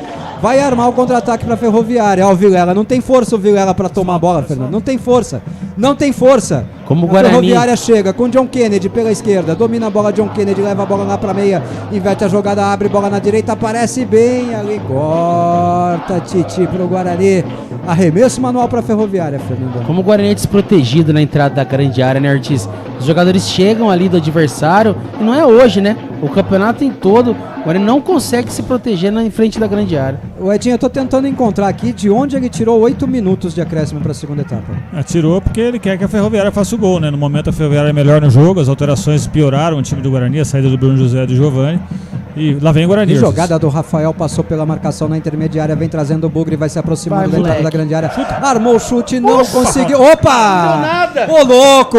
Vai armar o contra-ataque pra Ferroviária. Ó, o Vilela, não tem força o Vilela pra tomar a bola, Fernando. Não tem força. Não tem força. Como o a Guarani. Ferroviária chega com John Kennedy pela esquerda. Domina a bola, John Kennedy leva a bola lá pra meia. Inverte a jogada, abre bola na direita. Aparece bem ali. Corta Titi pro Guarani. Arremesso manual pra Ferroviária, Fernando. Como o Guarani é desprotegido na entrada da grande área, né, Ortiz? Os jogadores chegam ali do adversário. E não é hoje, né? O campeonato em todo. O Guarani não consegue se proteger em frente da grande área. O Edinho, eu tô tentando encontrar aqui de onde ele tirou 8 minutos de acréscimo para a segunda etapa. Tirou porque ele quer que a Ferroviária faça o gol, né? No momento a Ferroviária é melhor no jogo, as alterações pioraram o time do Guarani, a saída do Bruno José e do Giovani. E lá vem o Guarani. A jogada do Rafael passou pela marcação na intermediária, vem trazendo o Bugre, vai se aproximando da entrada da grande área. Armou o chute, não conseguiu. Opa! Não nada. Ô louco!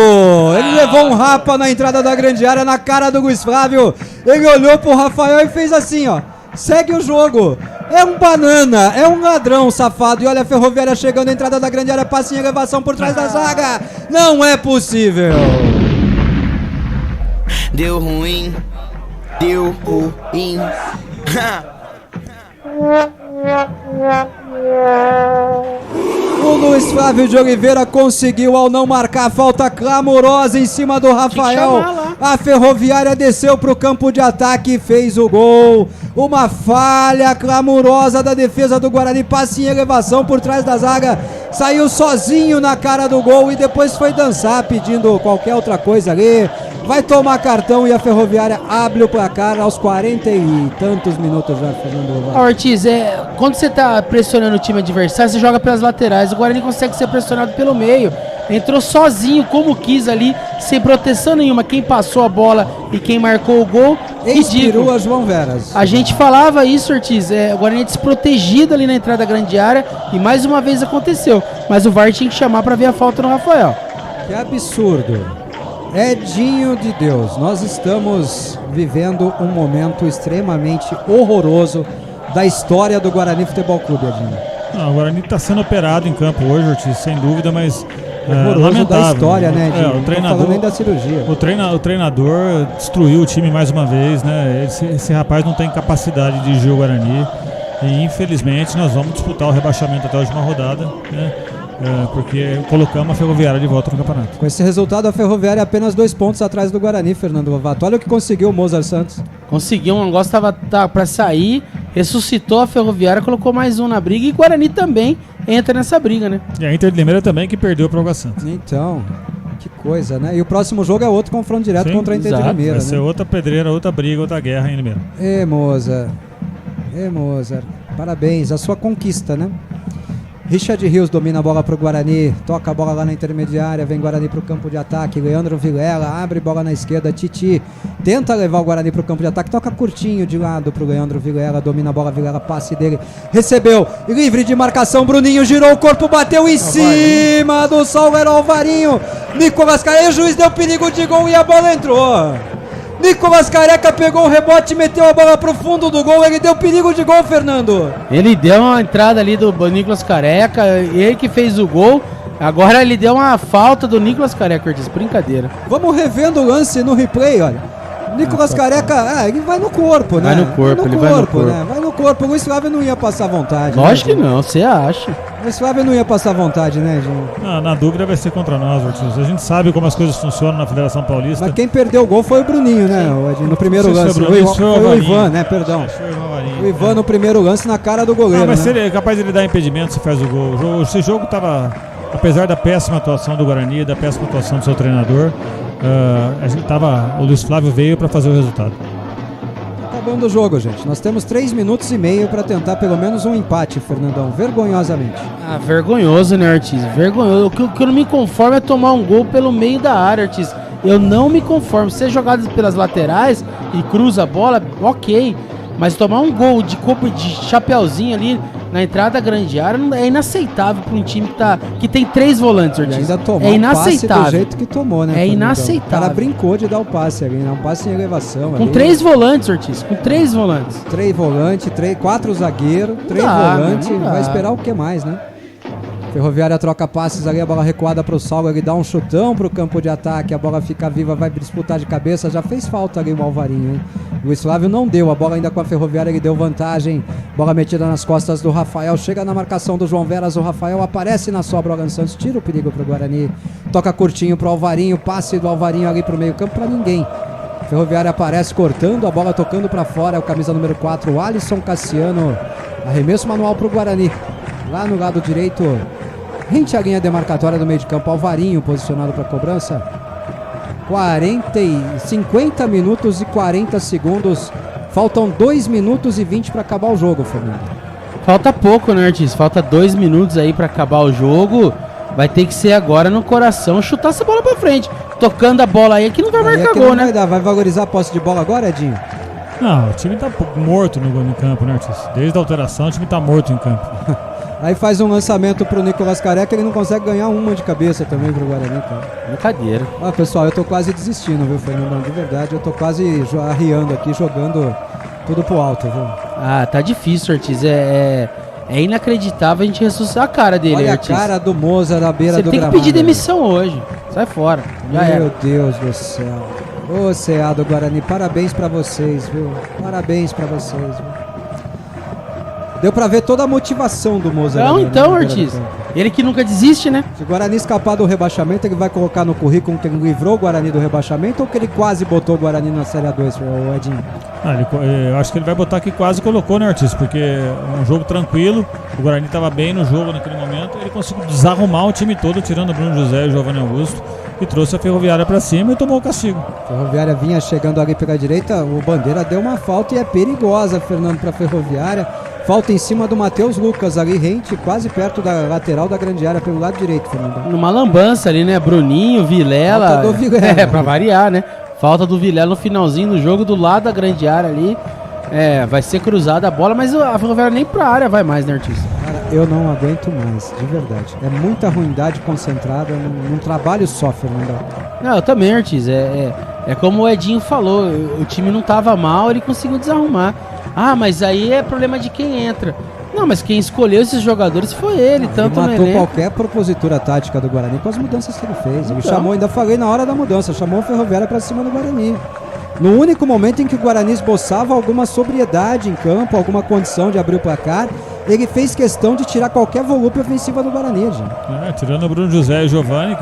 Ele levou um rapa na entrada da grande área, na cara do Luiz Flávio. Ele olhou pro Rafael e fez assim, ó. Segue o jogo. É um banana, é um ladrão safado. E olha a Ferroviária chegando na entrada da grande área, passa em elevação por trás da zaga. Não é possível. Deu ruim. Deu ruim. O Luiz Flávio de Oliveira conseguiu, ao não marcar, falta clamorosa em cima do Rafael. A Ferroviária desceu para o campo de ataque e fez o gol. Uma falha clamorosa da defesa do Guarani, passe em elevação por trás da zaga. Saiu sozinho na cara do gol e depois foi dançar pedindo qualquer outra coisa ali. Vai tomar cartão e a Ferroviária abre o placar aos 40 e tantos minutos já, Fernando. Ortiz, quando você tá pressionando o time adversário, você joga pelas laterais. O Guarani consegue ser pressionado pelo meio. Entrou sozinho, como quis ali, sem proteção nenhuma. Quem passou a bola e quem marcou o gol, inspirou a João Veras. A gente falava isso, Ortiz. O Guarani é desprotegido ali na entrada da grande área e mais uma vez aconteceu. Mas o VAR tinha que chamar para ver a falta no Rafael. Que absurdo. Edinho de Deus, nós estamos vivendo um momento extremamente horroroso da história do Guarani Futebol Clube, Edinho. Não, o Guarani está sendo operado em campo hoje, Ortiz, sem dúvida, mas horroroso da história, né, Edinho? O treinador, não falando nem da cirurgia. O treinador destruiu o time mais uma vez, né? Esse rapaz não tem capacidade de dirigir o Guarani e infelizmente nós vamos disputar o rebaixamento até a última rodada, né? Porque colocamos a Ferroviária de volta no campeonato. Com esse resultado, a Ferroviária é apenas 2 pontos atrás do Guarani, Fernando Lovato. Olha o que conseguiu o Mozart Santos. Conseguiu, o negócio estava para sair, ressuscitou a Ferroviária, colocou mais um na briga e o Guarani também entra nessa briga, né? E a Inter de Limeira também que perdeu para o Água Santa. Então, que coisa, né? E o próximo jogo é outro confronto direto contra a Inter de Limeira. Vai ser outra pedreira, outra briga, outra guerra em Limeira. Mozart. Parabéns, a sua conquista, né? Richard Rios domina a bola pro Guarani, toca a bola lá na intermediária, vem Guarani pro campo de ataque, Leandro Vilela abre bola na esquerda, Titi tenta levar o Guarani pro campo de ataque, toca curtinho de lado pro Leandro Vilela, domina a bola, Vilela, passe dele, recebeu, livre de marcação, Bruninho girou o corpo, bateu em cima do Sauler Alvarinho, Nicolas Careca, o juiz deu perigo de gol e a bola entrou. Nicolas Careca pegou o rebote e meteu a bola pro fundo do gol. Ele deu perigo de gol, Fernando. Ele deu uma entrada ali do Nicolas Careca, ele que fez o gol. Agora ele deu uma falta do Nicolas Careca, Ortiz, brincadeira. Vamos revendo o lance no replay, olha. Nicolas Careca, ele vai no corpo, né? Vai no corpo, ele vai no corpo. Né? Vai no corpo, o Luiz Flávio não ia passar vontade. Lógico que não, você acha. O Luiz Flávio não ia passar vontade, né, gente? Na dúvida vai ser contra nós, Ortiz. A gente sabe como as coisas funcionam na Federação Paulista. Mas quem perdeu o gol foi o Bruninho, né, no primeiro lance. Foi o Ivan, né, perdão. O Ivan no primeiro lance na cara do goleiro. Mas né? se ele é capaz de ele dar impedimento se faz o gol. Esse jogo tava, apesar da péssima atuação do Guarani, da péssima atuação do seu treinador, o Luiz Flávio veio para fazer o resultado. Acabando o jogo, gente. Nós temos 3 minutos e meio para tentar pelo menos um empate, Fernandão, vergonhosamente. Vergonhoso, né, Ortiz? Vergonhoso. O que eu não me conformo é tomar um gol pelo meio da área, Ortiz. Eu não me conformo. Ser jogado pelas laterais e cruza a bola, ok. Mas tomar um gol de chapeuzinho ali na entrada da grande área é inaceitável para um time que tem 3 volantes, Ortiz. Ainda tomou é inaceitável. Passe do jeito que tomou, né? É inaceitável. O cara brincou de dar o passe ali, né? Um passe em elevação. Com 3 volantes, Ortiz. Com 3 volantes. 3 volantes, 4 zagueiros, 3 volantes. Vai esperar o que mais, né? Ferroviária troca passes ali, a bola recuada pro Saulo, ele dá um chutão pro campo de ataque, a bola fica viva, vai disputar de cabeça, já fez falta ali o Alvarinho, hein? Luiz Flávio não deu, a bola ainda com a Ferroviária, ele deu vantagem, bola metida nas costas do Rafael, chega na marcação do João Veras, o Rafael aparece na sobra, o Alan Santos tira o perigo pro Guarani, toca curtinho pro Alvarinho, passe do Alvarinho ali pro meio campo pra ninguém. Ferroviária aparece cortando, a bola tocando pra fora, é o camisa número 4, o Alisson Cassiano, arremesso manual pro Guarani, lá no lado direito. Rente a linha demarcatória do meio de campo, Alvarinho posicionado para cobrança. 50 minutos e 40 segundos. Faltam 2 minutos e 20 para acabar o jogo, Fernando. Falta pouco, né, Ortiz? Falta 2 minutos aí para acabar o jogo. Vai ter que ser agora no coração, chutar essa bola para frente. Tocando a bola aí que não vai marcar gol, né? Vai valorizar a posse de bola agora, Edinho? Não, o time tá morto no campo, né, Ortiz? Desde a alteração o time tá morto em campo. Aí faz um lançamento pro Nicolas Careca, ele não consegue ganhar uma de cabeça também pro Guarani, cara. Brincadeira. Pessoal, eu tô quase desistindo, viu, Fernando? De verdade, eu tô quase arriando aqui, jogando tudo pro alto, viu? Tá difícil, Ortiz. É inacreditável a gente ressuscitar a cara dele, Olha Ortiz. A cara do Moza na beira do gramado. Você tem que pedir demissão hoje. Sai fora. Meu Deus do céu. Ô, CA do Guarani, parabéns pra vocês, viu? Parabéns pra vocês, viu? Deu pra ver toda a motivação do Moza. Não, então, Ortiz. Ele que nunca desiste, né? Se o Guarani escapar do rebaixamento, ele vai colocar no currículo que ele livrou o Guarani do rebaixamento ou que ele quase botou o Guarani na Série A2, o Edinho? Eu acho que ele vai botar que quase colocou, né, Ortiz? Porque é um jogo tranquilo, o Guarani estava bem no jogo naquele momento, ele conseguiu desarrumar o time todo, tirando o Bruno José e o Giovanni Augusto, e trouxe a Ferroviária pra cima e tomou o castigo. A Ferroviária vinha chegando ali pela direita, o Bandeira deu uma falta e é perigosa, Fernando, pra Ferroviária. Falta em cima do Matheus Lucas ali, rente quase perto da lateral da grande área pelo lado direito, Fernando. Numa lambança ali, né? Bruninho, Vilela. Falta do Vilela. Pra variar, né? Falta do Vilela no finalzinho do jogo, do lado da grande área ali. Vai ser cruzada a bola, mas a Ferroviária nem pra área vai mais, né, Ortiz? Cara, eu não aguento mais, de verdade. É muita ruindade concentrada num trabalho só, Fernando. Não, eu também, Ortiz. É como o Edinho falou, o time não tava mal, ele conseguiu desarrumar. Mas aí é problema de quem entra. Não, mas quem escolheu esses jogadores foi ele, tanto ele matou qualquer propositura tática do Guarani com as mudanças que ele fez. Ele chamou, ainda falei na hora da mudança, chamou a Ferroviária pra cima do Guarani. No único momento em que o Guarani esboçava alguma sobriedade em campo, alguma condição de abrir o placar, ele fez questão de tirar qualquer volume ofensiva do Guarani, gente. Tirando o Bruno José e o Giovanni,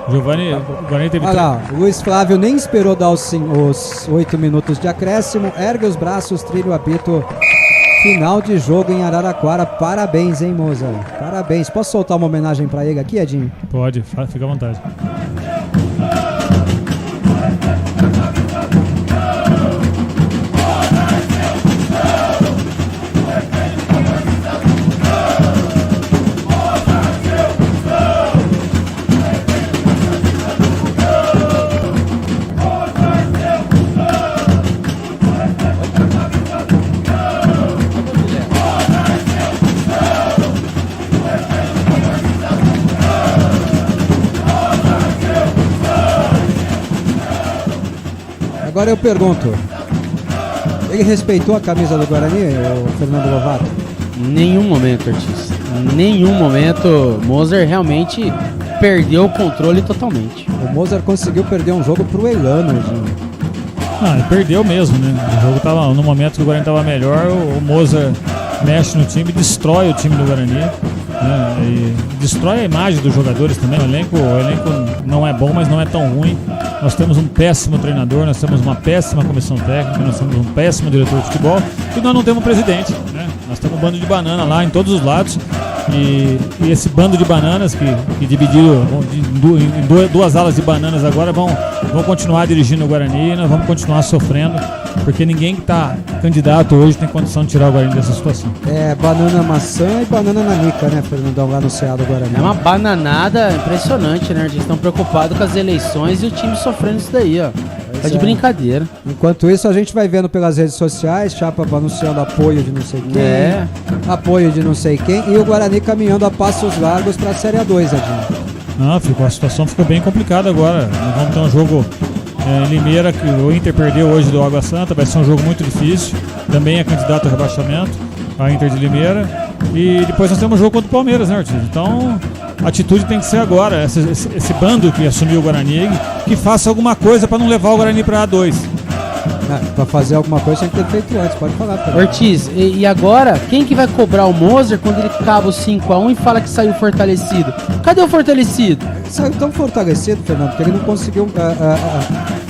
o Guarani teve... Olha lá, o Luiz Flávio nem esperou dar os 8 minutos de acréscimo, ergue os braços, trilha o apito. Final de jogo em Araraquara. Parabéns, hein, Moza? Parabéns. Posso soltar uma homenagem pra ele aqui, Edinho? Pode, fica à vontade. Agora eu pergunto, ele respeitou a camisa do Guarani, o Fernando Lovato? Nenhum momento, Ortiz. Nenhum momento. Moser realmente perdeu o controle totalmente. O Moser conseguiu perder um jogo pro Elano, Edinho. Ele perdeu mesmo, né? O jogo tava, no momento que o Guarani tava melhor, o Moser mexe no time, destrói o time do Guarani, né? E destrói a imagem dos jogadores também. O elenco não é bom, mas não é tão ruim. Nós temos um péssimo treinador, nós temos uma péssima comissão técnica, nós temos um péssimo diretor de futebol e nós não temos um presidente, né? Nós temos um bando de banana lá em todos os lados e esse bando de bananas que dividiram em duas alas de bananas agora vão continuar dirigindo o Guarani e nós vamos continuar sofrendo porque ninguém que está candidato hoje tem condição de tirar o Guarani dessa situação. É banana maçã e banana nanica, né, Fernandão, lá no CA do Guarani. É uma bananada impressionante, né? Eles estão preocupados com as eleições e o time sofrendo isso daí, ó. Tá de brincadeira. Enquanto isso, a gente vai vendo pelas redes sociais, Chapa anunciando apoio de não sei quem, apoio de não sei quem, e o Guarani caminhando a passos largos para a Série A2, Edinho. Não, a situação ficou bem complicada agora. Nós vamos ter um jogo em Limeira, que o Inter perdeu hoje do Água Santa, vai ser um jogo muito difícil. Também é candidato ao rebaixamento, a Inter de Limeira. E depois nós temos um jogo contra o Palmeiras, né, Ortiz? Então, a atitude tem que ser agora. Esse bando que assumiu o Guarani, que faça alguma coisa para não levar o Guarani para A2. Para fazer alguma coisa tem que ter feito antes, pode falar. Ortiz, e agora, quem que vai cobrar o Moser quando ele acaba o 5-1 e fala que saiu fortalecido? Cadê o fortalecido? Ele saiu tão fortalecido, Fernando, que ele não conseguiu...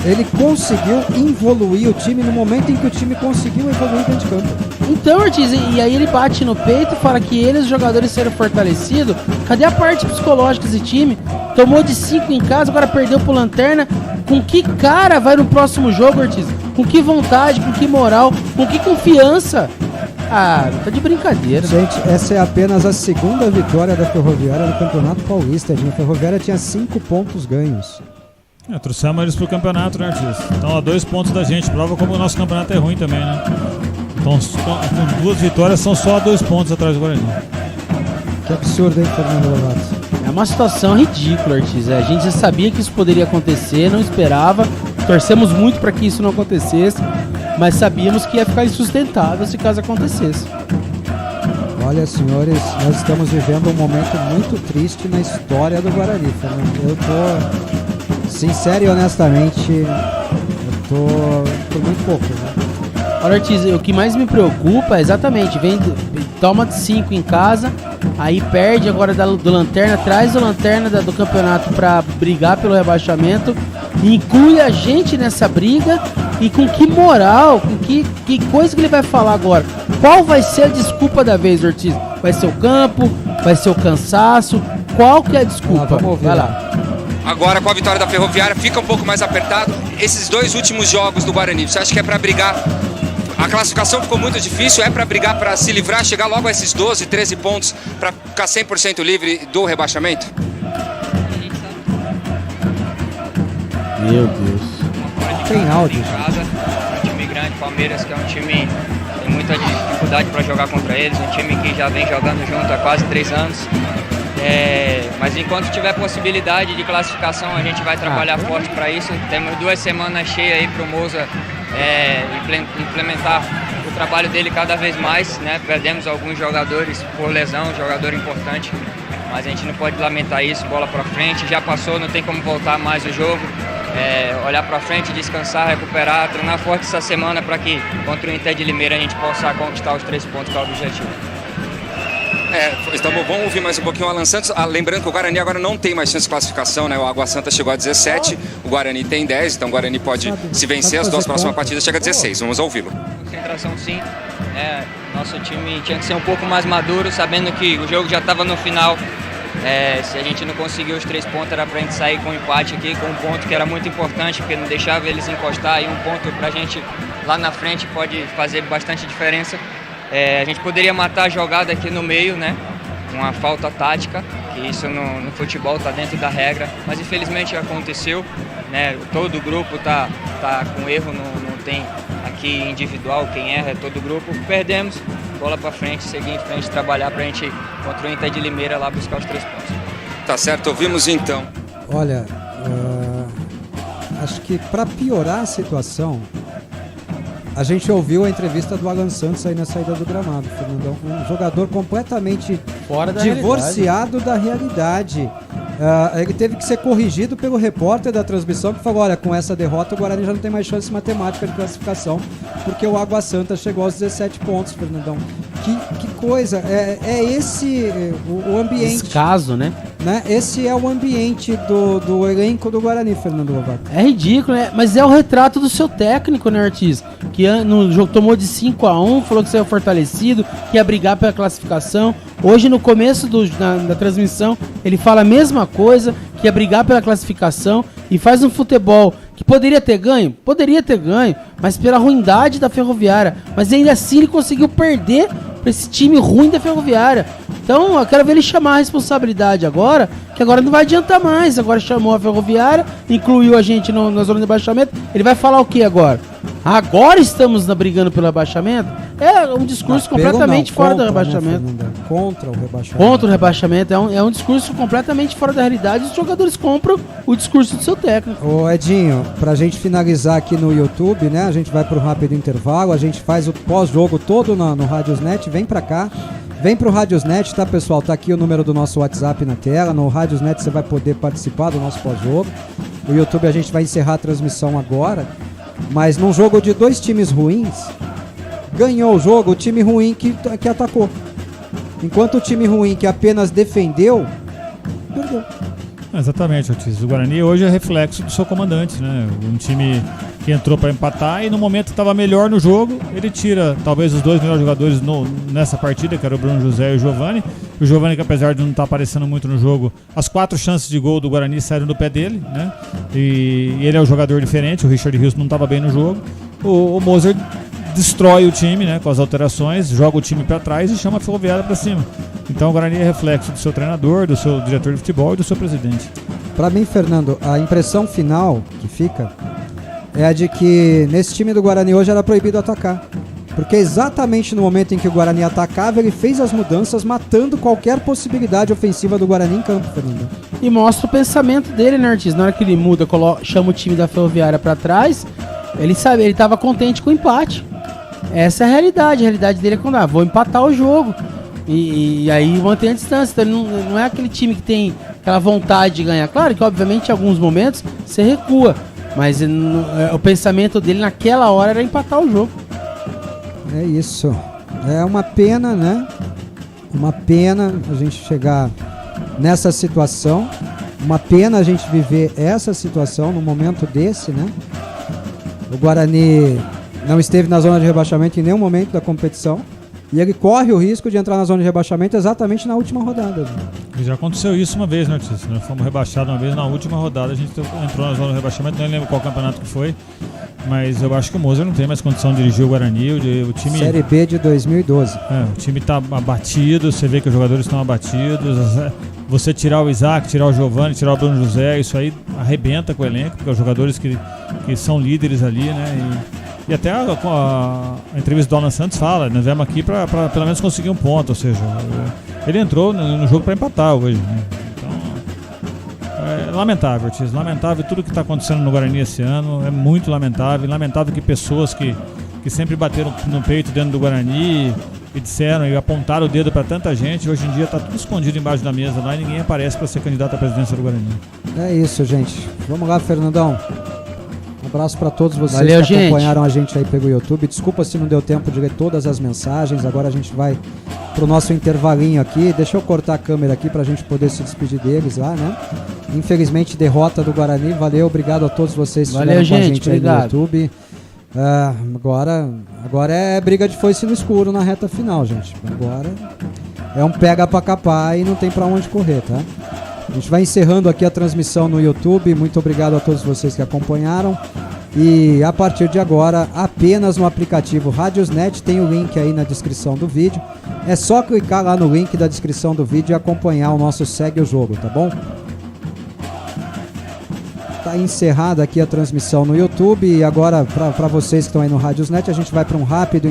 ele conseguiu evoluir o time no momento em que o time conseguiu evoluir dentro de campo. Então, Ortiz, e aí ele bate no peito e fala que eles, os jogadores, serão fortalecidos. Cadê a parte psicológica desse time? Tomou de 5 em casa, agora perdeu pro Lanterna. Com que cara vai no próximo jogo, Ortiz? Com que vontade, com que moral, com que confiança? Ah, tá de brincadeira. Gente, essa é apenas a segunda vitória da Ferroviária no Campeonato Paulista. A Ferroviária tinha 5 pontos ganhos. Trouxemos eles pro campeonato, né, Ortiz? Então, a 2 pontos da gente. Prova como o nosso campeonato é ruim também, né? Então, com 2 vitórias, são só 2 pontos atrás do Guarani. Que absurdo, hein, Fernando Lovato? É uma situação ridícula, Ortiz. A gente já sabia que isso poderia acontecer, não esperava. Torcemos muito para que isso não acontecesse, mas sabíamos que ia ficar insustentável se caso acontecesse. Olha, senhores, nós estamos vivendo um momento muito triste na história do Guarani, Fernando. Eu tô, sincero e honestamente, tô muito pouco, né? Olha, Ortiz, o que mais me preocupa é exatamente, toma de 5 em casa, aí perde agora do Lanterna, traz o Lanterna do campeonato para brigar pelo rebaixamento, inclui a gente nessa briga, e com que moral, com que coisa que ele vai falar agora? Qual vai ser a desculpa da vez, Ortiz? Vai ser o campo? Vai ser o cansaço? Qual que é a desculpa? Vamos ouvir. Vai lá. Agora, com a vitória da Ferroviária, fica um pouco mais apertado. Esses 2 últimos jogos do Guarani, você acha que é para brigar? A classificação ficou muito difícil, é para brigar, para se livrar, chegar logo a esses 12, 13 pontos, para ficar 100% livre do rebaixamento? Meu Deus. Tem áudio. Um time grande, Palmeiras, que é um time que tem muita dificuldade para jogar contra eles, um time que já vem jogando junto há quase 3 anos. Mas enquanto tiver possibilidade de classificação, a gente vai trabalhar forte para isso. Temos 2 semanas cheias aí para o Moza implementar o trabalho dele cada vez mais, né? Perdemos alguns jogadores por lesão, jogador importante, mas a gente não pode lamentar isso. Bola para frente, já passou, não tem como voltar mais o jogo. Olhar para frente, descansar, recuperar, treinar forte essa semana para que contra o Inter de Limeira a gente possa conquistar os 3 pontos que é o objetivo. Então vamos ouvir mais um pouquinho o Alan Santos. Lembrando que o Guarani agora não tem mais chance de classificação, né? O Água Santa chegou a 17, o Guarani tem 10, então o Guarani pode, se vencer as 2 próximas partidas, chega a 16. Vamos ouvi-lo. Concentração sim. Nosso time tinha que ser um pouco mais maduro, sabendo que o jogo já estava no final. Se a gente não conseguiu os 3 pontos, era pra gente sair com um empate aqui, com um ponto que era muito importante, porque não deixava eles encostar, e um ponto pra gente lá na frente pode fazer bastante diferença. A gente poderia matar a jogada aqui no meio, né? Uma falta tática, que isso no futebol está dentro da regra, mas infelizmente aconteceu, né? Todo o grupo tá com erro, não tem aqui individual, quem erra é todo o grupo. Perdemos, bola para frente, seguir em frente, trabalhar para a gente contra o Inter de Limeira lá buscar os 3 pontos. Tá certo, ouvimos então. Olha, acho que para piorar a situação, a gente ouviu a entrevista do Alan Santos aí na saída do gramado, Fernandão. Um jogador completamente fora da divorciado da realidade. Ele teve que ser corrigido pelo repórter da transmissão que falou, olha, com essa derrota o Guarani já não tem mais chance matemática de classificação, porque o Água Santa chegou aos 17 pontos, Fernandão. Que coisa, é esse o ambiente. Descaso, né? Esse é o ambiente do elenco do Guarani, Fernando Lovato. É ridículo, né? Mas é o retrato do seu técnico, né, Ortiz? Que no jogo tomou de 5-1, falou que saiu fortalecido, que ia brigar pela classificação. Hoje, no começo da transmissão, ele fala a mesma coisa, que ia brigar pela classificação, e faz um futebol que poderia ter ganho, mas pela ruindade da Ferroviária. Mas ainda assim ele conseguiu perder para esse time ruim da Ferroviária. Então eu quero ver ele chamar a responsabilidade agora, que agora não vai adiantar mais. Agora chamou a Ferroviária, incluiu a gente na zona de rebaixamento. Ele vai falar o que agora? Agora estamos brigando pelo rebaixamento? É um discurso completamente fora do rebaixamento. Contra o rebaixamento. Contra o rebaixamento. É um discurso completamente fora da realidade. Os jogadores compram o discurso do seu técnico. Ô Edinho, pra gente finalizar aqui no YouTube, né? A gente vai pro rápido intervalo, a gente faz o pós-jogo todo no Radiosnet, vem pra cá. Vem pro Radiosnet, tá, pessoal? Tá aqui o número do nosso WhatsApp na tela. No Radiosnet você vai poder participar do nosso pós-jogo. O YouTube a gente vai encerrar a transmissão agora. Mas num jogo de 2 times ruins, ganhou o jogo o time ruim que atacou. Enquanto o time ruim que apenas defendeu, perdeu. Exatamente, Ortiz. O Guarani hoje é reflexo do seu comandante, né? Um time que entrou para empatar e no momento estava melhor no jogo, ele tira talvez os 2 melhores jogadores nessa partida, que era o Bruno José e o Giovani. O Giovani, que apesar de não estar aparecendo muito no jogo, as 4 chances de gol do Guarani saíram do pé dele, né? E ele é um jogador diferente, o Richard Rios não estava bem no jogo. O Moser destrói o time, né, com as alterações, joga o time para trás e chama a Ferroviária para cima. Então o Guarani é reflexo do seu treinador, do seu diretor de futebol e do seu presidente. Para mim, Fernando, a impressão final que fica é a de que nesse time do Guarani hoje era proibido atacar. Porque exatamente no momento em que o Guarani atacava, ele fez as mudanças, matando qualquer possibilidade ofensiva do Guarani em campo, Fernando. E mostra o pensamento dele, né, Ortiz? Na hora que ele muda, chama o time da Ferroviária para trás, ele estava contente com o empate. Essa é a realidade. A realidade dele é quando vou empatar o jogo. E aí mantém a distância. Então ele não é aquele time que tem aquela vontade de ganhar. Claro que, obviamente, em alguns momentos você recua. Mas o pensamento dele naquela hora era empatar o jogo. É isso. É uma pena, né? Uma pena a gente chegar nessa situação. Uma pena a gente viver essa situação num momento desse, né? O Guarani não esteve na zona de rebaixamento em nenhum momento da competição. E ele corre o risco de entrar na zona de rebaixamento exatamente na última rodada. E já aconteceu isso uma vez, né, Ortiz? Nós fomos rebaixados uma vez na última rodada. A gente entrou na zona de rebaixamento, não lembro qual campeonato que foi. Mas eu acho que o Moser não tem mais condição de dirigir o Guarani. O time... Série B de 2012. O time está abatido, você vê que os jogadores estão abatidos. Você tirar o Isaac, tirar o Giovani, tirar o Bruno José, isso aí arrebenta com o elenco, porque os jogadores que são líderes ali, né? E até a entrevista do Alan Santos fala, nós viemos aqui para pelo menos conseguir um ponto, ou seja, ele entrou no jogo para empatar hoje, né? Então, é lamentável, Ortiz, lamentável tudo que está acontecendo no Guarani esse ano, é muito lamentável que pessoas que sempre bateram no peito dentro do Guarani e disseram e apontaram o dedo para tanta gente, hoje em dia está tudo escondido embaixo da mesa lá e ninguém aparece para ser candidato à presidência do Guarani. É isso, gente. Vamos lá, Fernandão. Um abraço para todos vocês. Valeu, que acompanharam a gente aí pelo YouTube. Desculpa se não deu tempo de ler todas as mensagens. Agora a gente vai pro nosso intervalinho aqui. Deixa eu cortar a câmera aqui pra gente poder se despedir deles lá, né? Infelizmente, derrota do Guarani. Valeu, obrigado a todos vocês que estiveram com a gente aí no YouTube. Agora é briga de foice no escuro na reta final, gente. Agora é um pega pra capar e não tem pra onde correr, tá? A gente vai encerrando aqui a transmissão no YouTube. Muito obrigado a todos vocês que acompanharam. E a partir de agora, apenas no aplicativo Radiosnet, tem o link aí na descrição do vídeo. É só clicar lá no link da descrição do vídeo e acompanhar o nosso Segue o Jogo, tá bom? Tá encerrada aqui a transmissão no YouTube. E agora, para vocês que estão aí no Radiosnet, a gente vai para um rápido